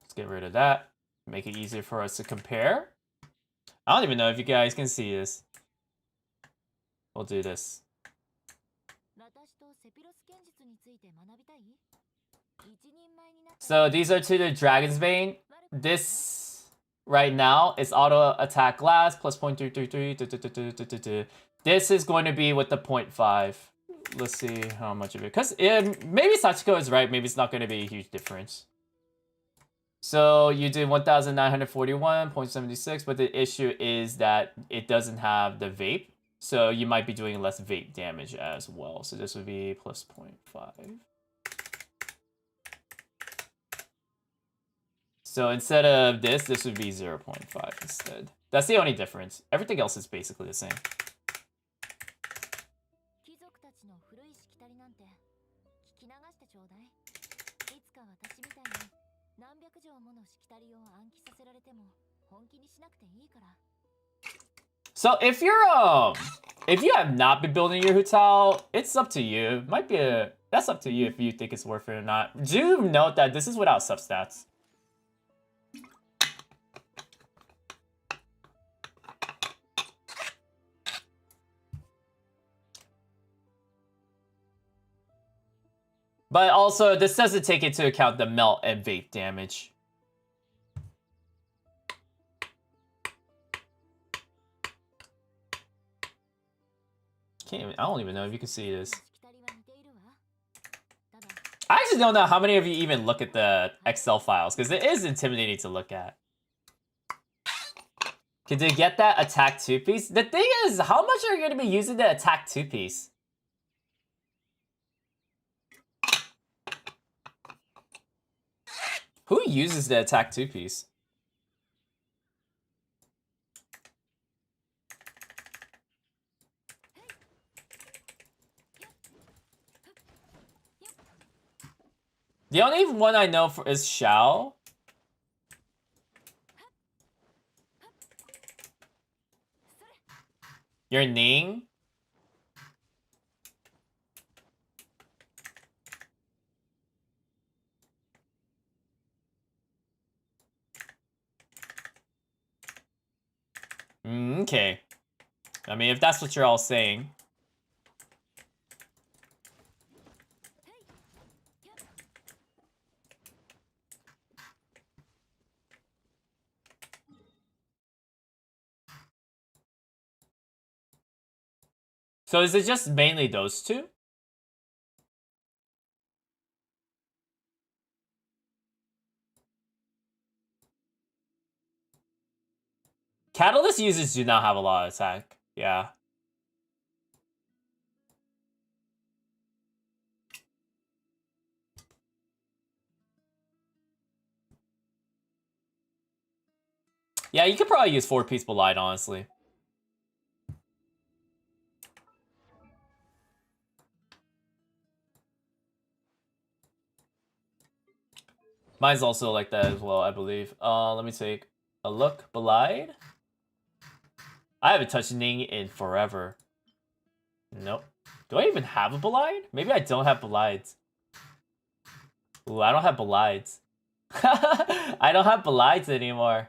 Let's get rid of that. Make it easier for us to compare. I don't even know if you guys can see this. We'll do this. So these are to the Dragon's Bane. This right now is auto attack glass plus 0.333. This is going to be with the 0.5. Let's see how much of it. Because maybe Sachiko is right. Maybe it's not going to be a huge difference. So you did 1,941.76, but the issue is that it doesn't have the vape. So you might be doing less vape damage as well. So this would be plus 0.5. So instead of this would be 0.5 instead. That's the only difference. Everything else is basically the same. So if you have not been building your Hutao, it's up to you. That's up to you if you think it's worth it or not. Do note that this is without substats. But also, this doesn't take into account the melt and vape damage. I don't even know if you can see this. I actually don't know how many of you even look at the Excel files, because it is intimidating to look at. Can they get that attack 2-piece? The thing is, how much are you going to be using the attack 2-piece? Who uses the attack 2-piece? The only one I know for is Xiao. Your Ning. Okay. I mean, if that's what you're all saying. So is it just mainly those two? Catalyst users do not have a lot of attack. Yeah. Yeah, you could probably use 4-piece Belied, honestly. Mine's also like that as well, I believe. Let me take a look. Belied? I haven't touched Ning in forever. Nope. Do I even have a Belied? Maybe I don't have Belieds. Ooh, I don't have Belieds. I don't have Belieds anymore.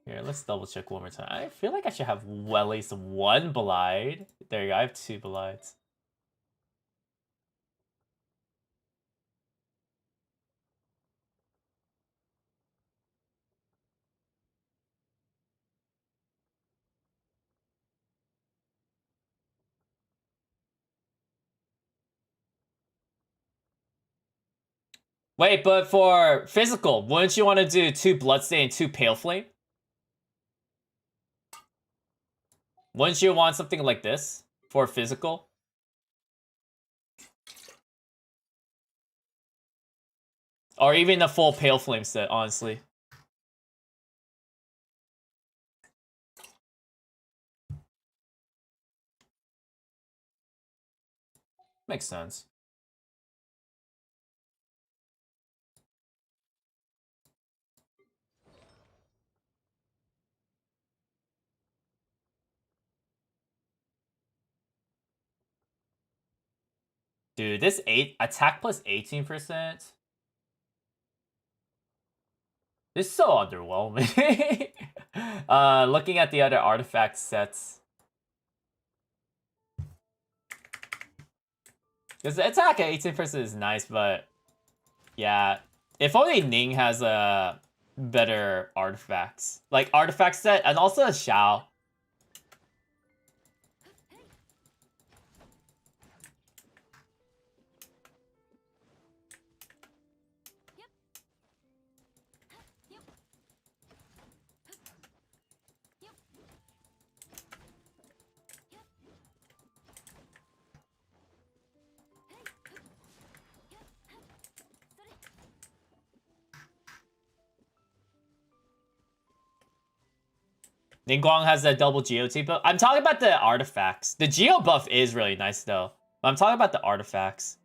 Here, let's double check one more time. I feel like I should have at least one Belied. There you go, I have 2 Belieds. Wait, but for physical, wouldn't you want to do 2 Bloodstain and 2 Pale Flame? Wouldn't you want something like this for physical? Or even a full Pale Flame set, honestly. Makes sense. Dude, this attack plus 18%. This is so underwhelming. Looking at the other artifact sets. Because the attack at 18% is nice, but yeah. If only Ning has better artifacts. Like artifact set and also a Xiao. Ningguang has that double GOT buff. I'm talking about the artifacts. The Geo buff is really nice though. I'm talking about the artifacts.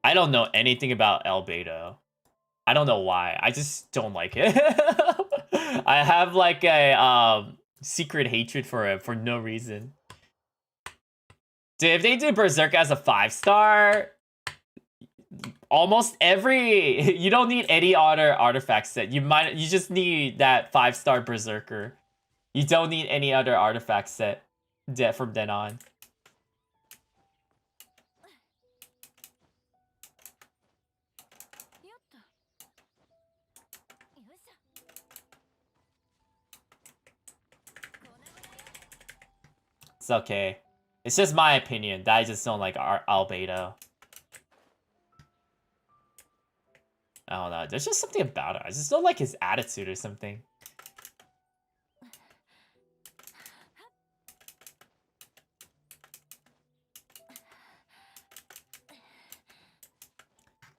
I don't know anything about Albedo. I don't know why. I just don't like it. I have like a secret hatred for it for no reason. Dude, if they do Berserk as a 5-star, almost every you don't need any other artifact set. You just need that 5-star Berserker. You don't need any other artifact set from then on. It's okay. It's just my opinion that I just don't like Albedo. I don't know. There's just something about it. I just don't like his attitude or something.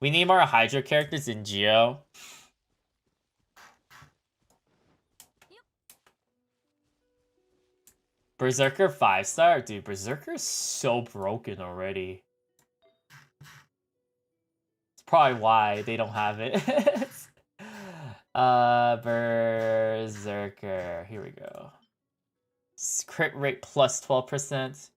We need more Hydro characters in Geo. Berserker 5-star? Dude, Berserker's so broken already. It's probably why they don't have it. Berserker. Here we go. Crit rate plus 12%.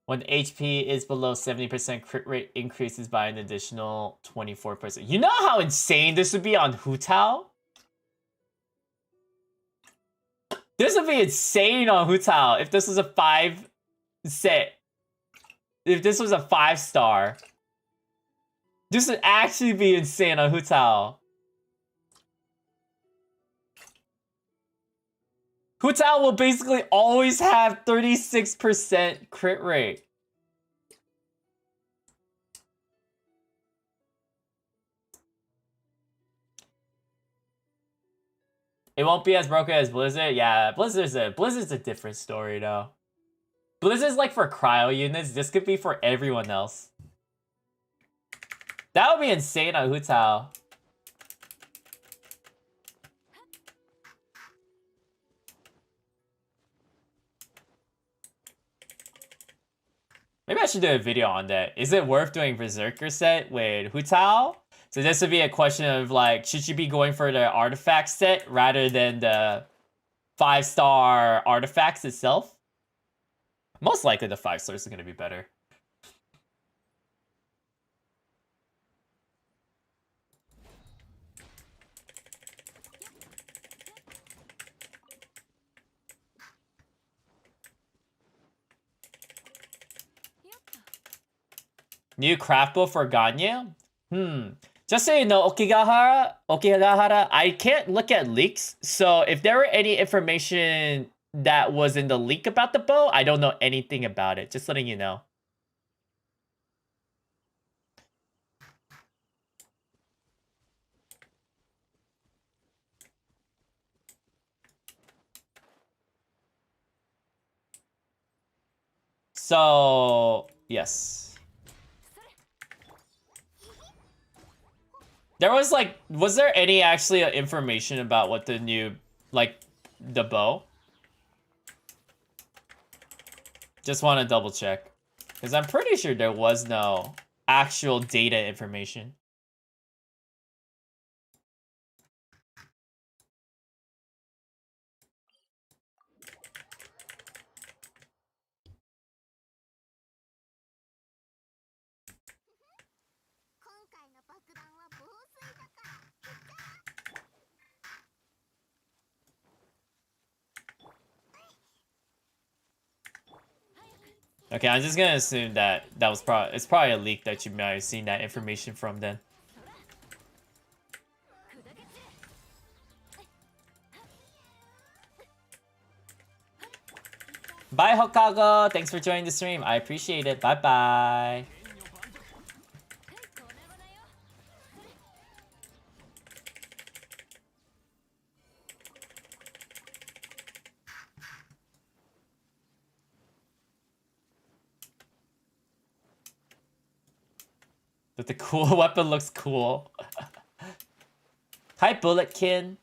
When HP is below 70%, crit rate increases by an additional 24%. You know how insane this would be on Hu Tao? This would be insane on Hu Tao if this was a 5 set. If this was a 5-star. This would actually be insane on Hu Tao. Hu Tao will basically always have 36% crit rate. It won't be as broken as Blizzard. Yeah, Blizzard's a different story though. Blizzard's like for cryo units. This could be for everyone else. That would be insane on Hu Tao. Maybe I should do a video on that. Is it worth doing Berserker set with Hu Tao? So this would be a question of like, should you be going for the artifact set rather than the 5-star artifacts itself? Most likely the 5 stars is going to be better. New craft book for Ganyu? Just so you know, Okigahara, I can't look at leaks. So if there were any information that was in the leak about the bow, I don't know anything about it. Just letting you know. So, yes. There was like, was there any actually information about what the new, like, the bow? Just want to double check. Because I'm pretty sure there was no actual data information. Okay, I'm just gonna assume that was it's probably a leak that you might have seen that information from then. Bye, Hokago. Thanks for joining the stream. I appreciate it. Bye bye. That the cool weapon looks cool. Hi, Bulletkin.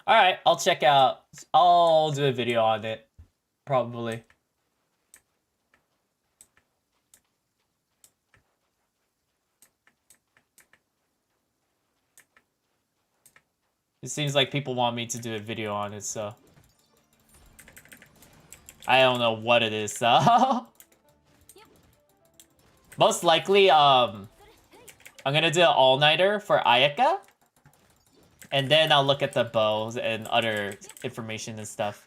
Alright, I'll check out. I'll do a video on it. Probably. It seems like people want me to do a video on it, so. I don't know what it is, so. Most likely, I'm gonna do an all-nighter for Ayaka. And then I'll look at the bows and other information and stuff.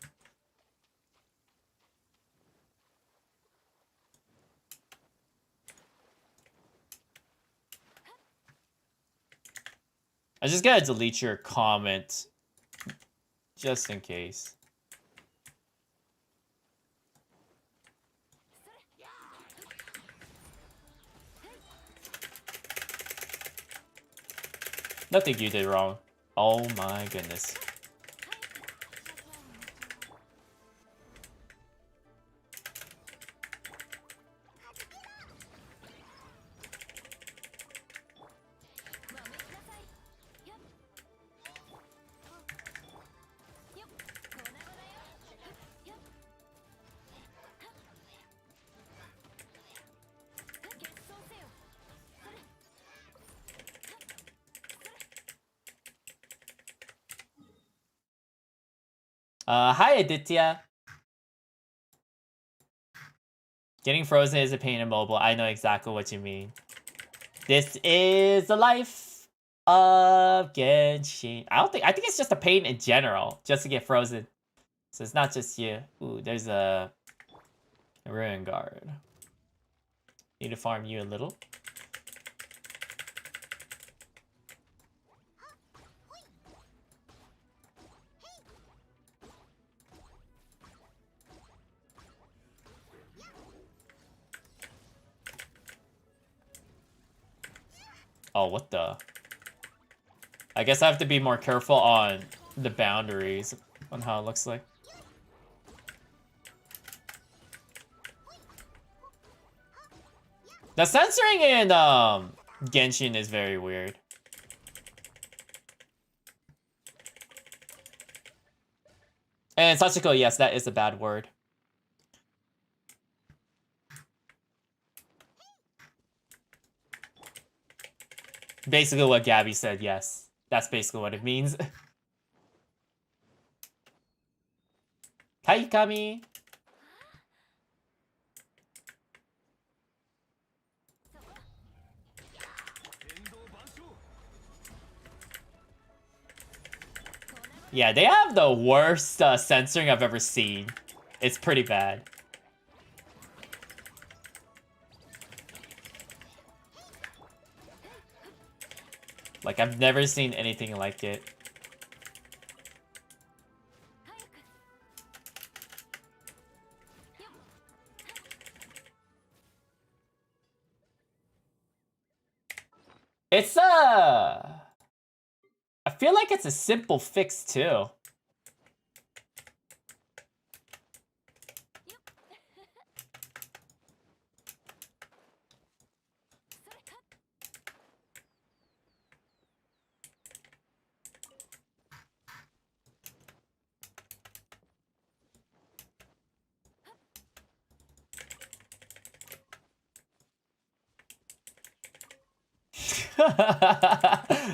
I'm just gonna delete your comment. Just in case. Nothing you did wrong. Oh my goodness. Hi Aditya. Getting frozen is a pain in mobile. I know exactly what you mean. This is the life of Genshin. I think it's just a pain in general, just to get frozen. So it's not just you. Ooh, there's a ruin guard. Need to farm you a little. Oh, what the? I guess I have to be more careful on the boundaries on how it looks like. The censoring in Genshin is very weird. And Sachiko, yes, that is a bad word. Basically what Gabby said, yes. That's basically what it means. Hi, Kami. Yeah, they have the worst censoring I've ever seen. It's pretty bad. Like, I've never seen anything like it. It's I feel like it's a simple fix too.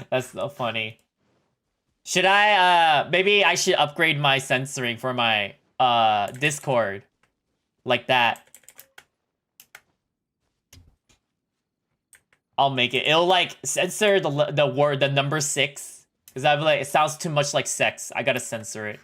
That's so funny. Should I maybe I should upgrade my censoring for my Discord like that. I'll make it. It'll like censor the word, the number 6, because I'm like, it sounds too much like sex. I gotta censor it.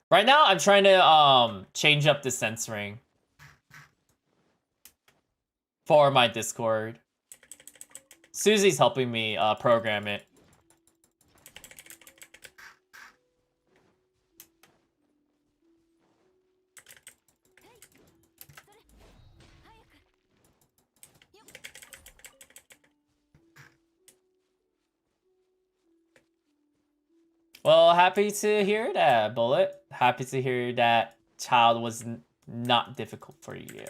Right now, I'm trying to change up the censoring for my Discord. Susie's helping me program it. Well, happy to hear that, Bullet. Happy to hear that child was not difficult for you.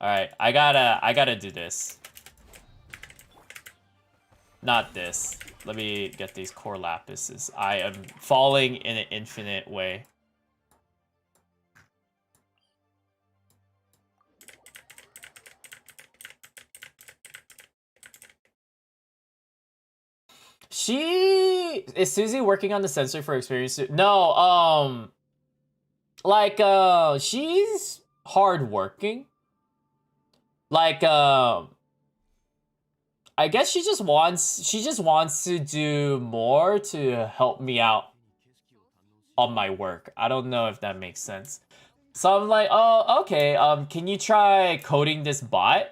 All right, I gotta do this. Not this. Let me get these core lapises. I am falling in an infinite way. Is Susie working on the sensor for experience? No, like she's hardworking. Like I guess she just wants to do more to help me out on my work. I don't know if that makes sense. So I'm like, oh, okay, can you try coding this bot?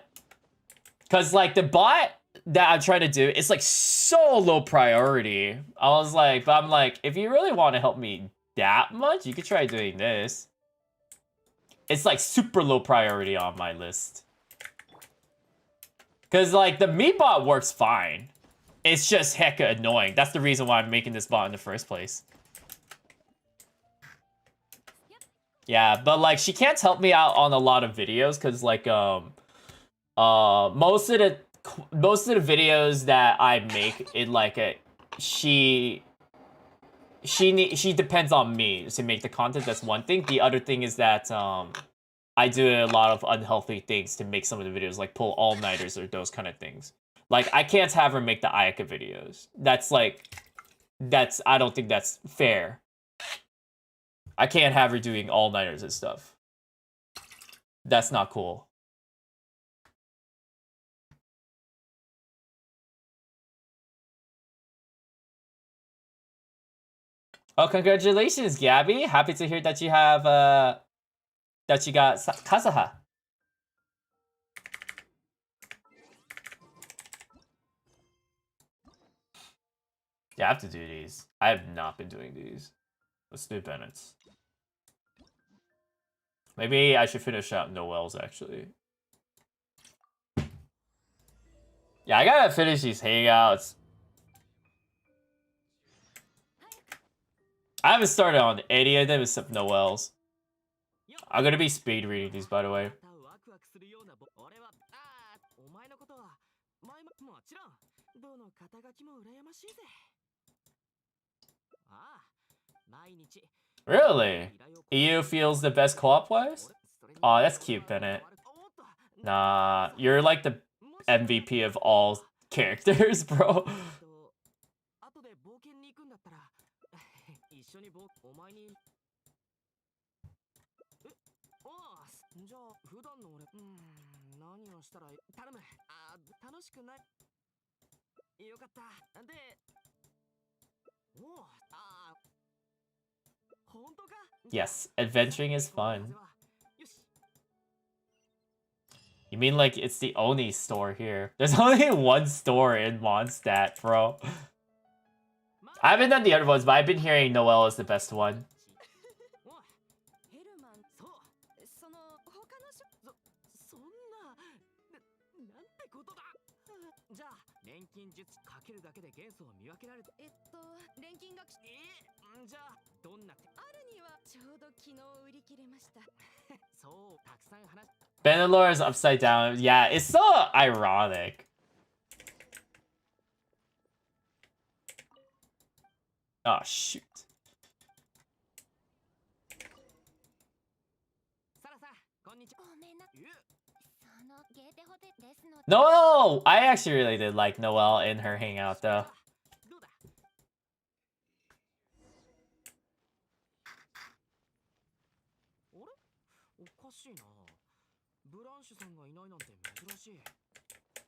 Cause like the bot that I'm trying to do, it's like so low priority. But I'm like, if you really want to help me that much, you could try doing this. It's like super low priority on my list. Cause like the meat bot works fine. It's just hecka annoying. That's the reason why I'm making this bot in the first place. Yeah, but like she can't help me out on a lot of videos because like most of the videos that I make, she depends on me to make the content. That's one thing. The other thing is that I do a lot of unhealthy things to make some of the videos, like pull all-nighters or those kind of things. Like I can't have her make the Ayaka videos. I don't think that's fair. I can't have her doing all-nighters and stuff. That's not cool. Oh, congratulations, Gabby. Happy to hear that you have, that you got Kazuha. Yeah, I have to do these. I have not been doing these. Let's do Bennett's. Maybe I should finish out Noel's, actually. Yeah, I gotta finish these Hangouts. I haven't started on any of them except Noel's. I'm gonna be speed reading these, by the way. Really? EU feels the best co-op wise? Aw, that's cute, Bennett. Nah, you're like the MVP of all characters, bro. Yes, adventuring is fun. You mean like it's the only store here? There's only one store in Mondstadt, bro. I haven't done the other ones, but I've been hearing Noel is the best one. Benelor is upside down. Yeah, it's so ironic. Oh, shoot. Noel! I actually really did like Noel in her hangout, though.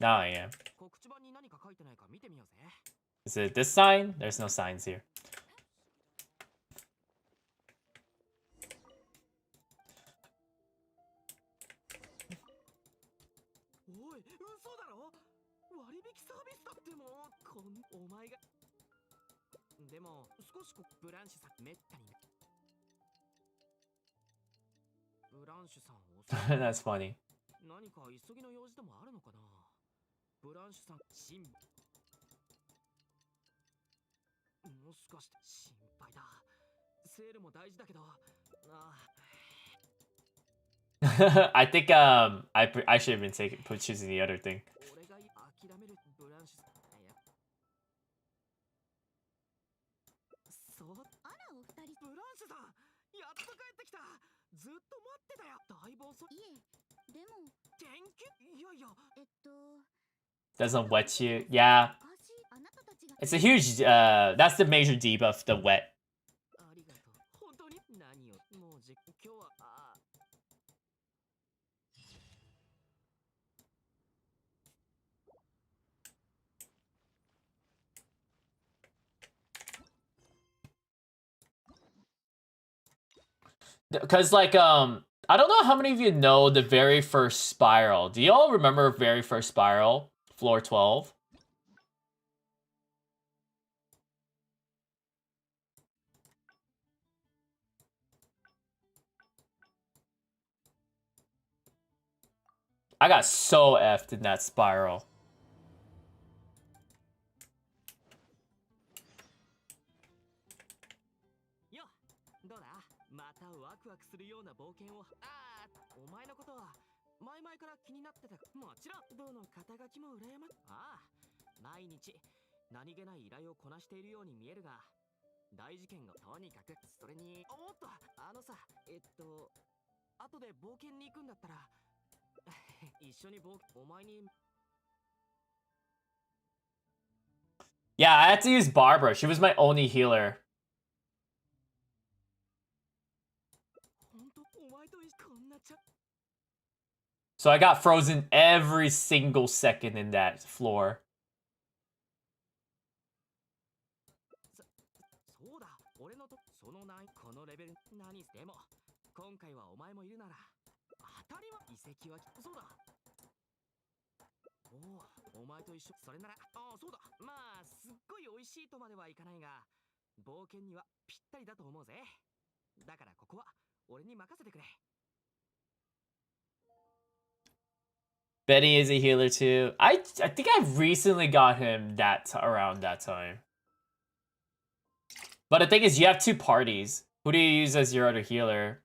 Now I am. Is it this sign? There's no signs here. That's funny. I think I should have been choosing the other thing. Doesn't wet you? Yeah. It's a huge, that's the major debuff, the wet. Because, like, I don't know how many of you know the very first spiral. Do y'all remember very first spiral? Floor 12? I got so effed in that spiral. よどうだまたワクワクするような冒険をお前のことは前々から気になってたもちろんどの肩書きも羨ま毎日何気ない依頼をこなしているように見えるが大事件がとにかくそれにおっとさ後で冒険に行くんだったら一緒にお前に Yeah, I had to use Barbara. She was my only healer. 本当お前とこんなSo I got frozen every single second in that floor. そうだ俺のとそのないこのレベル何でも今回はお前もいるなら当たりは遺跡はそうだお前と一緒それならそうだまあすっごい美味しいとまではいかないが冒険にはぴったりだと思うぜだからここは俺に任せてくれ Benny is a healer too. I think I recently got him around that time. But the thing is, you have two parties. Who do you use as your other healer?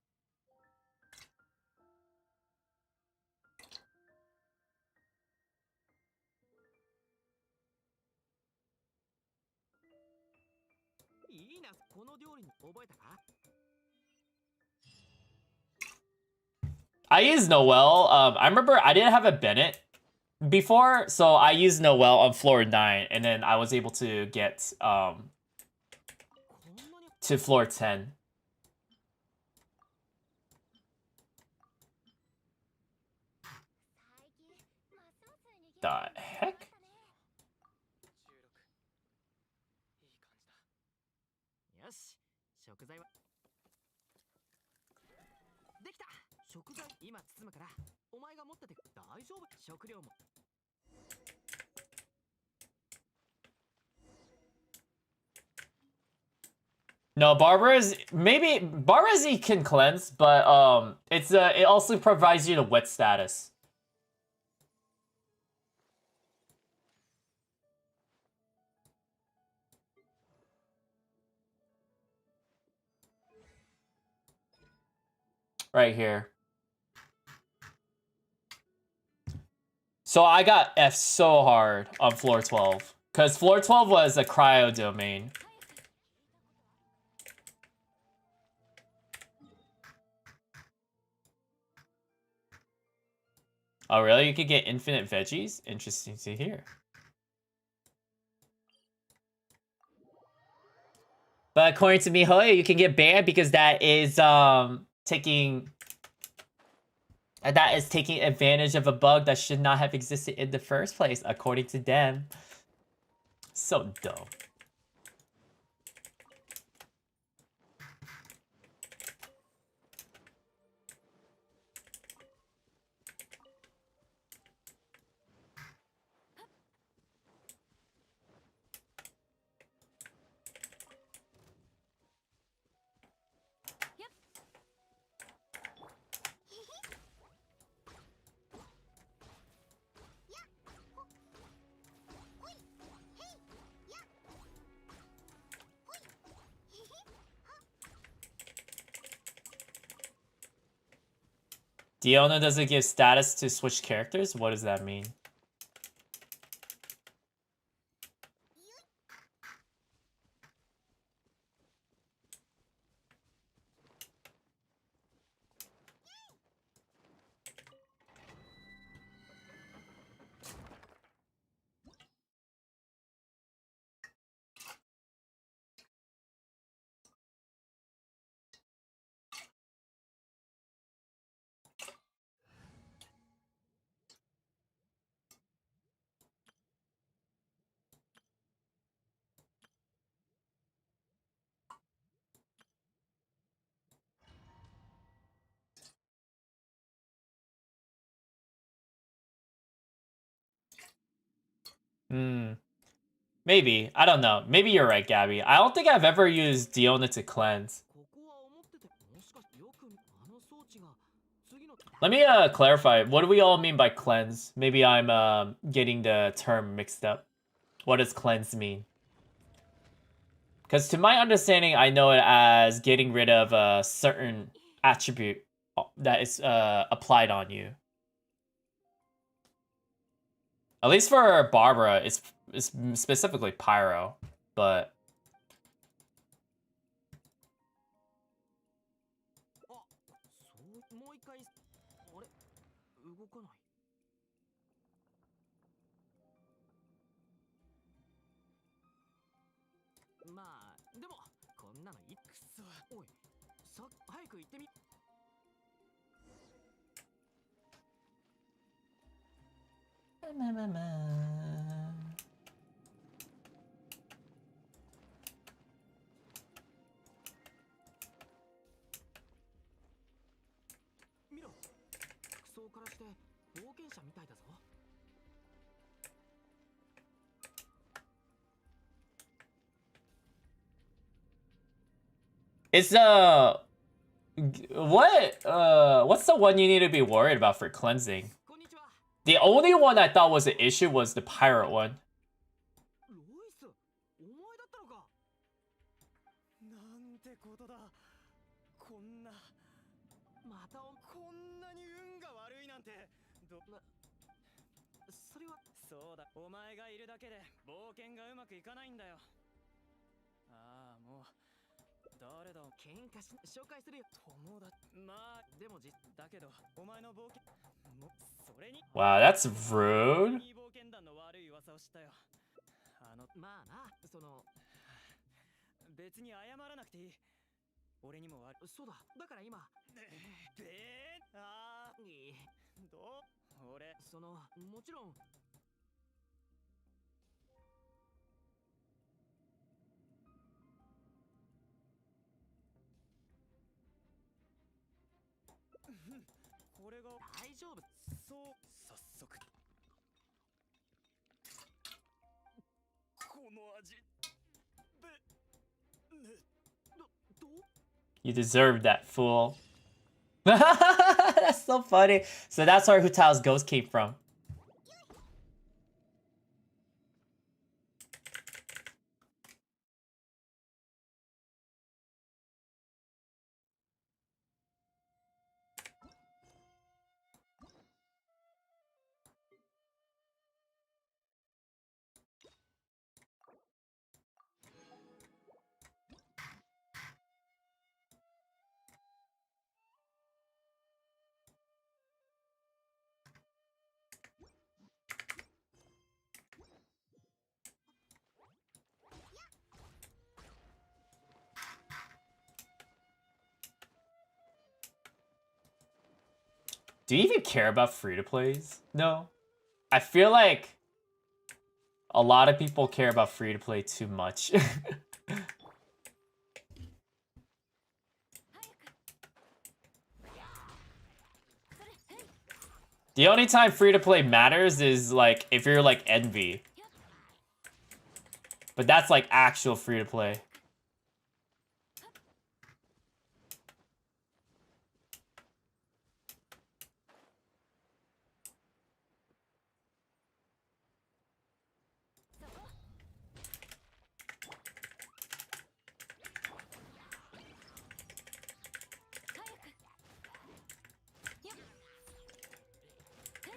I use Noelle. I remember I didn't have a Bennett before, so I used Noelle on floor 9, and then I was able to get to floor 10. The heck? よし食材はできた食材今包むからお前が持ってて大丈夫食料も No, Barbara's he can cleanse, but it also provides you the wet status. Right here. So I got F so hard on floor 12. Because floor 12 was a cryo domain. Oh, really? You could get infinite veggies? Interesting to hear. But according to Mihoyo, you can get banned because that is taking advantage of a bug that should not have existed in the first place, according to them. So dumb. Diona doesn't give status to switch characters? What does that mean? Maybe. I don't know. Maybe you're right, Gabby. I don't think I've ever used Diona to cleanse. Let me clarify. What do we all mean by cleanse? Maybe I'm getting the term mixed up. What does cleanse mean? Because to my understanding, I know it as getting rid of a certain attribute that is applied on you. At least for Barbara, it's specifically Pyro, but... It's what's the one you need to be worried about for cleansing? The only one I thought was an issue was the pirate one. Wow, that's rude. You deserve that, fool. That's so funny. So that's where Hutao's ghost came from. Do you even care about free-to-plays? No. I feel like a lot of people care about free-to-play too much. The only time free-to-play matters is like if you're like Envy. But that's like actual free-to-play.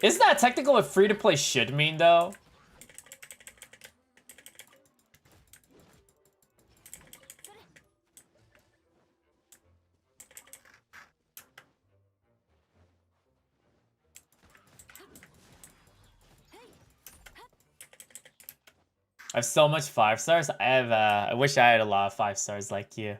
Isn't that technical what free-to-play should mean, though? I have so much 5 stars. I wish I had a lot of 5 stars like you.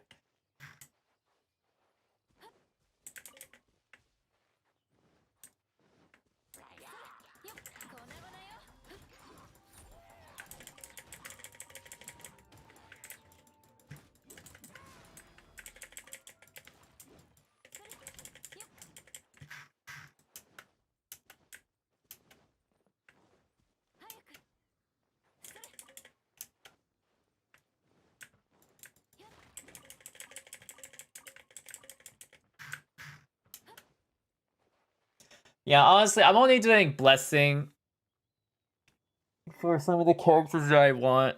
Yeah, honestly, I'm only doing blessing for some of the characters that I want.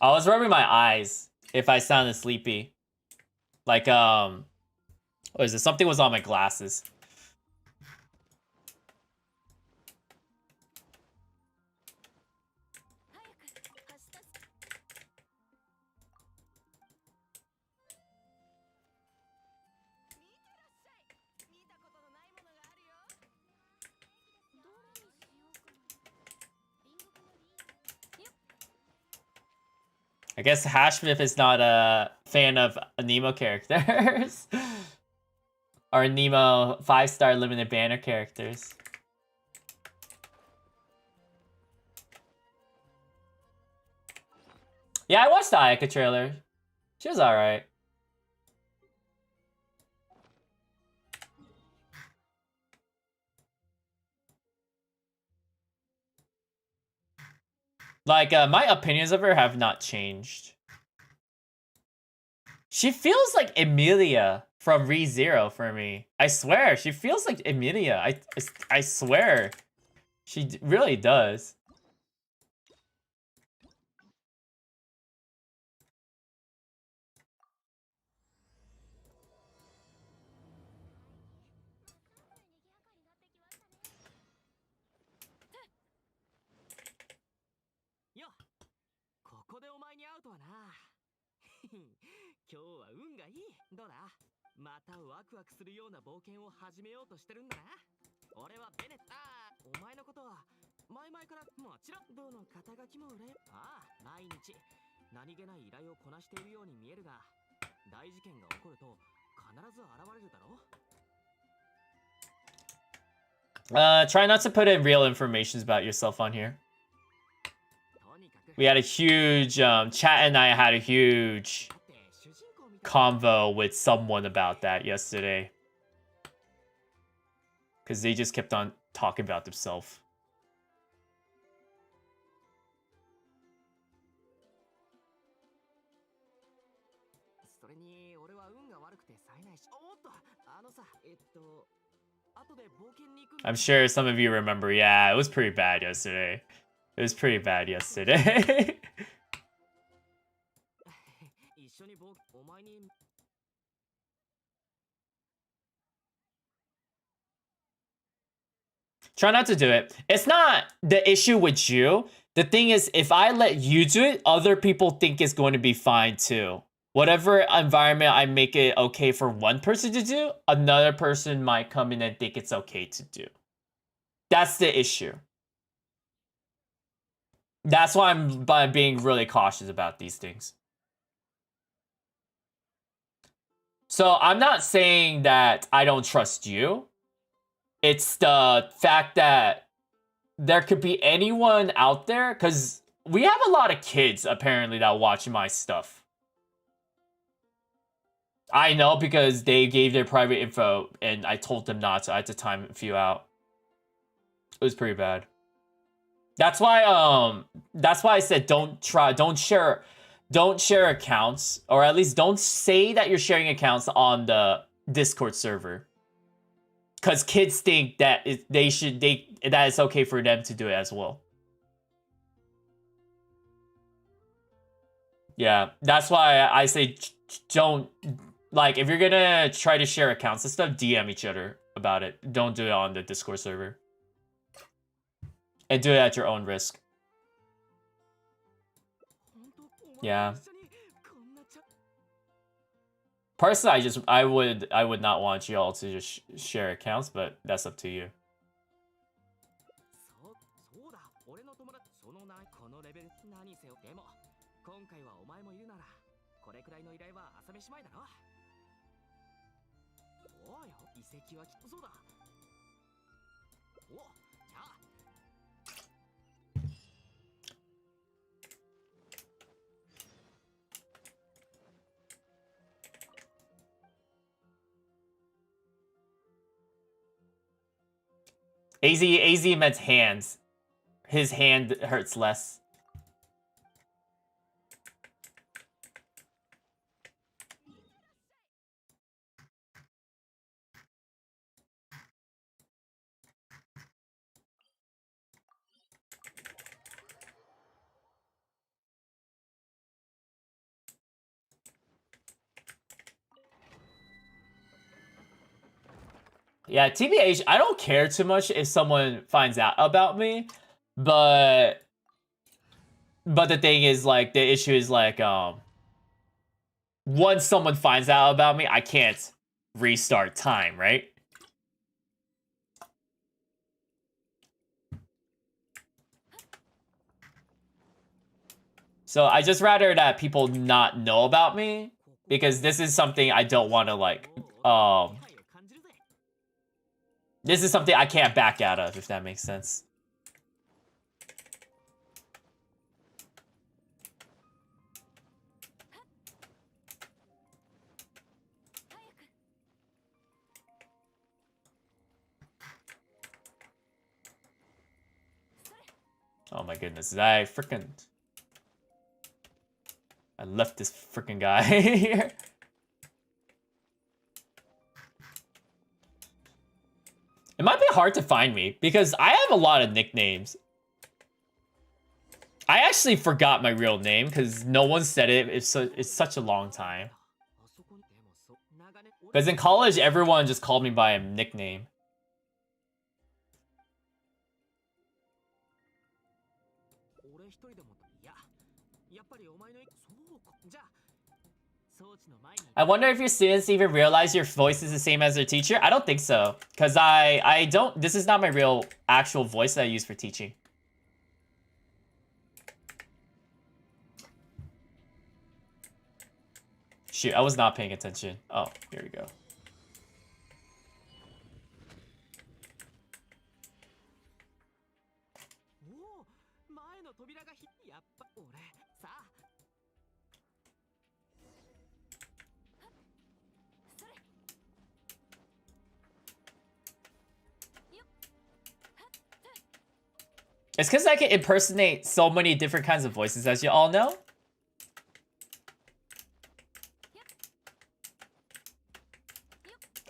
I was rubbing my eyes if I sounded sleepy. Like, what is it? Something was on my glasses. I guess Hashmith is not a fan of Nemo characters. Or Nemo 5-star limited banner characters. Yeah, I watched the Ayaka trailer. She was alright. Like, my opinions of her have not changed. She feels like Emilia from ReZero for me. I swear, she feels like Emilia. I swear. She really does. Yo, ここでお前に会うとはな。今日は運がいい。どうだ、またワクワクするような冒険を始めようとしてるんだな。俺はベネット。お前のことは前々からもちろんどの肩書きも羨毎日何気ない依頼をこなしているように見えるが、大事件が起こると必ず現れるだろう。Try not to put in real information about yourself on here. We had a huge, Chat and I had a huge convo with someone about that yesterday. Because they just kept on talking about themselves. I'm sure some of you remember. Yeah, it was pretty bad yesterday. It was pretty bad yesterday. Try not to do it. It's not the issue with you. The thing is, if I let you do it, other people think it's going to be fine too. Whatever environment I make it okay for one person to do, another person might come in and think it's okay to do. That's the issue. That's why I'm being really cautious about these things. So I'm not saying that I don't trust you. It's the fact that there could be anyone out there, because we have a lot of kids apparently that watch my stuff. I know because they gave their private info and I told them not to. I had to time a few out. It was pretty bad. That's why I said don't share accounts, or at least don't say that you're sharing accounts on the Discord server. Cause kids think that that it's okay for them to do it as well. Yeah, that's why I say don't, like, if you're gonna try to share accounts and stuff, DM each other about it. Don't do it on the Discord server. And do it at your own risk. Yeah. Personally, I would not want y'all to just share accounts, but that's up to you. AZ meant hands. His hand hurts less. Yeah, TBH, I don't care too much if someone finds out about me, but the thing is, like, the issue is, like, once someone finds out about me, I can't restart time, right? So I just rather that people not know about me, because this is something I don't want to, like, this is something I can't back out of, if that makes sense. Oh my goodness, I left this freaking guy here. It might be hard to find me, because I have a lot of nicknames. I actually forgot my real name, because no one said it. It's such a long time. Because in college, everyone just called me by a nickname. I wonder if your students even realize your voice is the same as their teacher. I don't think so, because I don't. This is not my real actual voice that I use for teaching. Shoot, I was not paying attention. Oh, here we go. It's because I can impersonate so many different kinds of voices, as you all know.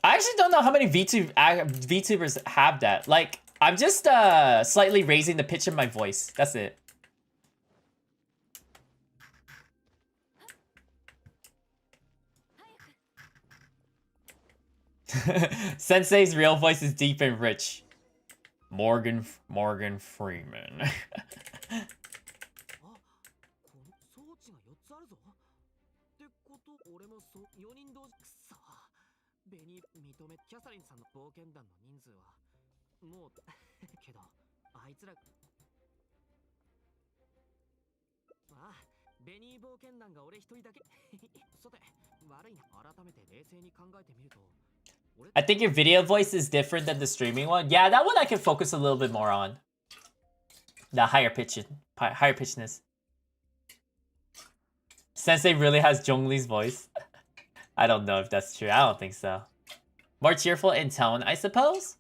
I actually don't know how many VTubers have that. Like, I'm just slightly raising the pitch of my voice. That's it. Sensei's real voice is deep and rich. Morgan Freeman. I think your video voice is different than the streaming one. Yeah, that one I can focus a little bit more on. The higher pitchedness. Sensei really has Zhongli's voice. I don't know if that's true. I don't think so. More cheerful in tone, I suppose.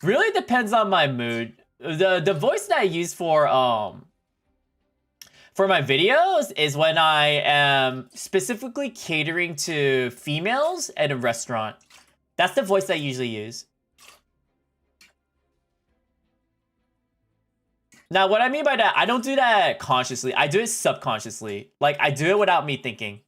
Really depends on my mood. The voice that I use for my videos is when I am specifically catering to females at a restaurant. That's the voice I usually use. Now, what I mean by that, I don't do that consciously. I do it subconsciously. Like, I do it without me thinking.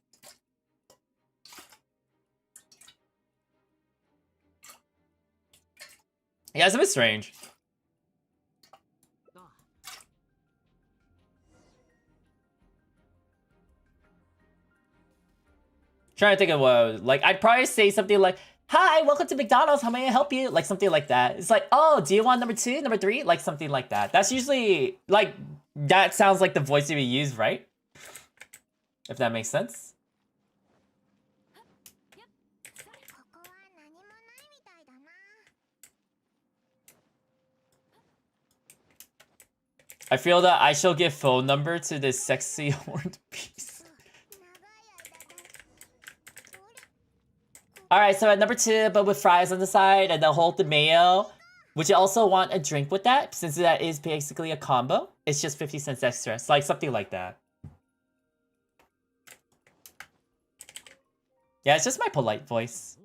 Yeah, it's a bit strange. Trying to think of what, like, I'd probably say something like, "Hi, welcome to McDonald's. How may I help you?" Like something like that. It's like, "Oh, do you want number 2, number 3?" Like something like that. That's usually, like, that sounds like the voice that we use, right? If that makes sense. I feel that I shall give phone number to this sexy horned beast. Alright, so at number 2, but with fries on the side, and they'll hold the mayo. Would you also want a drink with that? Since that is basically a combo, it's just 50 cents extra. It's like something like that. Yeah, it's just my polite voice.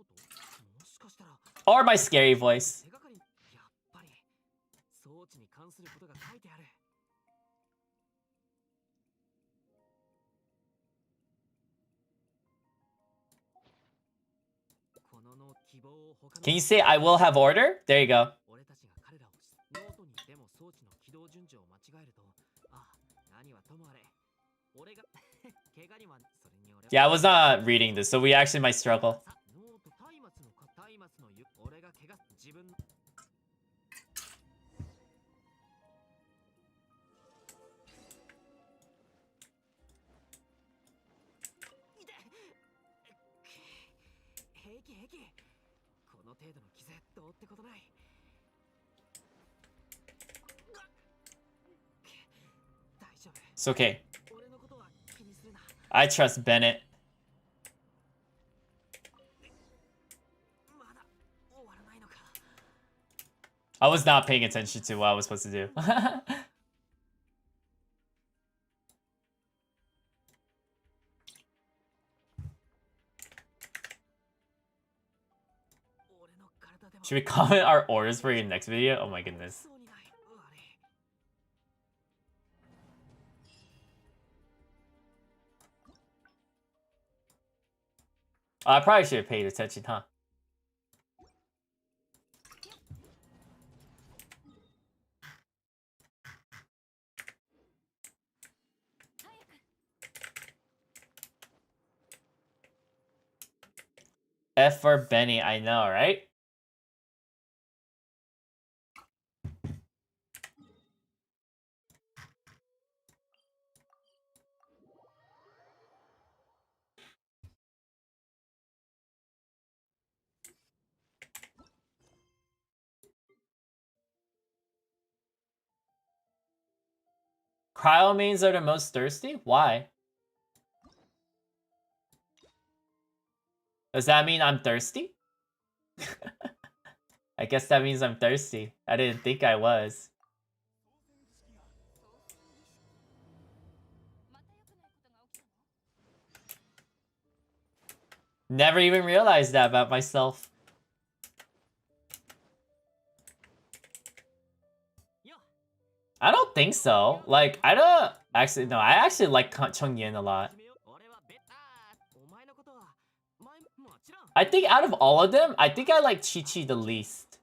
Or my scary voice. Can you say I will have order? There you go. Yeah, I was not reading this, so we actually might struggle. It's okay. I trust Bennett. I was not paying attention to what I was supposed to do. Should we comment our orders for your next video? Oh my goodness. Oh, I probably should have paid attention, huh? F for Benny, I know, right? Cryo mains are the most thirsty? Why? Does that mean I'm thirsty? I guess that means I'm thirsty. I didn't think I was. Never even realized that about myself. I don't think so. Like, I don't... Actually, no. I actually like Chongyin a lot. I think out of all of them, I think I like Chi-Chi the least.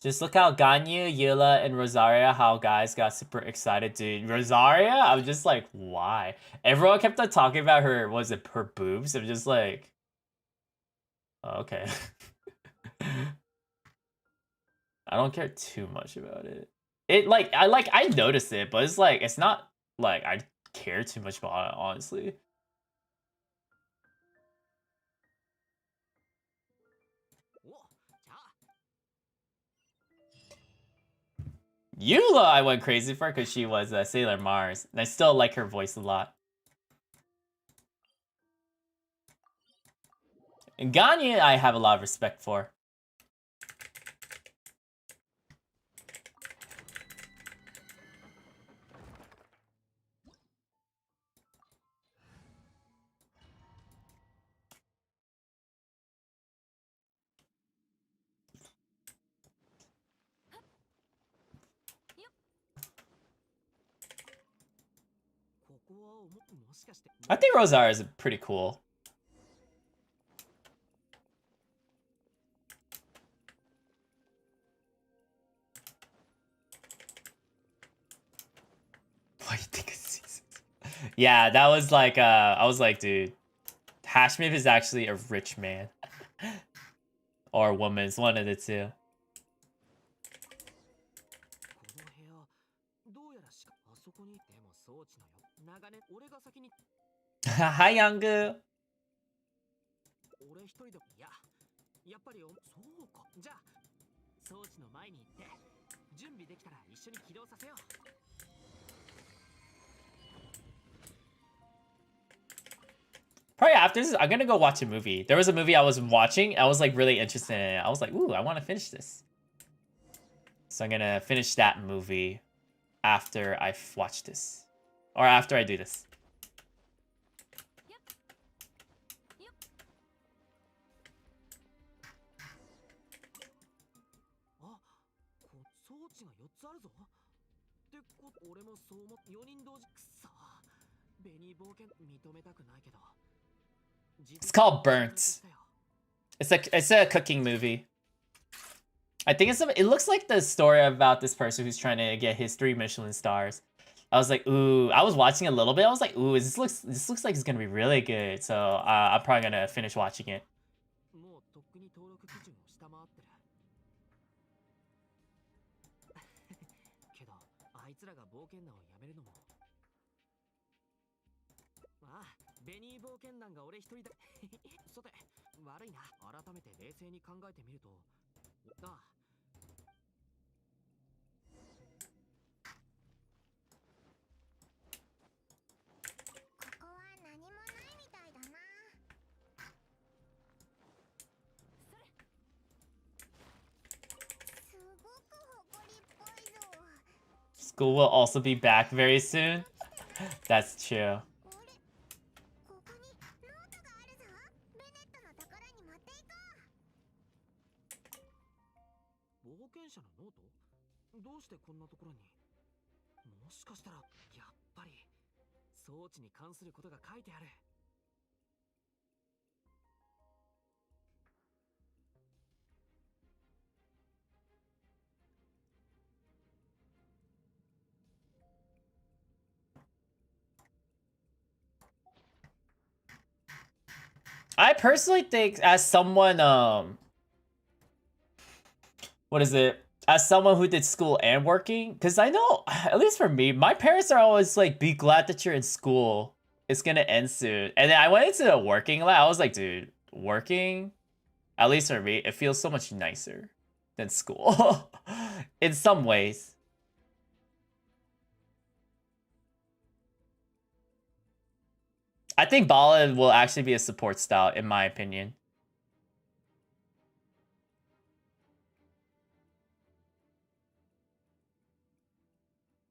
Just look how Ganyu, Eula, and Rosaria, how guys got super excited, dude. Rosaria? I'm just like, why? Everyone kept on talking about her, was it her boobs? I'm just like, oh, okay. I don't care too much about it. I noticed it, but it's like, it's not like I care too much about it, honestly. Eula I went crazy for because she was Sailor Mars, and I still like her voice a lot. And Ganyu I have a lot of respect for. I think Rosaria is pretty cool. What do you think of seasons? Yeah, that was like, I was like, dude, Hashmith is actually a rich man. Or woman, it's one of the two. Hi, Youngu. 俺一人でいややっぱりそうかじゃあ装置の前に行って準備できたら一緒に起動させよう Probably after this, I'm gonna go watch a movie. There was a movie I was watching. I was like really interested in it. I was like, ooh, I want to finish this. So I'm gonna finish that movie after I watch this. Or after I do this. あ装置が4つあるぞってこ俺もそう思って4人同時くそベニー冒険認めたくないけど It's called Burnt. It's a cooking movie. I think it looks like the story about this person who's trying to get his 3 Michelin stars. I was like, ooh, I was watching a little bit. I was like, ooh, this looks like it's gonna be really good. So I'm probably gonna finish watching it. もうとっくに登録基準を下回ってるけどあいつらが冒険団をやめるのもああベニー冒険団が俺一人ださて悪いな改めて冷静に考えてみるとああ School will also be back very soon. That's true. 冒険者のノートどうしてこんなところにもしかしたらやっぱり装置に関することが書いてある I personally think as someone what is it? As someone who did school and working, because I know, at least for me, my parents are always like, be glad that you're in school. It's gonna end soon. And then I went into the working life. I was like, dude, working, at least for me, it feels so much nicer than school. In some ways. I think Ballad will actually be a support style, in my opinion.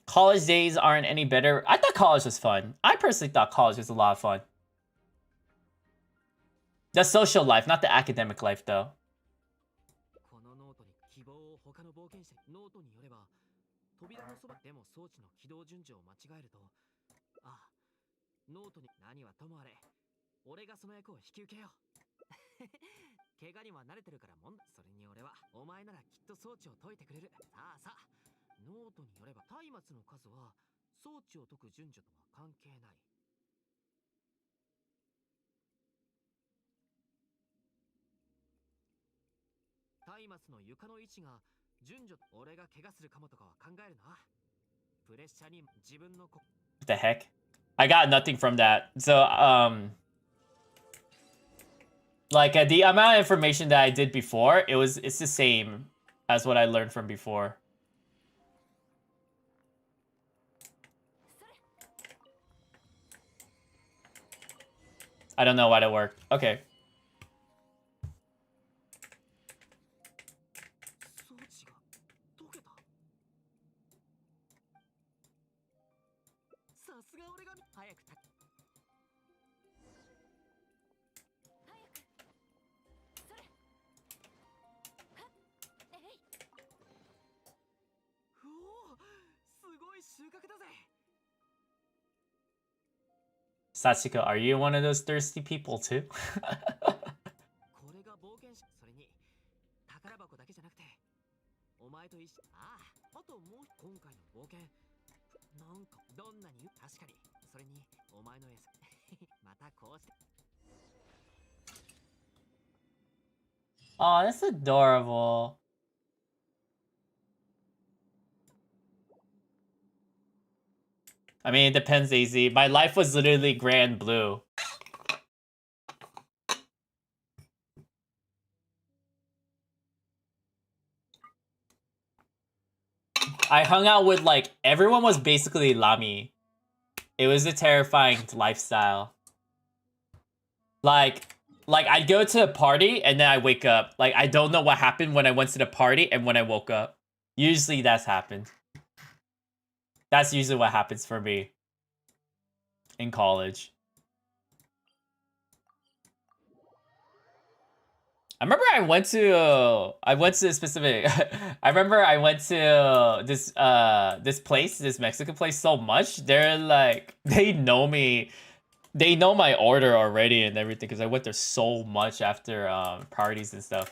College days aren't any better. I thought college was fun. I personally thought college was a lot of fun. The social life, not the academic life, though. このノートに希望を他の冒険者ノートによれば扉のそばでも装置の起動順序を間違えるとああノートに何はともあれ俺がその役を引き受けよう怪我には慣れてるからもんだそれに俺はお前ならきっと装置を解いてくれるさあさあノートによれば松明の数は装置を解く順序とは関係ない松明の床の位置が順序俺が怪我するかもとかは考えるなプレッシャーに自分の What the heck? I got nothing from that. So, like the amount of information that I did before, it's the same as what I learned from before. I don't know why that worked. Okay. 装置が解けたさすが俺が早くたそれはっえいうおすごい収穫だぜ Sachiko, are you one of those thirsty people too? これが冒険者それに宝箱だけじゃなくてお前と一緒あああともう今回の冒険なんかどんなに確かにそれにお前の餌またこうして Oh, that's adorable. I mean, it depends, AZ. My life was literally gray and blue. I hung out with, like, everyone was basically Lami. It was a terrifying lifestyle. Like I'd go to a party and then I wake up. Like, I don't know what happened when I went to the party and when I woke up. Usually that's happened. That's usually what happens for me in college. I remember I went to a specific I remember I went to this place, this Mexican place so much. They're like, they know me. They know my order already and everything because I went there so much after parties and stuff.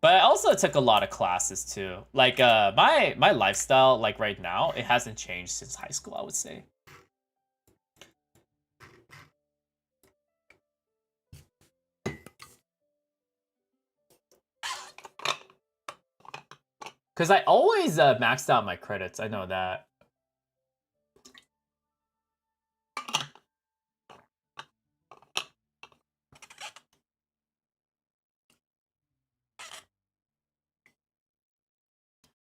But I also took a lot of classes too. Like my lifestyle, like right now, it hasn't changed since high school, I would say. Because I always maxed out my credits, I know that.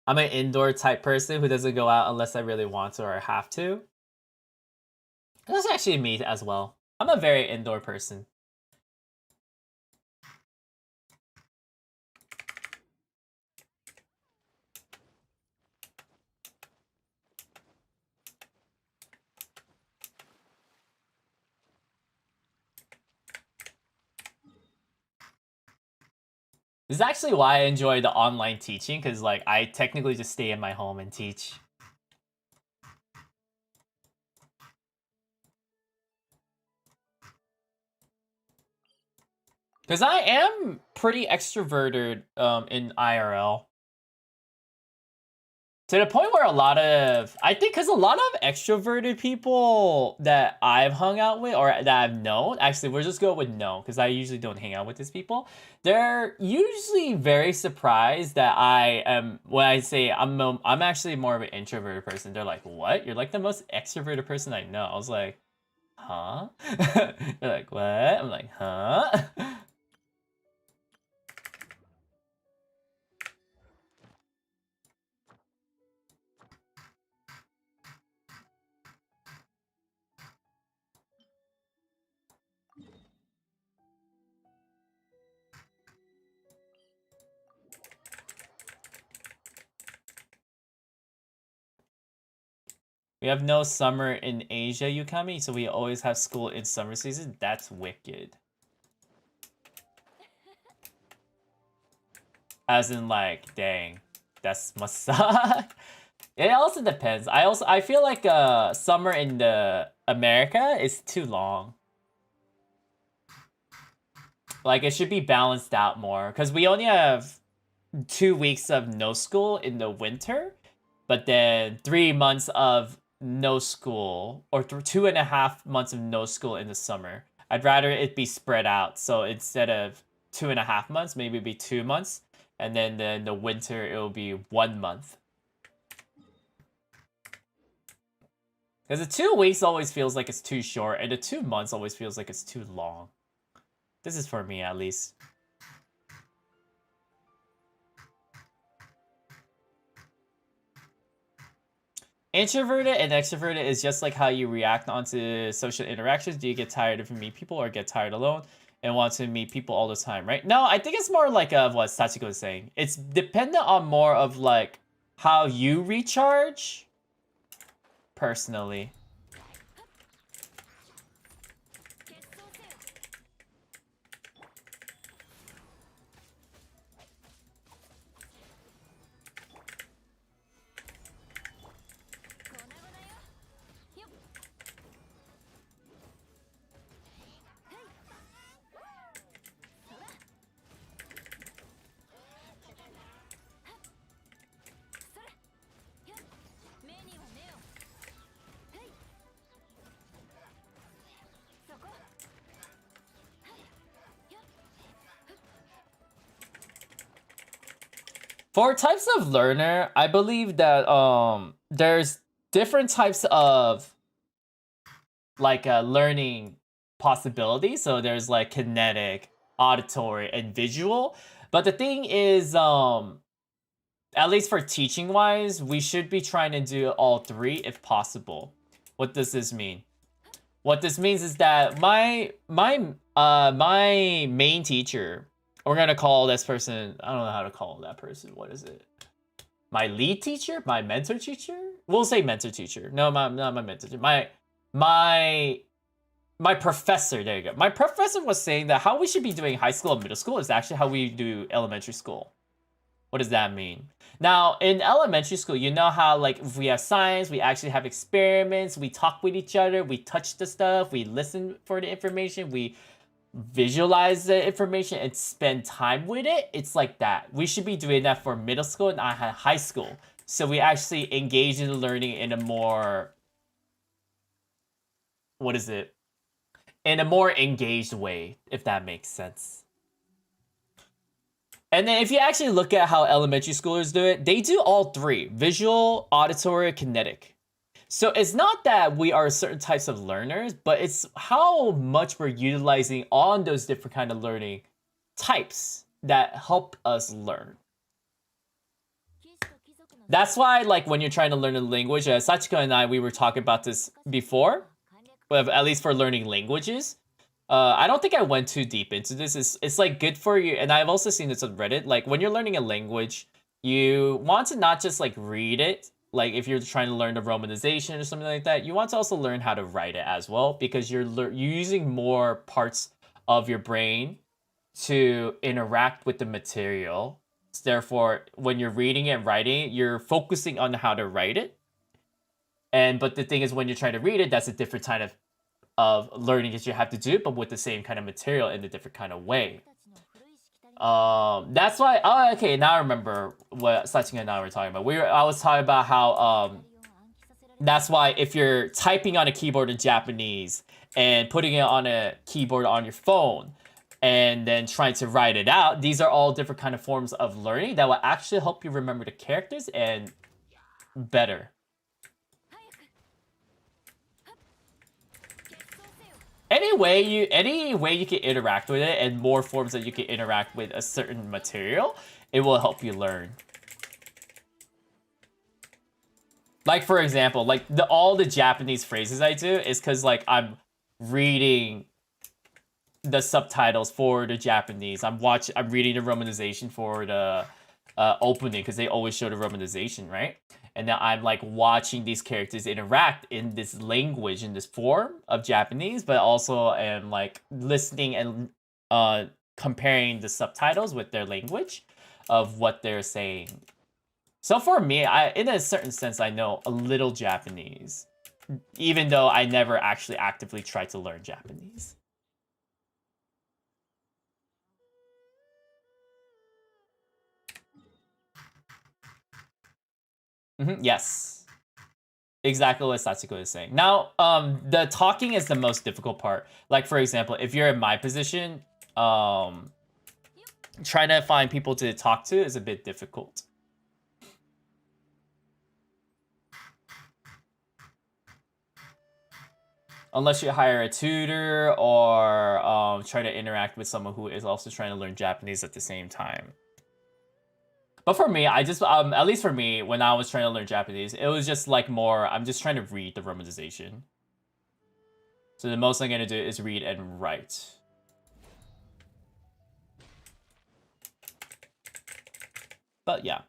I'm an indoor type person who doesn't go out unless I really want to or have to. That's actually me as well. I'm a very indoor person. This is actually why I enjoy the online teaching, because like I technically just stay in my home and teach. Because I am pretty extroverted in IRL. To the point where I think because a lot of extroverted people that I've hung out with or that I've known, actually, we'll just go with no, because I usually don't hang out with these people. They're usually very surprised that I am, when I say I'm actually more of an introverted person. They're like, what? You're like the most extroverted person I know. I was like, huh? They're like, what? I'm like, huh? We have no summer in Asia, Yukami, so we always have school in summer season. That's wicked. As in, like, dang, that's must suck. It also depends. I feel like summer in the America is too long. Like, it should be balanced out more, because we only have 2 weeks of no school in the winter, but then 3 months of no school, or 2.5 months of no school in the summer. I'd rather it be spread out, so instead of 2.5 months, maybe it'd be 2 months, and then in the winter it will be 1 month. Because the 2 weeks always feels like it's too short, and the 2 months always feels like it's too long. This is for me, at least. Introverted and extroverted is just like how you react onto social interactions. Do you get tired of meeting people or get tired alone and want to meet people all the time, right? No, I think it's more like of what Sachiko was saying. It's dependent on more of like how you recharge personally. For types of learner, I believe that there's different types of like learning possibilities. So there's like kinetic, auditory, and visual. But the thing is, at least for teaching wise, we should be trying to do all three if possible. What does this mean? What this means is that my main teacher, we're gonna call this person, I don't know how to call that person. What is it? My lead teacher? My mentor teacher? We'll say mentor teacher. No, not my mentor teacher. My professor, there you go. My professor was saying that how we should be doing high school and middle school is actually how we do elementary school. What does that mean? Now, in elementary school, you know how, like, if we have science, we actually have experiments, we talk with each other, we touch the stuff, we listen for the information, we visualize the information and spend time with it. It's like that. We should be doing that for middle school and high school. So we actually engage in learning in a more, what is it? In a more engaged way, if that makes sense. And then if you actually look at how elementary schoolers do it, they do all three: visual, auditory, kinetic. So it's not that we are certain types of learners, but it's how much we're utilizing on those different kind of learning types that help us learn. That's why, like, when you're trying to learn a language, Sachiko and I, we were talking about this before, but at least for learning languages. I don't think I went too deep into this. It's like good for you, and I've also seen this on Reddit. Like when you're learning a language, you want to not just like read it. Like if you're trying to learn the romanization or something like that, you want to also learn how to write it as well, because you're using more parts of your brain to interact with the material. Therefore, when you're reading and writing it, you're focusing on how to write it. But the thing is, when you're trying to read it, that's a different kind of learning that you have to do, but with the same kind of material in a different kind of way. That's why. Oh, okay. Now I remember what Sachiko and I were talking about. I was talking about how that's why if you're typing on a keyboard in Japanese and putting it on a keyboard on your phone and then trying to write it out, these are all different kind of forms of learning that will actually help you remember the characters and better. Any way you can interact with it, and more forms that you can interact with a certain material, it will help you learn. Like for example, like all the Japanese phrases I do is because like I'm reading the subtitles for the Japanese. I'm reading the romanization for the opening, because they always show the romanization, right? And now I'm like watching these characters interact in this language, in this form of Japanese, but also am like listening and comparing the subtitles with their language of what they're saying. So for me, in a certain sense, I know a little Japanese, even though I never actually actively tried to learn Japanese. Yes. Exactly what Satsuko is saying. Now, the talking is the most difficult part. Like, for example, if you're in my position, trying to find people to talk to is a bit difficult. Unless you hire a tutor or try to interact with someone who is also trying to learn Japanese at the same time. But for me, I just, at least for me, when I was trying to learn Japanese, it was just like more, I'm just trying to read the romanization. So the most I'm going to do is read and write. But yeah.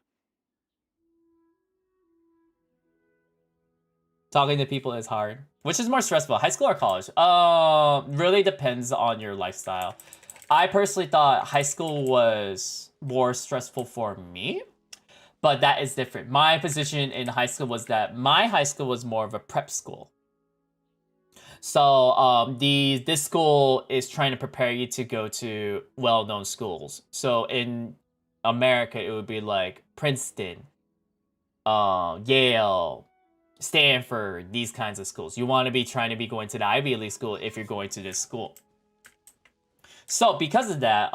Talking to people is hard. Which is more stressful, high school or college? Really depends on your lifestyle. I personally thought high school was more stressful for me, but that is different. My position in high school was that my high school was more of a prep school. So this school is trying to prepare you to go to well-known schools. So in America, it would be like Princeton, Yale, Stanford, these kinds of schools. You want to be trying to be going to the Ivy League school if you're going to this school. So because of that,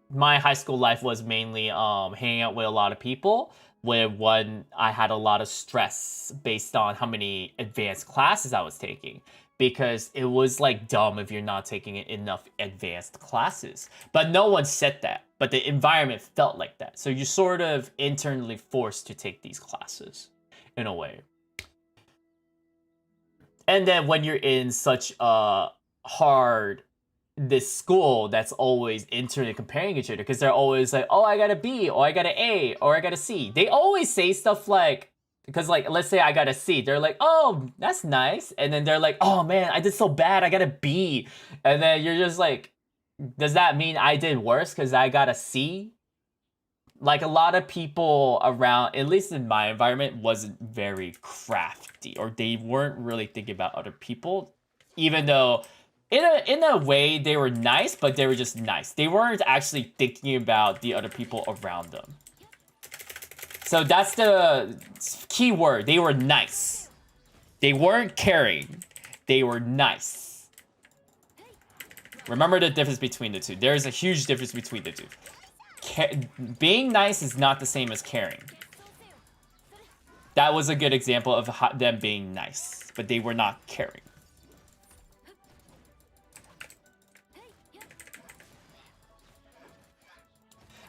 my high school life was mainly hanging out with a lot of people. Where one, I had a lot of stress based on how many advanced classes I was taking, because it was like dumb if you're not taking enough advanced classes. But no one said that. But the environment felt like that. So you're sort of internally forced to take these classes in a way. And then when you're in such a hard this school that's always internally comparing each other, because they're always like, oh, I got a B, or I got an A, or I got a C. They always say stuff like, because like, let's say I got a C, they're like, oh, that's nice. And then they're like, oh man, I did so bad, I got a B. And then you're just like, does that mean I did worse because I got a C? Like, a lot of people around, at least in my environment, wasn't very crafty, or they weren't really thinking about other people, even though in a way they were nice, but they were just nice. They weren't actually thinking about the other people around them. So that's the key word. They were nice. They weren't caring. They were nice. Remember the difference between the two. There is a huge difference between the two. Being nice is not the same as caring. That was a good example of them being nice, but they were not caring.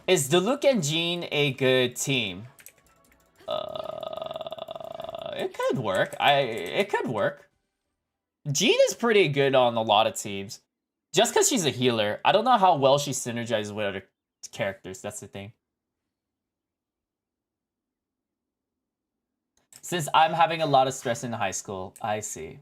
Is Diluc and Jean a good team? It could work. It could work. Jean is pretty good on a lot of teams. Just because she's a healer, I don't know how well she synergizes with other characters. That's the thing. Since I'm having a lot of stress in high school, I see.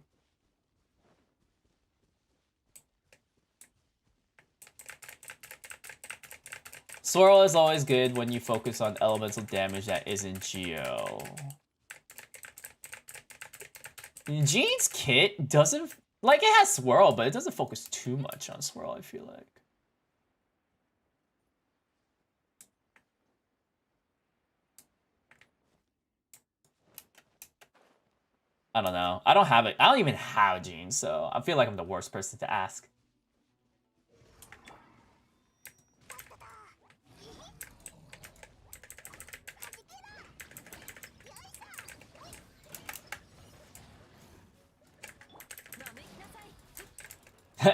Swirl is always good when you focus on elemental damage that isn't Geo. Jean's kit doesn't... Like, it has Swirl, but it doesn't focus too much on Swirl, I feel like. I don't know. I don't have it. I don't even have Jean, so I feel like I'm the worst person to ask.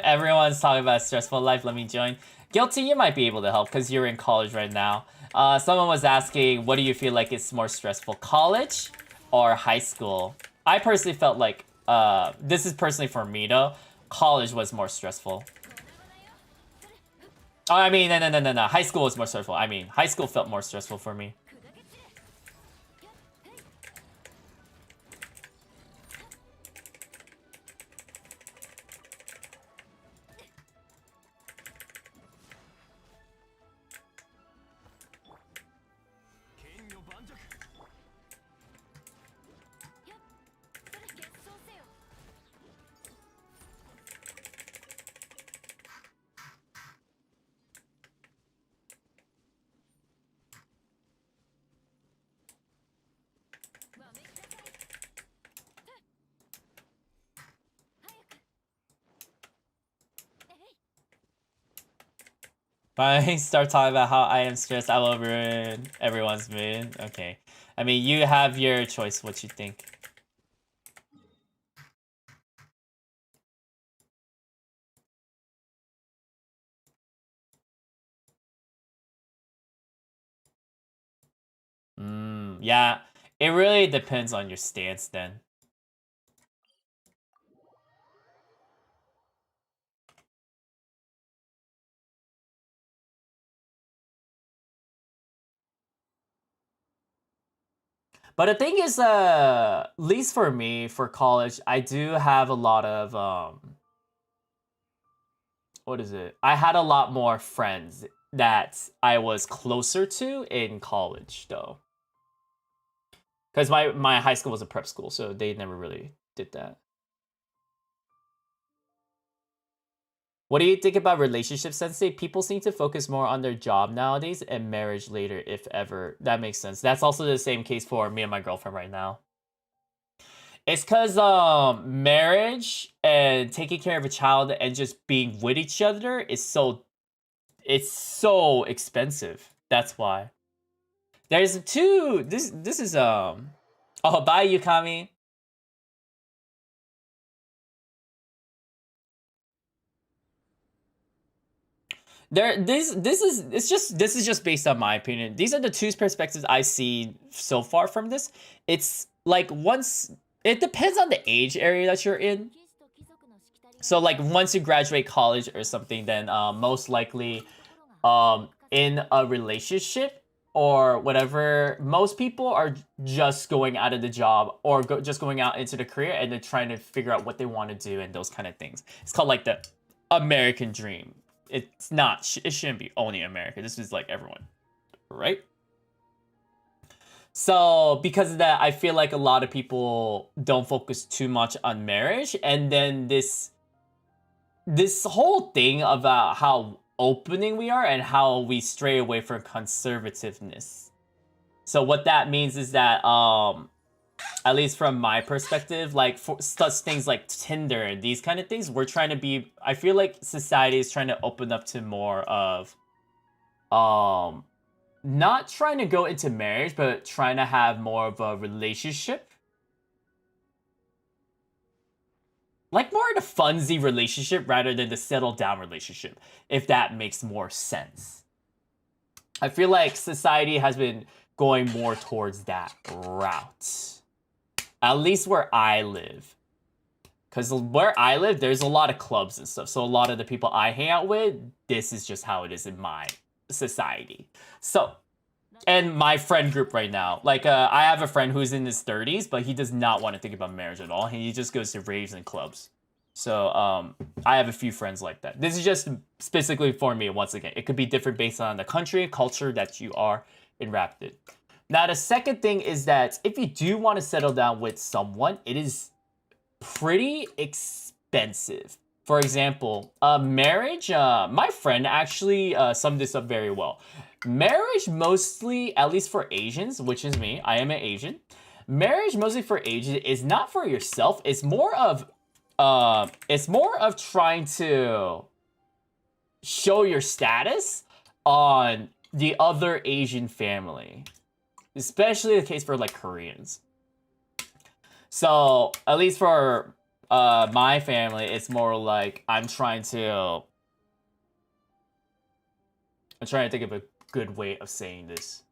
Everyone's talking about a stressful life. Let me join. Guilty, you might be able to help because you're in college right now. Someone was asking, what do you feel like is more stressful, college or high school? I personally felt like, this is personally for me though, college was more stressful. Oh, I mean, no. High school was more stressful. I mean, high school felt more stressful for me. Fine, start talking about how I am stressed. I will ruin everyone's mood. Okay. I mean, you have your choice what you think. Yeah. It really depends on your stance then. But the thing is, at least for me, for college, I do have a lot of, what is it? I had a lot more friends that I was closer to in college, though. Because my high school was a prep school, so they never really did that. What do you think about relationships, Sensei? People seem to focus more on their job nowadays and marriage later, if ever. That makes sense. That's also the same case for me and my girlfriend right now. It's because marriage and taking care of a child and just being with each other is so it's so expensive. That's why. There's two. This is Oh, bye Yukami. This is just based on my opinion. These are the two perspectives I see so far from this. It's like once it depends on the age area that you're in. So like once you graduate college or something, then most likely in a relationship or whatever, most people are just going out of the job or just going out into the career and they're trying to figure out what they want to do and those kind of things. It's called like the American dream. It's not, it shouldn't be only America. This is like everyone, right? So because of that, I feel like a lot of people don't focus too much on marriage. And then this whole thing about how opening we are and how we stray away from conservativeness. So what that means is that, at least from my perspective, like for such things like Tinder and these kind of things, we're trying to be, I feel like society is trying to open up to more of, not trying to go into marriage, but trying to have more of a relationship. Like more in a funsy relationship rather than the settled down relationship, if that makes more sense. I feel like society has been going more towards that route. At least where I live. Because where I live, there's a lot of clubs and stuff. So a lot of the people I hang out with, this is just how it is in my society. So, and my friend group right now. Like, I have a friend who's in his 30s, but he does not want to think about marriage at all. He just goes to raves and clubs. So, I have a few friends like that. This is just specifically for me, once again. It could be different based on the country, culture that you are enwrapped in. Now, the second thing is that if you do want to settle down with someone, it is pretty expensive. For example, marriage, my friend actually summed this up very well. Marriage mostly, at least for Asians, which is me, I am an Asian. Marriage mostly for Asians is not for yourself. It's more of trying to show your status on the other Asian family. Especially the case for like Koreans. So at least for my family, it's more like I'm trying to think of a good way of saying this.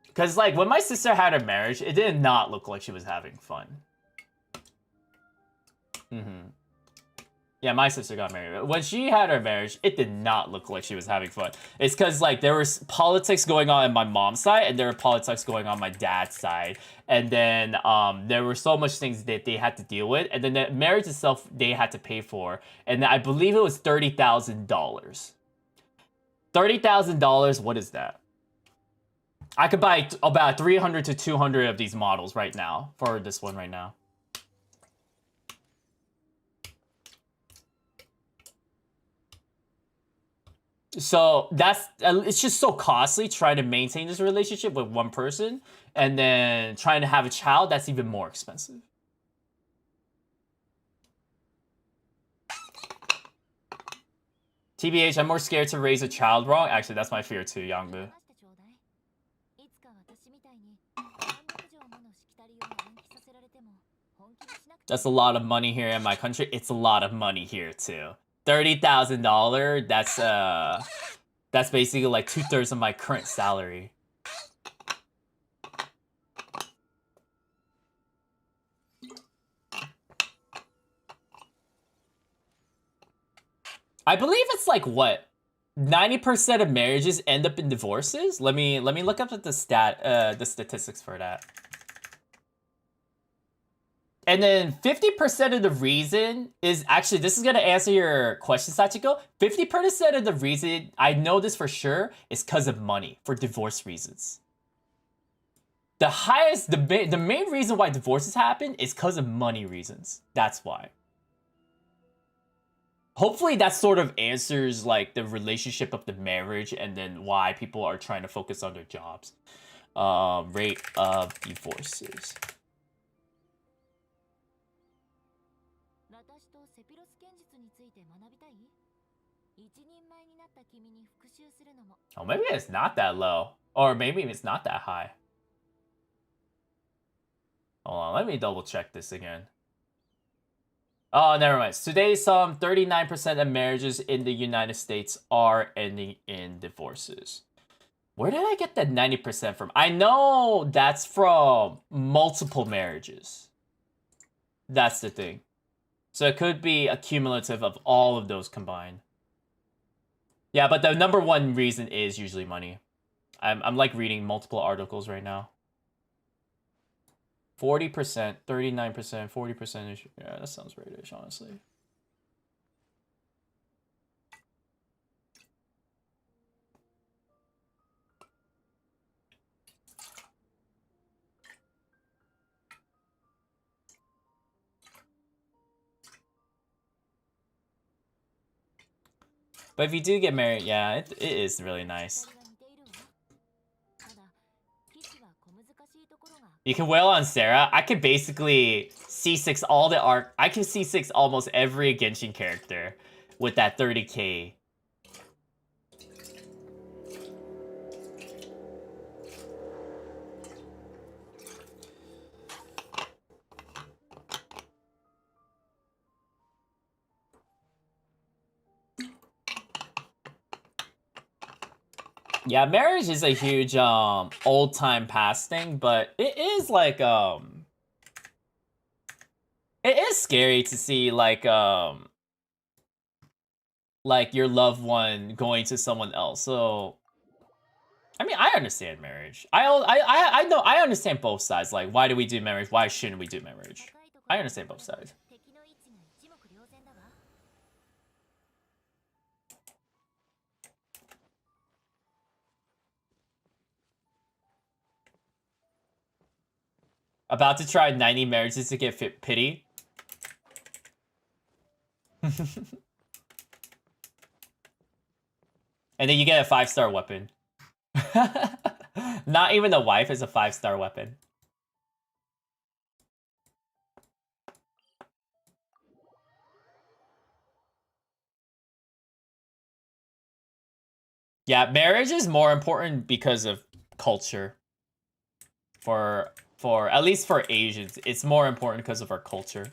Because like when my sister had her marriage, it did not look like she was having fun. Yeah, my sister got married. When she had her marriage, it did not look like she was having fun. It's because like there was politics going on my mom's side, and there were politics going on my dad's side, and then there were so much things that they had to deal with, and then the marriage itself they had to pay for, and I believe it was $30,000. $30,000. What is that? I could buy about 300 to 200 of these models right now for this one right now. So that's, it's just so costly trying to maintain this relationship with one person, and then trying to have a child, that's even more expensive. TBH, I'm more scared to raise a child wrong. Actually, that's my fear too, Yangbu. That's a lot of money here in my country. It's a lot of money here too. $30,000, that's basically like 2/3 of my current salary. I believe it's like what? 90% of marriages end up in divorces? Let me look up the statistics for that. And then 50% of the reason is actually, this is going to answer your question, Sachiko. 50% of the reason, I know this for sure, is because of money, for divorce reasons. The main reason why divorces happen is because of money reasons. That's why. Hopefully that sort of answers like the relationship of the marriage and then why people are trying to focus on their jobs. Rate of divorces. Oh, maybe it's not that low. Or maybe it's not that high. Hold on, let me double check this again. Oh, never mind. Today, some 39% of marriages in the United States are ending in divorces. Where did I get that 90% from? I know that's from multiple marriages. That's the thing. So it could be a cumulative of all of those combined. Yeah, but the number one reason is usually money. I'm like reading multiple articles right now. 40%, 39%, 40%. Yeah, that sounds right-ish, honestly. But if you do get married, yeah, it is really nice. You can wail on Sarah. I could basically C6 all the arc. I can C6 almost every Genshin character with that 30k. Yeah, marriage is a huge old time past thing, but it is like it is scary to see like your loved one going to someone else. So I mean, I understand marriage. I know I understand both sides. Like, why do we do marriage? Why shouldn't we do marriage? I understand both sides. About to try 90 marriages to get pity. And then you get a 5-star weapon. Not even the wife is a 5-star weapon. Yeah, marriage is more important because of culture. For at least for Asians, it's more important because of our culture.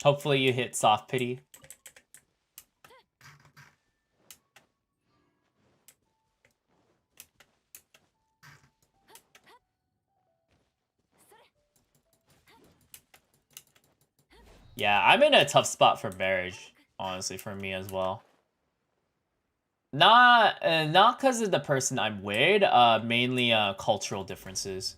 Hopefully you hit soft pity. Yeah, I'm in a tough spot for marriage, honestly, for me as well. Not because of the person I'm with, mainly cultural differences.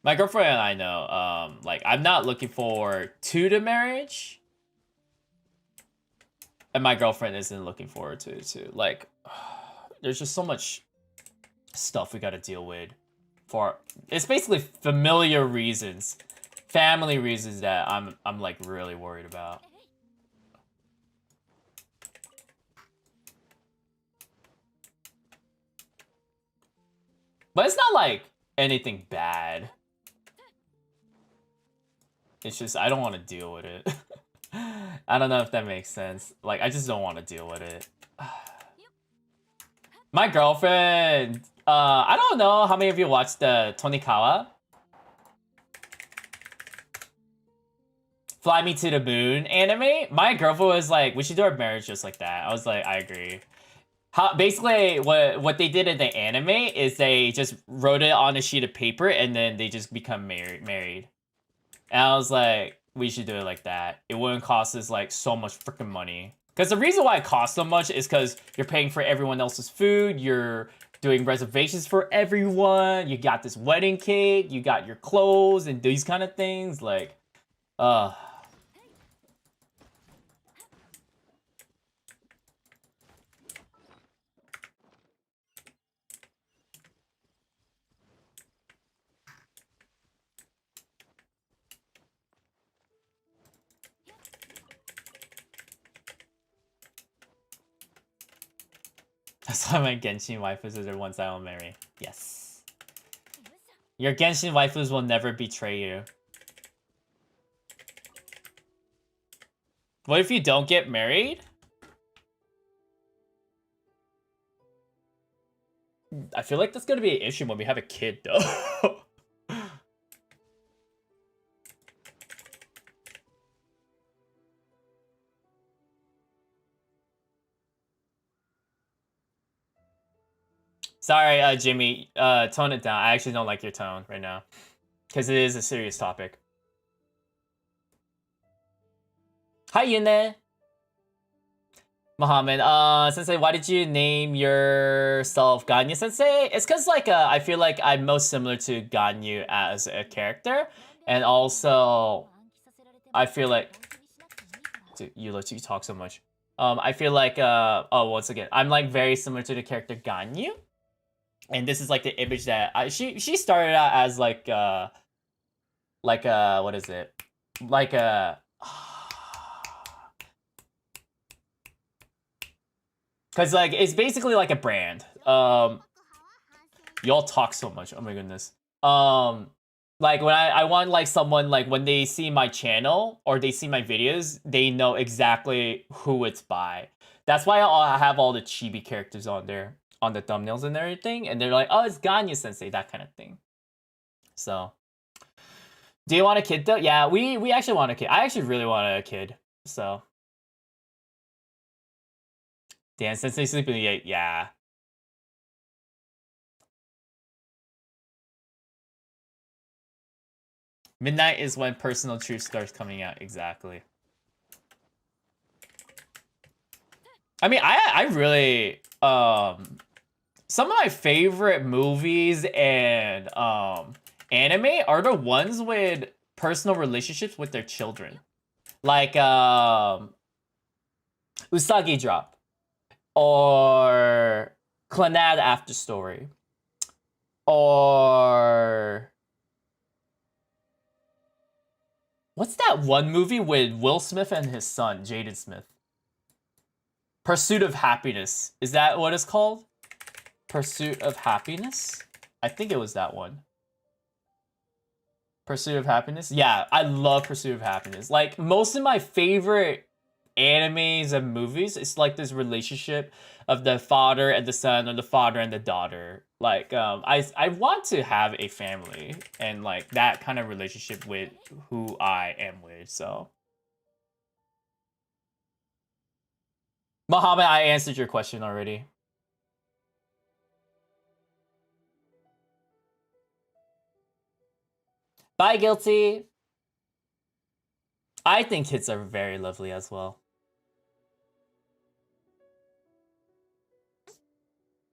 My girlfriend and I know, like, I'm not looking forward to the marriage. And my girlfriend isn't looking forward to it too. Like, there's just so much stuff we gotta deal with. It's basically familiar reasons, family reasons that I'm like really worried about. But it's not like anything bad. It's just I don't want to deal with it. I don't know if that makes sense. Like, I just don't want to deal with it. My girlfriend, I don't know how many of you watched the Tonikawa Fly Me to the Moon anime. My girlfriend was like, we should do our marriage just like that. I was like, I agree. Basically, what they did in the anime is they just wrote it on a sheet of paper and then they just become married. And I was like, we should do it like that. It wouldn't cost us like so much freaking money. Because the reason why it costs so much is because you're paying for everyone else's food. You're doing reservations for everyone. You got this wedding cake. You got your clothes and these kind of things. Like, That's why my Genshin waifus are the ones I will marry. Yes. Your Genshin waifus will never betray you. What if you don't get married? I feel like that's gonna be an issue when we have a kid, though. Sorry, Jimmy. Tone it down. I actually don't like your tone right now. Because it is a serious topic. Hi, Yune. Mohammed, Sensei, why did you name yourself Ganyu Sensei? It's because, like, I feel like I'm most similar to Ganyu as a character. And also, I feel like... Dude, you talk so much. I feel like, once again, I'm, like, very similar to the character Ganyu. And this is, like, the image that... She started out as, like, what is it? Like a... Because, like, it's basically like a brand. Y'all talk so much. Oh my goodness. Like, when I want, like, someone, like, when they see my channel or they see my videos, they know exactly who it's by. That's why I have all the chibi characters on there, on the thumbnails and everything. And they're like, oh, it's Ganyu Sensei, that kind of thing. So, do you want a kid, though? Yeah, we actually want a kid. I actually really want a kid, so... Dan Sensei sleeping late, yeah. Midnight is when Personal Truth starts coming out, exactly. I mean, I really, some of my favorite movies and, anime are the ones with personal relationships with their children. Like, Usagi Drop. Or Clannad After Story. Or... What's that one movie with Will Smith and his son, Jaden Smith? Pursuit of Happiness. Is that what it's called? Pursuit of Happiness? I think it was that one. Pursuit of Happiness? Yeah, I love Pursuit of Happiness. Like, most of my favorite animes and movies, it's like this relationship of the father and the son, or the father and the daughter. Like, I want to have a family and, like, that kind of relationship with who I am with, so. Mohammed, I answered your question already. Bye, Guilty. I think kids are very lovely as well.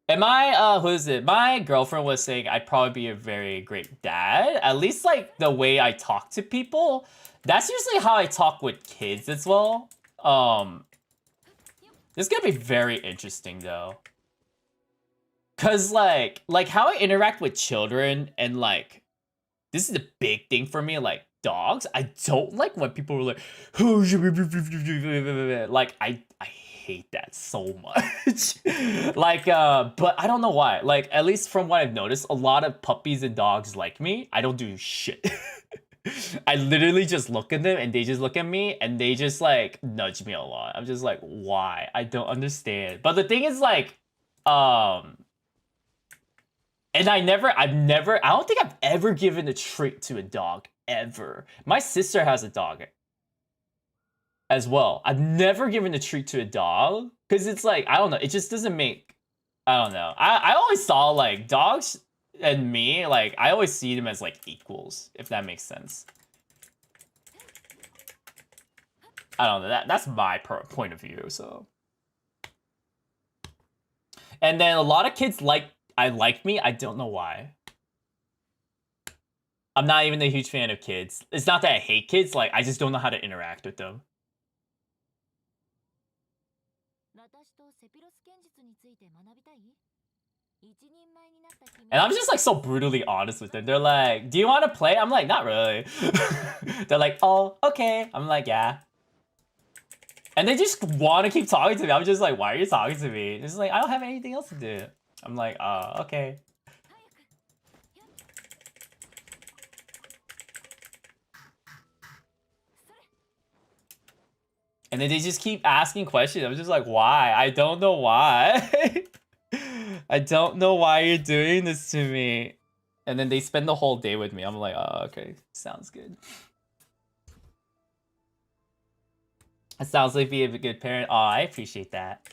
And my, who is it? My girlfriend was saying I'd probably be a very great dad. At least, like, the way I talk to people. That's usually how I talk with kids as well. This is gonna be very interesting, though. Cause, like how I interact with children and, like, this is a big thing for me, like, dogs. I don't like when people are like, like, I hate that so much. Like, but I don't know why. Like, at least from what I've noticed, a lot of puppies and dogs like me. I don't do shit. I literally just look at them and they just look at me and they just, like, nudge me a lot. I'm just like, why? I don't understand. But the thing is, like, and I don't think I've ever given a treat to a dog, ever. My sister has a dog as well. I've never given a treat to a dog, because it's like, I don't know, it just doesn't make, I don't know. I always saw, like, dogs and me, like, I always see them as, like, equals, if that makes sense. I don't know, that's my point of view, so. And then a lot of kids like me, I don't know why. I'm not even a huge fan of kids. It's not that I hate kids, like, I just don't know how to interact with them. And I'm just, like, so brutally honest with them. They're like, do you want to play? I'm like, not really. They're like, oh, okay. I'm like, yeah. And they just want to keep talking to me. I'm just like, why are you talking to me? It's like, I don't have anything else to do. I'm like, okay. And then they just keep asking questions. I'm just like, why? I don't know why. I don't know why you're doing this to me. And then they spend the whole day with me. I'm like, oh, okay. Sounds good. It sounds like being a good parent. Oh, I appreciate that.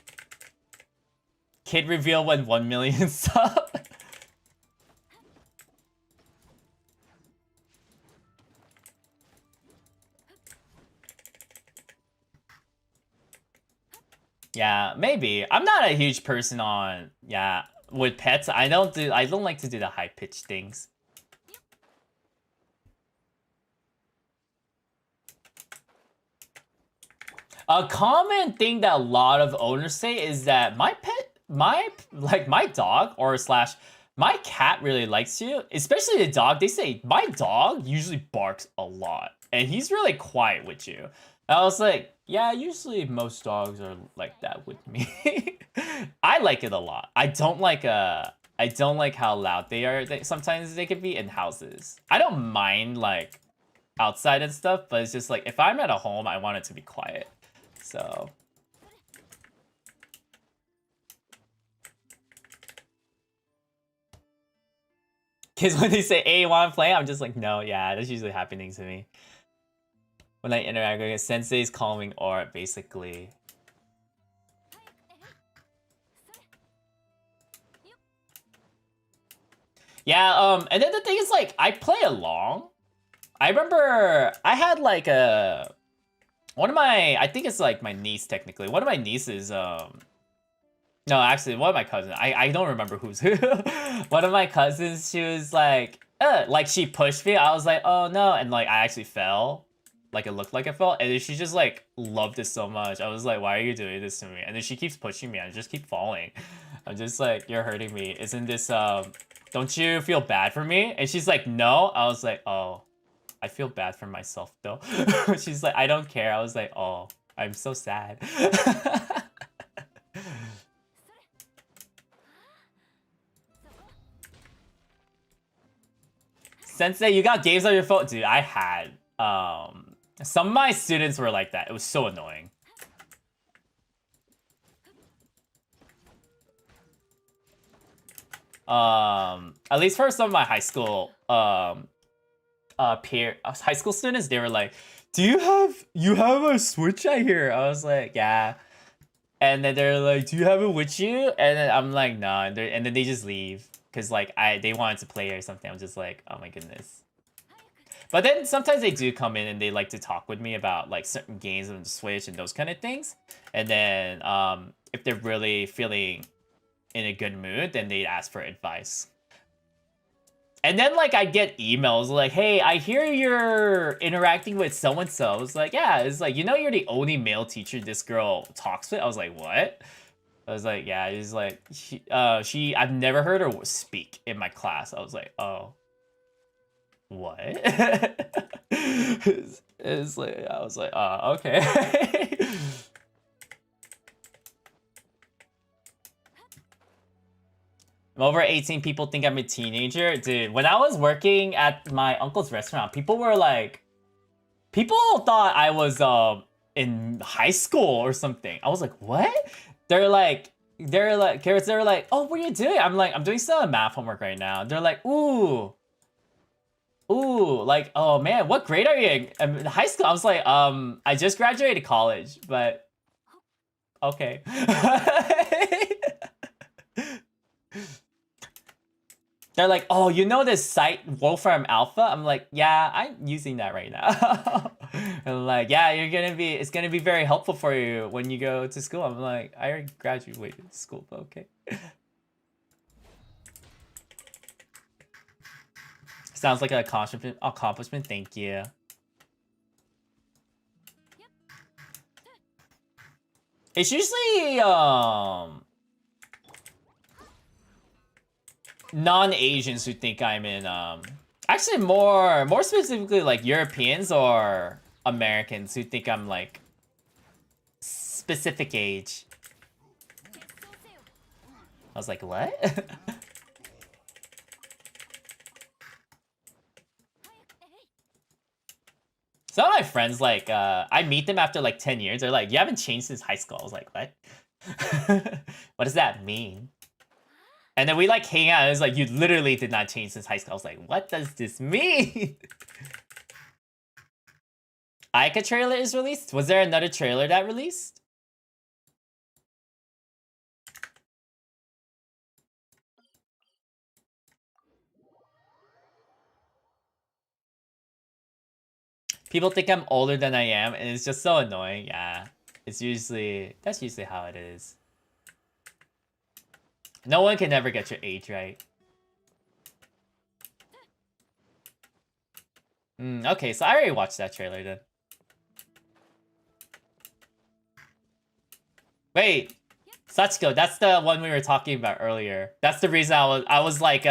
Kid reveal when 1 million sub. Yeah, maybe. I'm not a huge person on, yeah, with pets. I don't like to do the high pitched things. A common thing that a lot of owners say is that my dog or slash my cat really likes you, especially the dog. They say my dog usually barks a lot and he's really quiet with you. I was like, yeah, usually most dogs are like that with me. I like it a lot. I don't like how loud they are. Sometimes they can be in houses. I don't mind like outside and stuff, but it's just like if I'm at a home, I want it to be quiet. So kids, when they say, hey, you want to play? I'm just like, no, yeah, that's usually happening to me. When I interact with Sensei's calming aura, basically. Yeah, and then the thing is, like, I play along. I remember I had, like, one of my, I think it's, like, my niece, technically. One of my nieces, no, actually, one of my cousins. I don't remember who's who. One of my cousins, she was, like, she pushed me. I was like, oh, no. And, like, I actually fell. Like, it looked like I fell, and then she just, like, loved it so much. I was like, why are you doing this to me? And then she keeps pushing me, and I just keep falling. I'm just like, you're hurting me. Isn't this, don't you feel bad for me? And she's like, no. I was like, oh, I feel bad for myself, though. She's like, I don't care. I was like, oh, I'm so sad. Sensei, you got games on your phone? Dude, I had, some of my students were like that. It was so annoying. At least for some of my high school high school students, they were like, do you have a Switch, I hear? I was like, yeah. And then they're like, do you have it with you? And then I'm like, no. And then they just leave because like they wanted to play or something. I'm just like, oh my goodness. But then sometimes they do come in and they like to talk with me about like certain games on the Switch and those kind of things. And then if they're really feeling in a good mood, then they ask for advice. And then like I get emails like, hey, I hear you're interacting with so-and-so. I was like, yeah, it's like, you know, you're the only male teacher this girl talks with. I was like, what? I was like, yeah, it's like, I've never heard her speak in my class. I was like, oh. What? it's like I was like, okay. I'm over 18. People think I'm a teenager, dude. When I was working at my uncle's restaurant, people thought I was in high school or something. I was like, what? They're like, oh, what are you doing? I'm like, I'm doing some math homework right now. They're like, ooh, like, oh man, what grade are you in high school? I was like, I just graduated college, but okay. They're like, oh, you know this site Wolfram Alpha? I'm like, yeah, I'm using that right now. And like, yeah, it's gonna be very helpful for you when you go to school. I'm like, I already graduated school, but okay. Sounds like an accomplishment. Thank you. It's usually non-Asians who think I'm in actually more specifically like Europeans or Americans who think I'm like specific age. I was like, what? Some of my friends, like, I meet them after like 10 years. They're like, you haven't changed since high school. I was like, what? What does that mean? And then we like hang out. And it's like, you literally did not change since high school. I was like, what does this mean? Aika trailer is released? Was there another trailer that released? People think I'm older than I am, and it's just so annoying. Yeah, that's usually how it is. No one can ever get your age right. Okay, so I already watched that trailer then. Wait, Sachiko, that's the one we were talking about earlier. That's the reason I was like,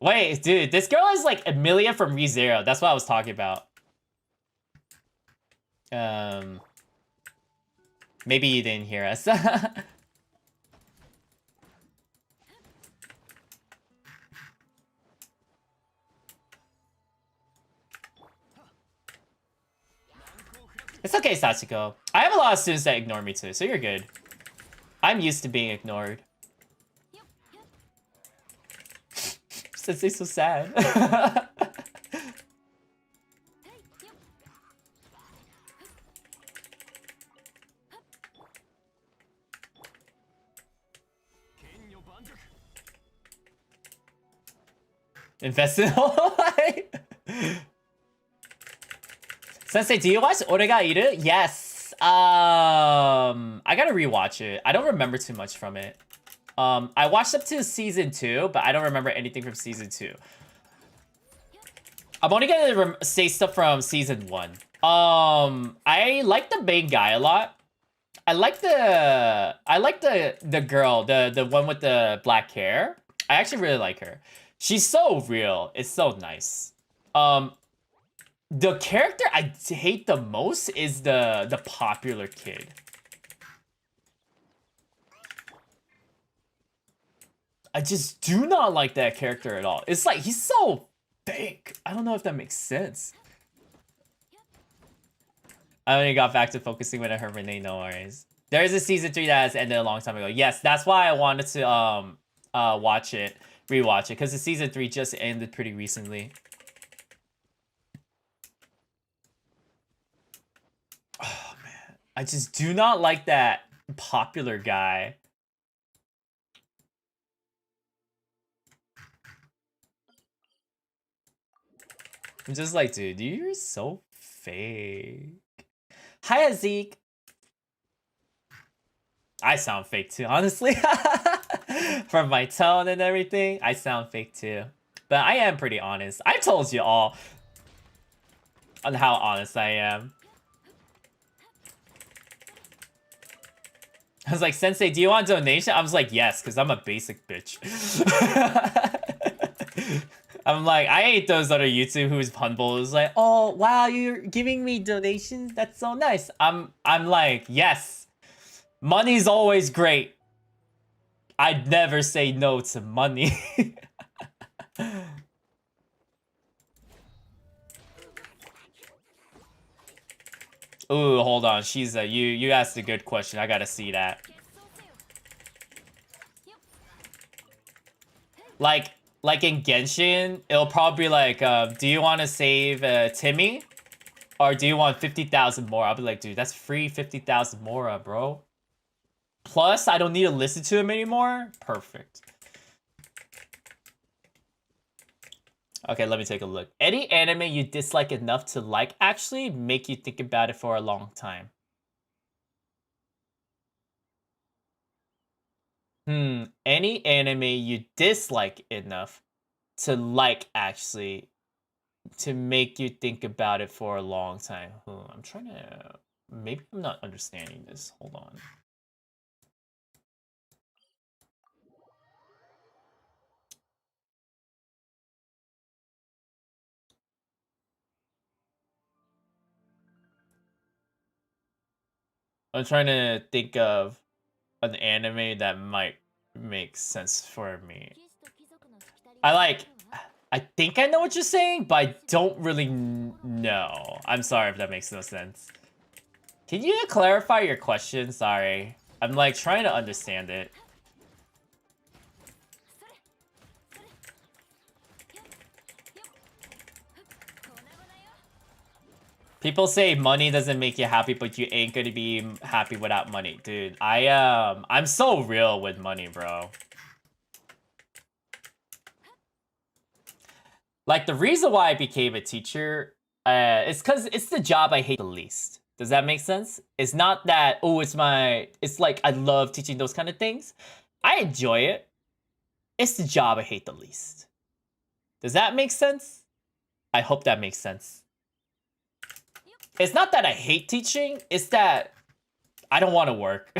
wait, dude, this girl is like Emilia from ReZero. That's what I was talking about. Maybe you didn't hear us. It's okay, Sachiko. I have a lot of students that ignore me too, so you're good. I'm used to being ignored. Sensei's so sad. Invest in whole life. Sensei, do you watch Orega Iru? Yes. I gotta rewatch it. I don't remember too much from it. I watched up to season 2, but I don't remember anything from season 2. I'm only gonna say stuff from season 1. I like the main guy a lot. I like the girl, the one with the black hair. I actually really like her. She's so real. It's so nice. The character I hate the most is the popular kid. I just do not like that character at all. It's like, he's so fake. I don't know if that makes sense. I only got back to focusing when I heard Renee, no worries. There is a season 3 that has ended a long time ago. Yes, that's why I wanted to rewatch it, because the season 3 just ended pretty recently. Oh man, I just do not like that popular guy. I'm just like, dude, you're so fake. Hi, Zeke. I sound fake too, honestly. From my tone and everything, I sound fake too. But I am pretty honest. I've told you all on how honest I am. I was like, Sensei, do you want a donation? I was like, yes, because I'm a basic bitch. I'm like, I hate those other YouTube who's humble. It's like, oh wow, you're giving me donations? That's so nice. I'm like, yes. Money's always great. I'd never say no to money. Ooh, hold on. She's you asked a good question. I gotta see that. Like in Genshin, it'll probably be like, do you want to save Timmy? Or do you want 50,000 more? I'll be like, dude, that's free 50,000 more, bro. Plus, I don't need to listen to him anymore. Perfect. Okay, let me take a look. Any anime you dislike enough to like actually make you think about it for a long time. Any anime you dislike enough to like actually to make you think about it for a long time. I'm trying to... Maybe I'm not understanding this. Hold on. I'm trying to think of an anime that might make sense for me. I think I know what you're saying, but I don't really know. I'm sorry if that makes no sense. Can you clarify your question? Sorry. I'm like trying to understand it. People say money doesn't make you happy, but you ain't gonna be happy without money. Dude, I'm so real with money, bro. Like, the reason why I became a teacher, it's because it's the job I hate the least. Does that make sense? It's not that, oh, it's like I love teaching those kind of things. I enjoy it. It's the job I hate the least. Does that make sense? I hope that makes sense. It's not that I hate teaching, it's that I don't want to work.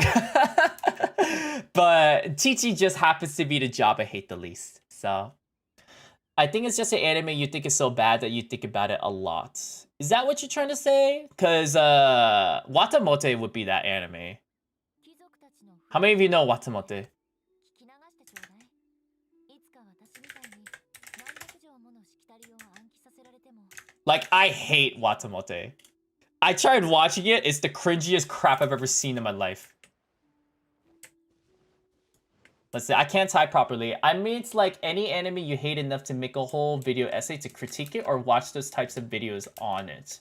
But teaching just happens to be the job I hate the least. So I think it's just an anime you think is so bad that you think about it a lot. Is that what you're trying to say? Because Watamote would be that anime. How many of you know Watamote? Like, I hate Watamote. I tried watching it. It's the cringiest crap I've ever seen in my life. Let's see, I can't type properly. I mean, it's like any anime you hate enough to make a whole video essay to critique it or watch those types of videos on it.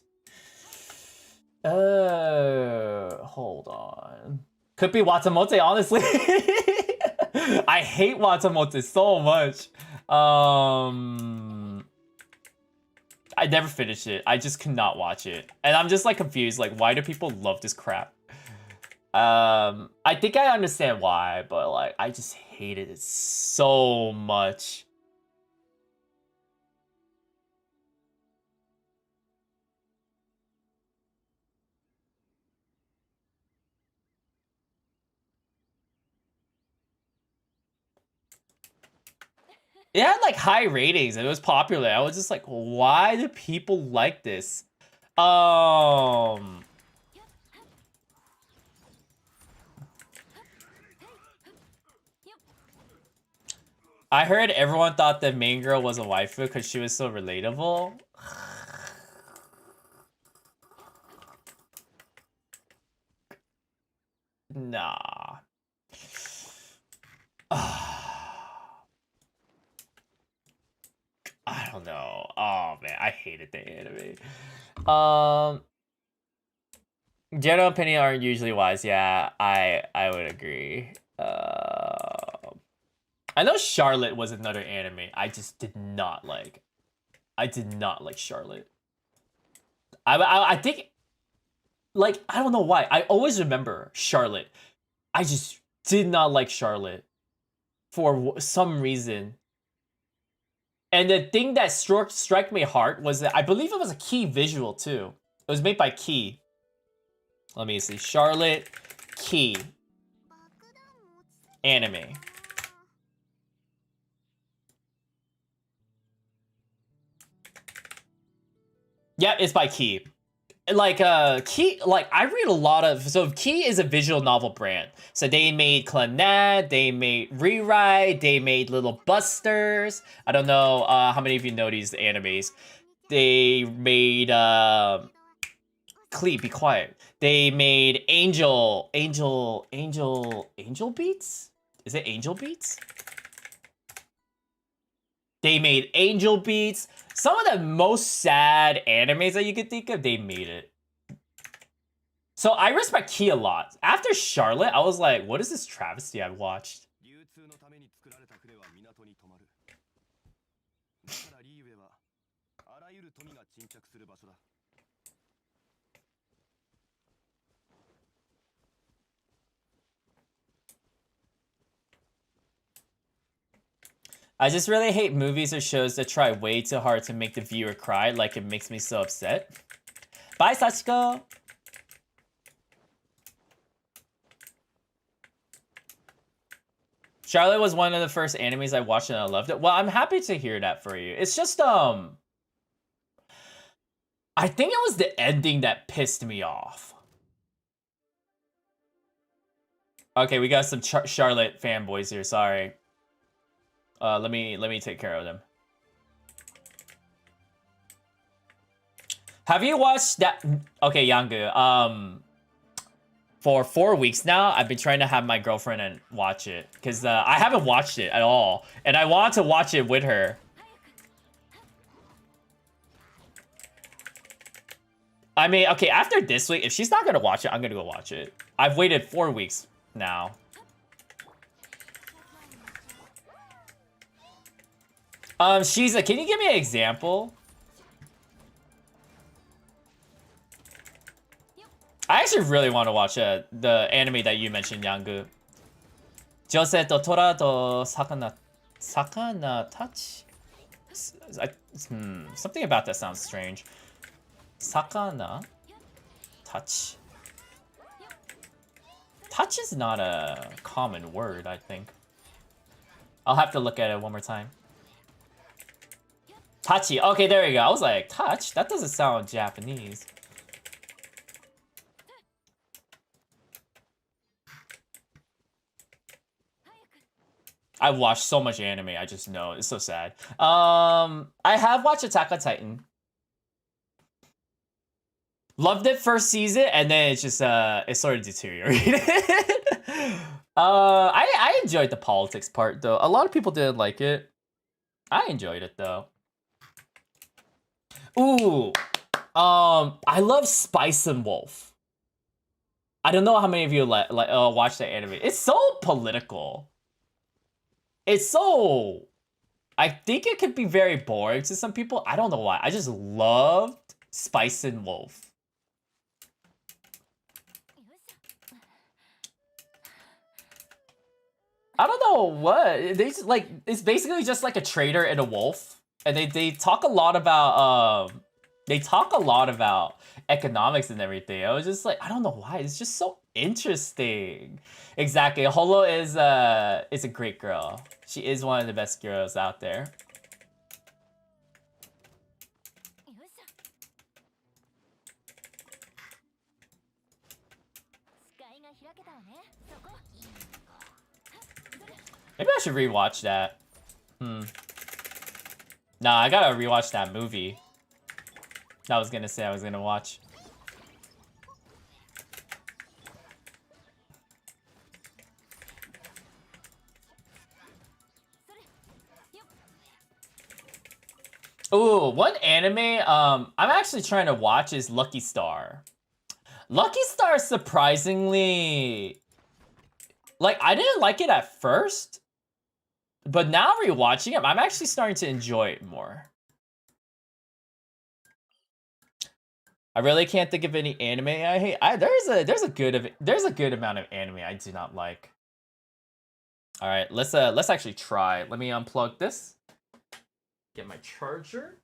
Hold on. Could be Watamote, honestly. I hate Watamote so much. I never finished it. I just could not watch it. And I'm just like confused. Like, why do people love this crap? I think I understand why, but like, I just hated it so much. It had like high ratings and it was popular. I was just like, why do people like this? I heard everyone thought the main girl was a waifu because she was so relatable. Nah. I don't know. Oh man, I hated the anime. General opinion aren't usually wise. Yeah, I would agree. I know Charlotte was another anime I just did not like. I did not like Charlotte. I think, like, I don't know why. I always remember Charlotte. I just did not like Charlotte for some reason. And the thing that struck me hard was that I believe it was a Key visual too. It was made by Key. Let me see. Charlotte Key anime. Yeah, it's by Key. Like Key, like I read a lot of, so Key is a visual novel brand. So they made Clannad, they made Rewrite, they made Little Busters. I don't know how many of you know these animes. They made Clee, be quiet. They made Angel Beats? Is it Angel Beats? They made Angel Beats. Some of the most sad animes that you could think of, they made it. So I respect Key a lot. After Charlotte, I was like, what is this travesty I've watched? I just really hate movies or shows that try way too hard to make the viewer cry. Like, it makes me so upset. Bye, Sachiko! Charlotte was one of the first animes I watched and I loved it. Well, I'm happy to hear that for you. It's just, I think it was the ending that pissed me off. Okay, we got some Charlotte fanboys here. Sorry. Let me take care of them. Have you watched that? Okay, Yangu. For 4 weeks now, I've been trying to have my girlfriend and watch it because I haven't watched it at all, and I want to watch it with her. I mean, okay, after this week, if she's not gonna watch it, I'm gonna go watch it. I've waited 4 weeks now. She's like, can you give me an example? I actually really want to watch the anime that you mentioned, Yangu. Jose to Tora to Sakana touch? Something about that sounds strange. Sakana touch. Touch is not a common word, I think. I'll have to look at it one more time. Tachi. Okay, there you go. I was like, touch? That doesn't sound Japanese. I've watched so much anime, I just know. It's so sad. I have watched Attack on Titan. Loved it first season, and then it's just it sort of deteriorated. I enjoyed the politics part though. A lot of people didn't like it. I enjoyed it though. Ooh. I love Spice and Wolf. I don't know how many of you watch that anime. It's so political. It's so... I think it could be very boring to some people. I don't know why. I just loved Spice and Wolf. I don't know what. They just, like, it's basically just like a trader and a wolf. And they talk a lot about economics and everything. I was just like, I don't know why. It's just so interesting. Exactly. Holo is a great girl. She is one of the best girls out there. Maybe I should rewatch that. Nah, I gotta rewatch that movie. I was gonna say I was gonna watch. Ooh, one anime I'm actually trying to watch is Lucky Star. Lucky Star, surprisingly, like, I didn't like it at first, but now rewatching it, I'm actually starting to enjoy it more. I really can't think of any anime I hate. There's a good amount of anime I do not like. All right, let's actually try. Let me unplug this. Get my charger.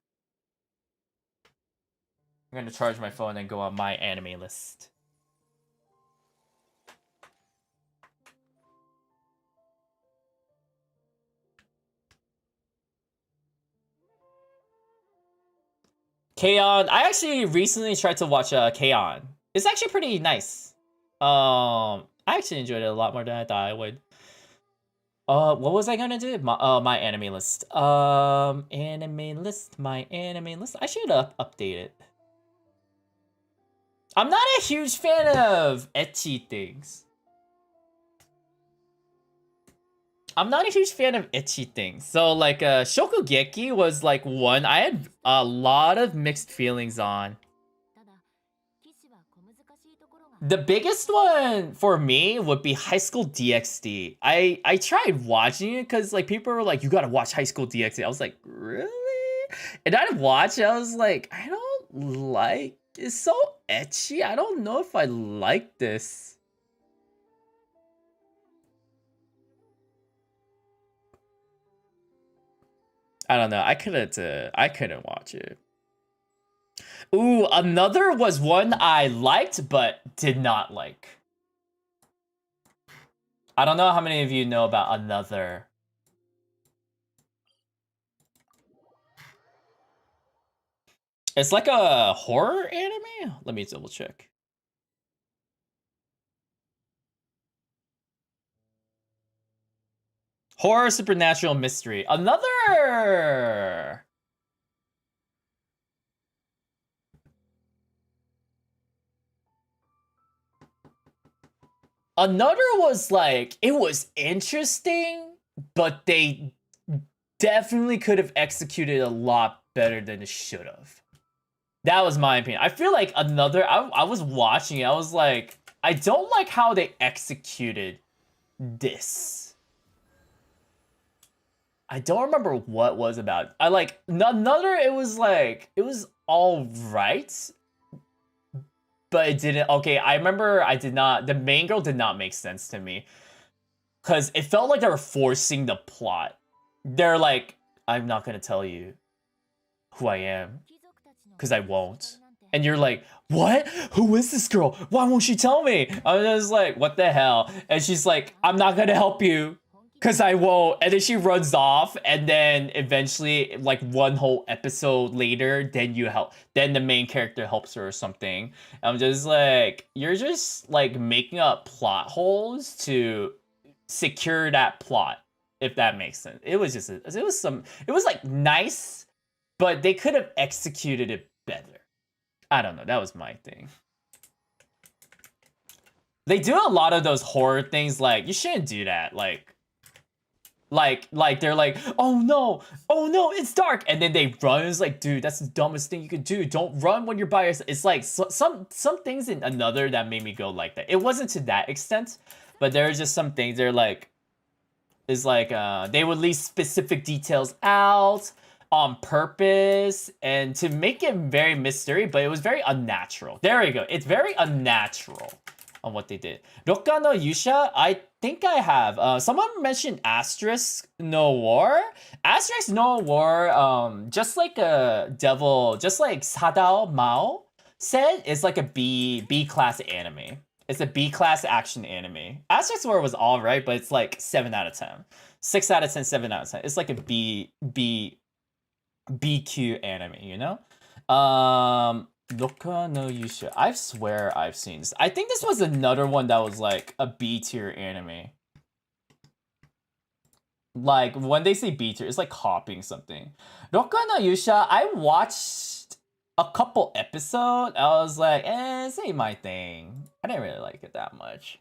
I'm gonna charge my phone and go on my anime list. K-On! I actually recently tried to watch K-On! It's actually pretty nice. I actually enjoyed it a lot more than I thought I would. What was I gonna do? My anime list. My anime list. I should update it. I'm not a huge fan of ecchi things. So like Shokugeki was like one I had a lot of mixed feelings on. The biggest one for me would be High School DxD. I tried watching it because like people were like, you gotta watch High School DxD. I was like, really? And I watched it, I was like, I don't like, it's so ecchi. I don't know if I like this. I don't know. I couldn't watch it. Ooh, another was one I liked but did not like. I don't know how many of you know about Another. It's like a horror anime? Let me double check. Horror, supernatural, mystery. Another was like, it was interesting, but they definitely could have executed a lot better than it should have. That was my opinion. I feel like another, I was watching it, I was like, I don't like how they executed this. I don't remember what was about. I like, another, it was like, it was all right, but it didn't, okay, I remember the main girl did not make sense to me. Because it felt like they were forcing the plot. They're like, I'm not gonna tell you who I am, because I won't. And you're like, what? Who is this girl? Why won't she tell me? I was like, what the hell? And she's like, I'm not gonna help you, because I won't. And then she runs off, and then eventually, like one whole episode later, then the main character helps her or something. I'm just like, you're just like making up plot holes to secure that plot, if that makes sense. It was just, it was like nice, but they could have executed it better. I don't know, that was my thing. They do a lot of those horror things, like, you shouldn't do that, like they're like, oh no, it's dark, and then they run. It's like, dude, that's the dumbest thing you could do. Don't run when you're by yourself. It's like some things in another that made me go like that. It wasn't to that extent, but there are just some things they're like, is like, they would leave specific details out on purpose and to make it very mystery, but it was very unnatural. There we go. It's very unnatural on what they did. Rokka no Yusha, I think I have. Someone mentioned Asterisk no War. Asterisk no War, just like a devil, just like Sadao Mao said, it's like a B class anime. It's a B class action anime. Asterisk War was alright, but it's like 7 out of 10. 6 out of 10, 7 out of 10. It's like a BQ anime, you know? Rokka no Yusha. I swear I've seen this. I think this was another one that was like a B tier anime. Like, when they say B tier, it's like copying something. Rokka no Yusha, I watched a couple episodes. I was like, this ain't my thing. I didn't really like it that much.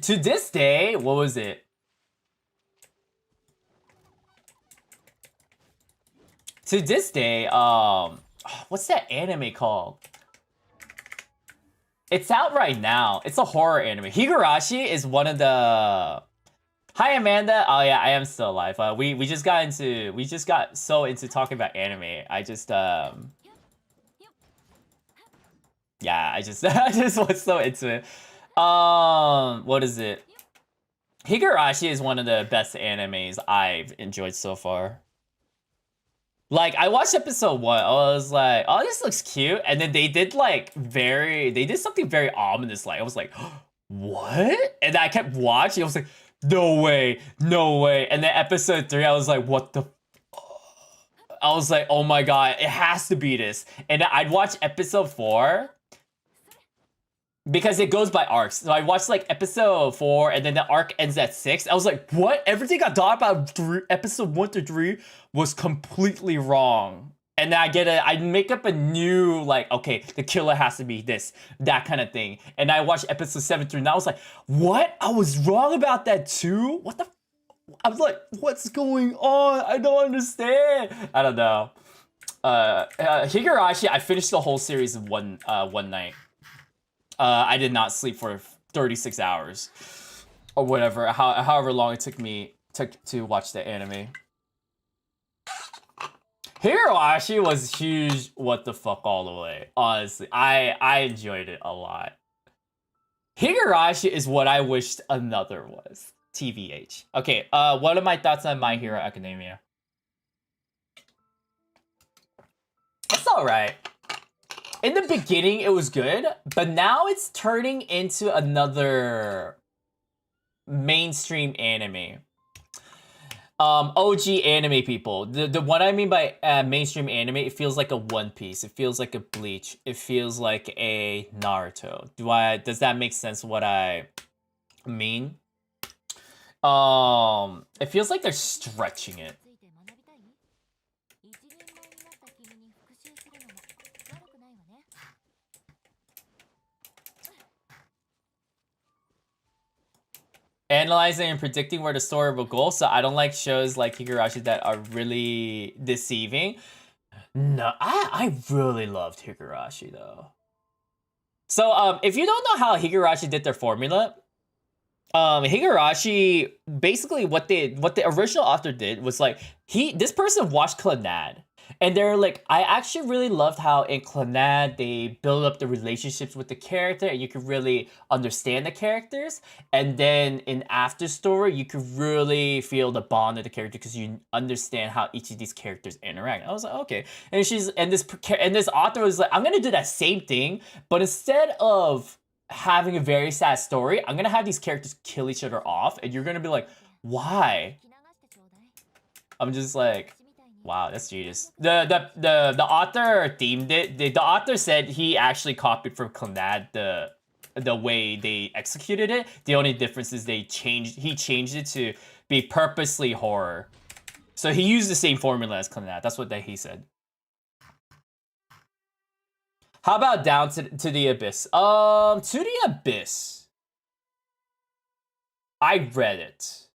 To this day, what was it? To this day, what's that anime called? It's out right now. It's a horror anime. Higurashi is one of the... Hi, Amanda. Oh yeah, I am still alive. We just got so into talking about anime. I just yeah, I just was so into it. What is it? Higurashi is one of the best animes I've enjoyed so far. Like, I watched episode 1, I was like, oh, this looks cute. And then they did something very ominous. Like, I was like, what? And I kept watching. I was like, no way. And then episode 3, I was like, what the? I was like, oh my god, it has to be this. And I'd watch episode 4. Because it goes by arcs. So I watched like episode 4 and then the arc ends at 6. I was like, what? Everything I thought about episode 1 to 3 was completely wrong. And then I make up a new, like, okay, the killer has to be this, that kind of thing. And I watched episode 7 through, and I was like, what? I was wrong about that too? What the? I was like, what's going on? I don't understand. I don't know. Higurashi, I finished the whole series in one night. I did not sleep for 36 hours or whatever, however long it took me to watch the anime. Higurashi was huge, what the fuck all the way. Honestly, I enjoyed it a lot. Higurashi is what I wished another was. TVH. Okay, what are my thoughts on My Hero Academia? It's alright. In the beginning, it was good, but now it's turning into another mainstream anime. OG anime people. The what I mean by mainstream anime, it feels like a One Piece. It feels like a Bleach. It feels like a Naruto. Does that make sense what I mean? It feels like they're stretching it. Analyzing and predicting where the story will go, so I don't like shows like Higurashi that are really deceiving. No, I really loved Higurashi though. So if you don't know how Higurashi did their formula, Higurashi basically what the original author did was like this person watched Clannad. And they're like, I actually really loved how in Clannad they build up the relationships with the character and you can really understand the characters. And then in After Story, you can really feel the bond of the character because you understand how each of these characters interact. I was like, okay. And this author was like, I'm gonna do that same thing, but instead of having a very sad story, I'm gonna have these characters kill each other off, and you're gonna be like, why? I'm just like, wow, that's genius. The author themed it. The author said he actually copied from Clannad the way they executed it. The only difference is he changed it to be purposely horror. So he used the same formula as Clannad. That's what he said. How about Down to the Abyss? To the Abyss. I read it.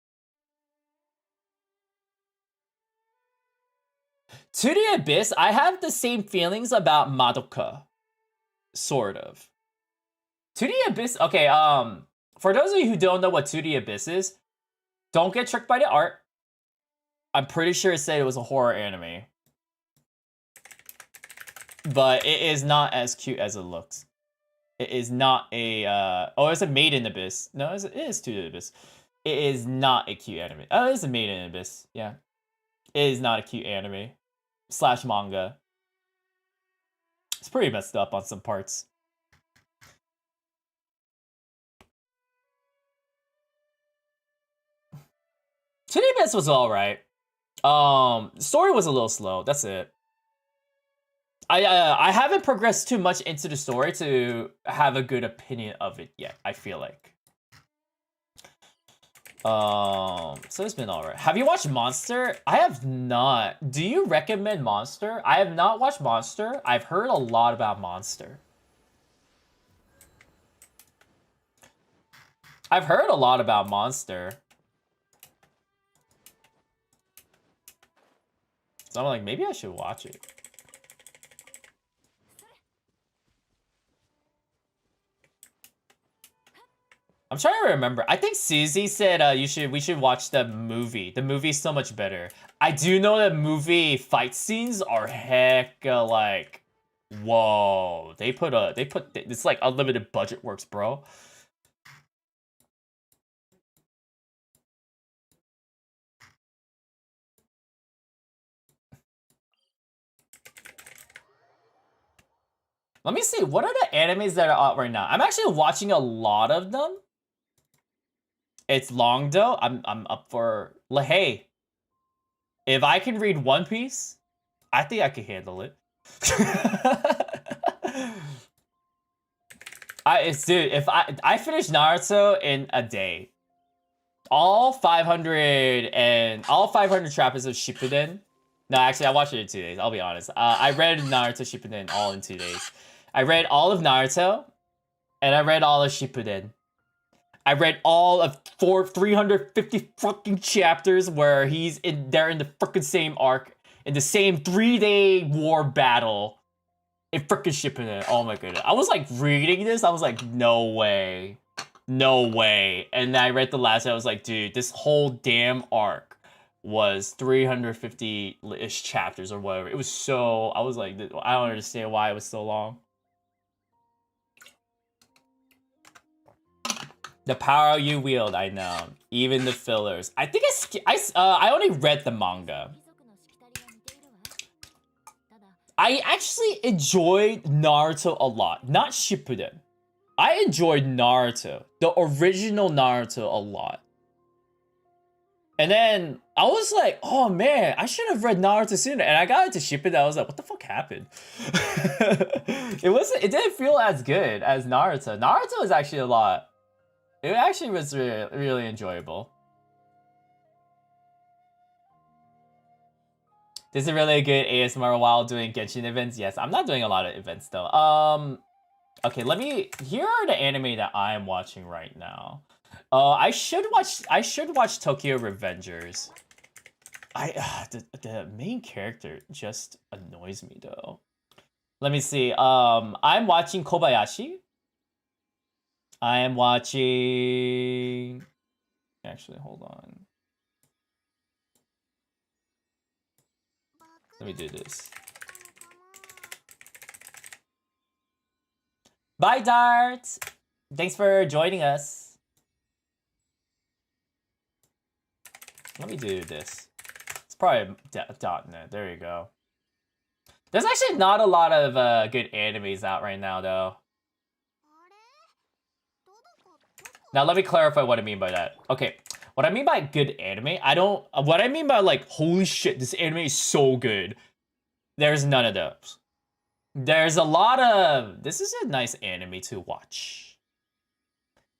To the Abyss, I have the same feelings about Madoka. Sort of. To the Abyss, okay, for those of you who don't know what To the Abyss is, don't get tricked by the art. I'm pretty sure it said it was a horror anime. But it is not as cute as it looks. It is not a, oh, it's a Made in Abyss. No, it is To the Abyss. It is not a cute anime. Oh, it is a Made in Abyss, yeah. It is not a cute anime. / manga. It's pretty messed up on some parts. To the Abyss was alright. Story was a little slow, that's it. I haven't progressed too much into the story to have a good opinion of it yet, I feel like. So it's been alright. Have you watched Monster? I have not. Do you recommend Monster? I have not watched Monster. I've heard a lot about Monster. I've heard a lot about Monster. So I'm like, maybe I should watch it. I'm trying to remember. I think Susie said we should watch the movie. The movie's so much better. I do know that movie fight scenes are hecka like, whoa. It's like unlimited budget works, bro. Let me see, what are the animes that are out right now? I'm actually watching a lot of them. It's long though. I'm up for hey. If I can read One Piece, I think I can handle it. Dude, if I finish Naruto in a day, all 500 chapters of Shippuden. No, actually, I watched it in 2 days. I'll be honest. I read Naruto Shippuden all in 2 days. I read all of Naruto, and I read all of Shippuden. I read all of 350 fucking chapters where they're in the freaking same arc, in the same 3-day war battle in freaking Shippuden. Oh my goodness. I was like reading this, I was like, no way. No way. And then I read the last, I was like, dude, this whole damn arc was 350-ish chapters or whatever. It was so, I was like, I don't understand why it was so long. The power you wield, I know. Even the fillers. I think I only read the manga. I actually enjoyed Naruto a lot. Not Shippuden. I enjoyed Naruto. The original Naruto a lot. And then I was like, oh man, I should have read Naruto sooner. And I got into Shippuden. I was like, what the fuck happened? It didn't feel as good as Naruto. Naruto was actually a lot. It actually was really, really enjoyable. This is really a good ASMR while doing Genshin events. Yes, I'm not doing a lot of events though. Okay, here are the anime that I am watching right now. I should watch Tokyo Revengers. The main character just annoys me though. Let me see. I'm watching Kobayashi. I am watching. Actually, hold on. Let me do this. Bye, Dart. Thanks for joining us. Let me do this. It's probably .net. There you go. There's actually not a lot of good animes out right now, though. Now, let me clarify what I mean by that. Okay, what I mean by good anime, what I mean by like, holy shit, this anime is so good. There's none of those. There's a lot of, this is a nice anime to watch.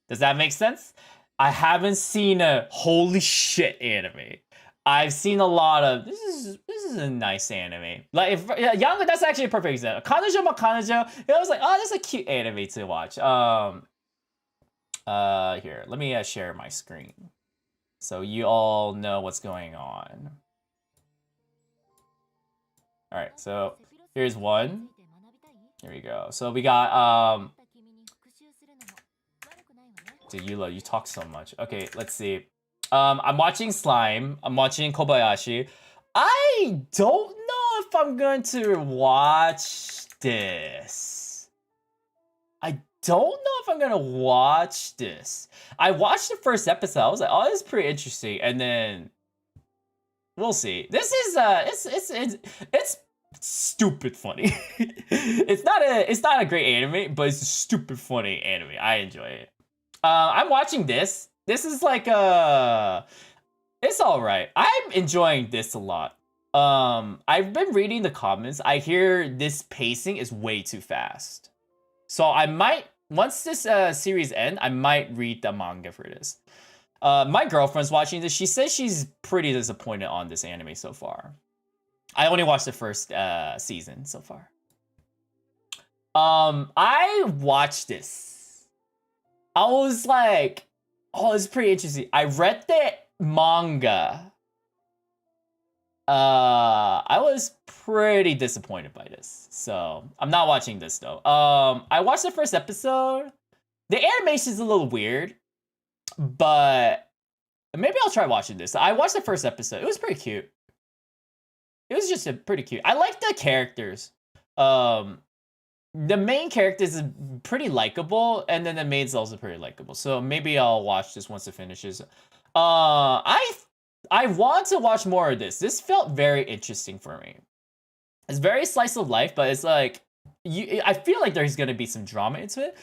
Does that make sense? I haven't seen a holy shit anime. I've seen a lot of, this is a nice anime. Like, if Young, that's actually a perfect example. Kanojo ma Kanojo, it was like, oh, that's a cute anime to watch. Here, let me share my screen so you all know what's going on. All right, so here's one. Here we go. So we got dude, Yula, you talk so much. Okay, let's see. I'm watching Slime. I'm watching Kobayashi. I don't know if I'm going to watch this. I don't know if I'm gonna watch this. I watched the first episode. I was like, oh, this is pretty interesting. And then we'll see. This is it's stupid funny. it's not a great anime, but it's a stupid funny anime. I enjoy it. I'm watching this. This is like it's all right. I'm enjoying this a lot. I've been reading the comments. I hear this pacing is way too fast. So I might, once this series ends, I might read the manga for this. My girlfriend's watching this. She says she's pretty disappointed on this anime so far. I only watched the first season so far. I watched this. I was like, oh, this is pretty interesting. I read the manga. I was pretty disappointed by this, so I'm not watching this though. I watched the first episode. The animation's a little weird, but maybe I'll try watching this. I watched the first episode. It was pretty cute. It was just pretty cute. I like the characters. The main character is pretty likable, and then the maid's also pretty likable. So maybe I'll watch this once it finishes. I want to watch more of this. This felt very interesting for me. It's very slice of life, but it's like I feel like there's gonna be some drama into it.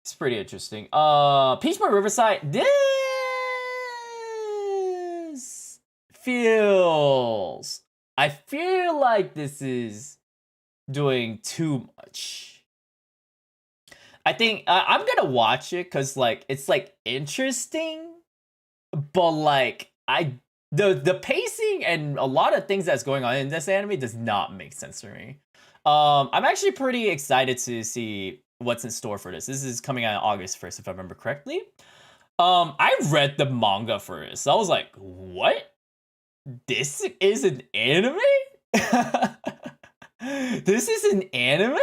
It's pretty interesting. Peachmore Riverside. This feels. I feel like this is doing too much. I think I'm gonna watch it because like it's like interesting, but like the pacing and a lot of things that's going on in this anime does not make sense for me. I'm actually pretty excited to see what's in store for this. This is coming out on August 1st, if I remember correctly. I read the manga for this. I was like, what? This is an anime? This is an anime?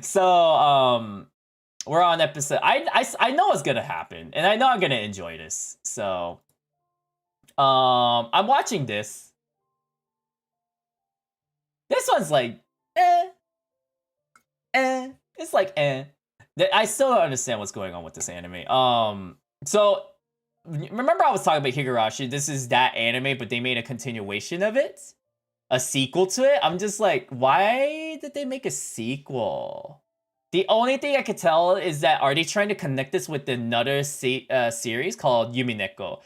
So, we're on episode. I know what's gonna happen, and I know I'm gonna enjoy this. So, I'm watching this. This one's like, It's like, I still don't understand what's going on with this anime. So, remember I was talking about Higurashi? This is that anime, but they made a continuation of it? A sequel to it? I'm just like, why did they make a sequel? The only thing I could tell is that, are they trying to connect this with another series called Yumineko?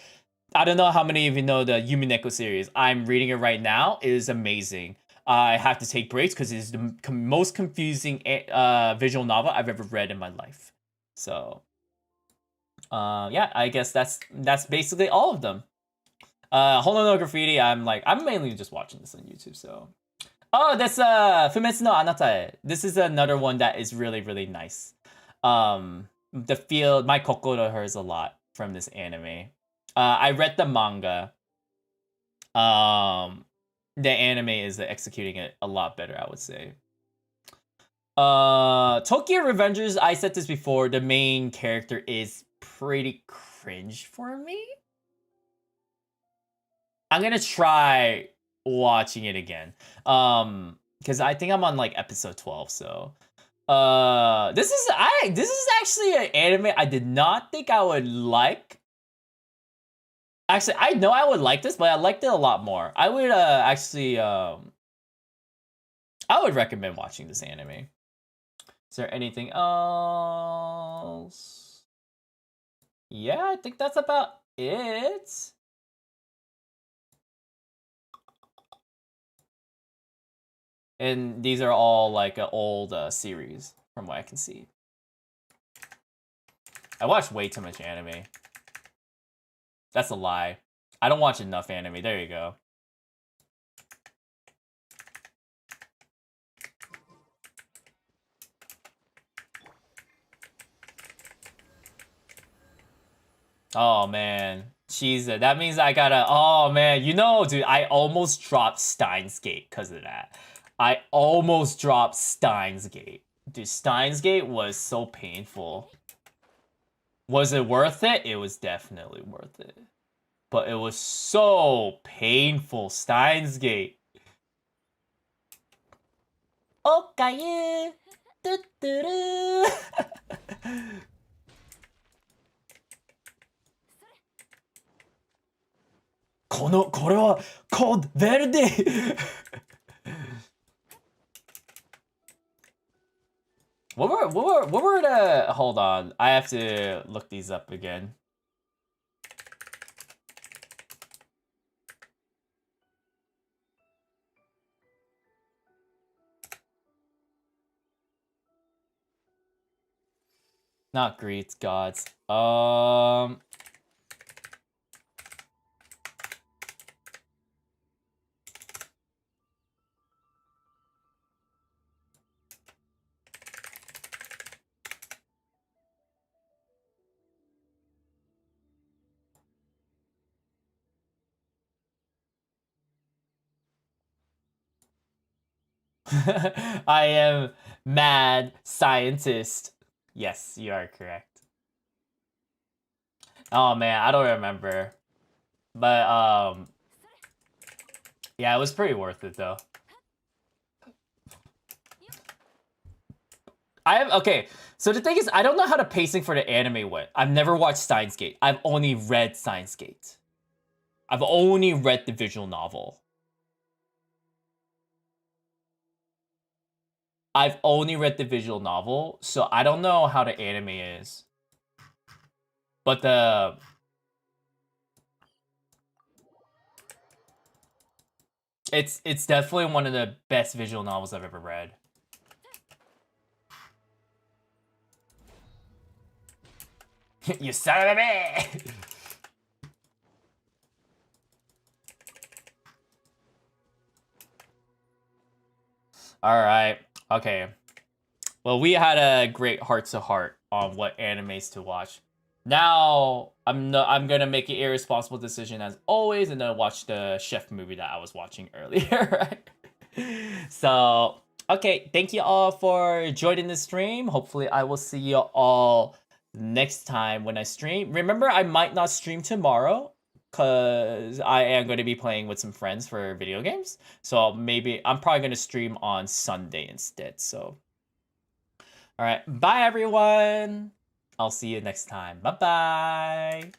I don't know how many of you know the Yumineko series. I'm reading it right now. It is amazing. I have to take breaks because it's the most confusing visual novel I've ever read in my life. So, yeah, I guess that's basically all of them. Hono no Graffiti, I'm mainly just watching this on YouTube, so. Oh, that's Fumetsu no Anatae. This is another one that is really, really nice. The feel, my kokoro hurts a lot from this anime. I read the manga. The anime is executing it a lot better, I would say. Tokyo Revengers, I said this before, the main character is pretty cringe for me. I'm gonna try watching it again. Because I think I'm on like episode 12, so this is actually an anime I did not think I would like. Actually, I know I would like this, but I liked it a lot more. I would actually I would recommend watching this anime. Is there anything else? Yeah, I think that's about it. And these are all like an old series from what I can see. I watch way too much anime. That's a lie. I don't watch enough anime. There you go. Oh man, jeez, that means I gotta. Oh man, you know, dude, I almost dropped Steins Gate because of that. I almost dropped Steins Gate. Dude, Steins Gate was so painful. Was it worth it? It was definitely worth it. But it was so painful. Steins Gate. Okay. これはコードヴェルディ What were the, hold on, I have to look these up again. Not Greeks, gods. I am mad scientist. Yes, you are correct. Oh man, I don't remember. But yeah, it was pretty worth it though. Okay, so the thing is, I don't know how the pacing for the anime went. I've never watched Steins Gate. I've only read Steins Gate. I've only read the visual novel. I've only read the visual novel, so I don't know how the anime is. But it's definitely one of the best visual novels I've ever read. You son of a bitch! Alright, okay. Well, we had a great heart-to-heart on what animes to watch. Now, I'm gonna make an irresponsible decision as always and then watch the chef movie that I was watching earlier, right? So, okay, thank you all for joining the stream. Hopefully, I will see you all next time when I stream. Remember, I might not stream tomorrow because I am going to be playing with some friends for video games. So maybe I'm probably going to stream on Sunday instead. So, all right, bye everyone. I'll see you next time. Bye-bye.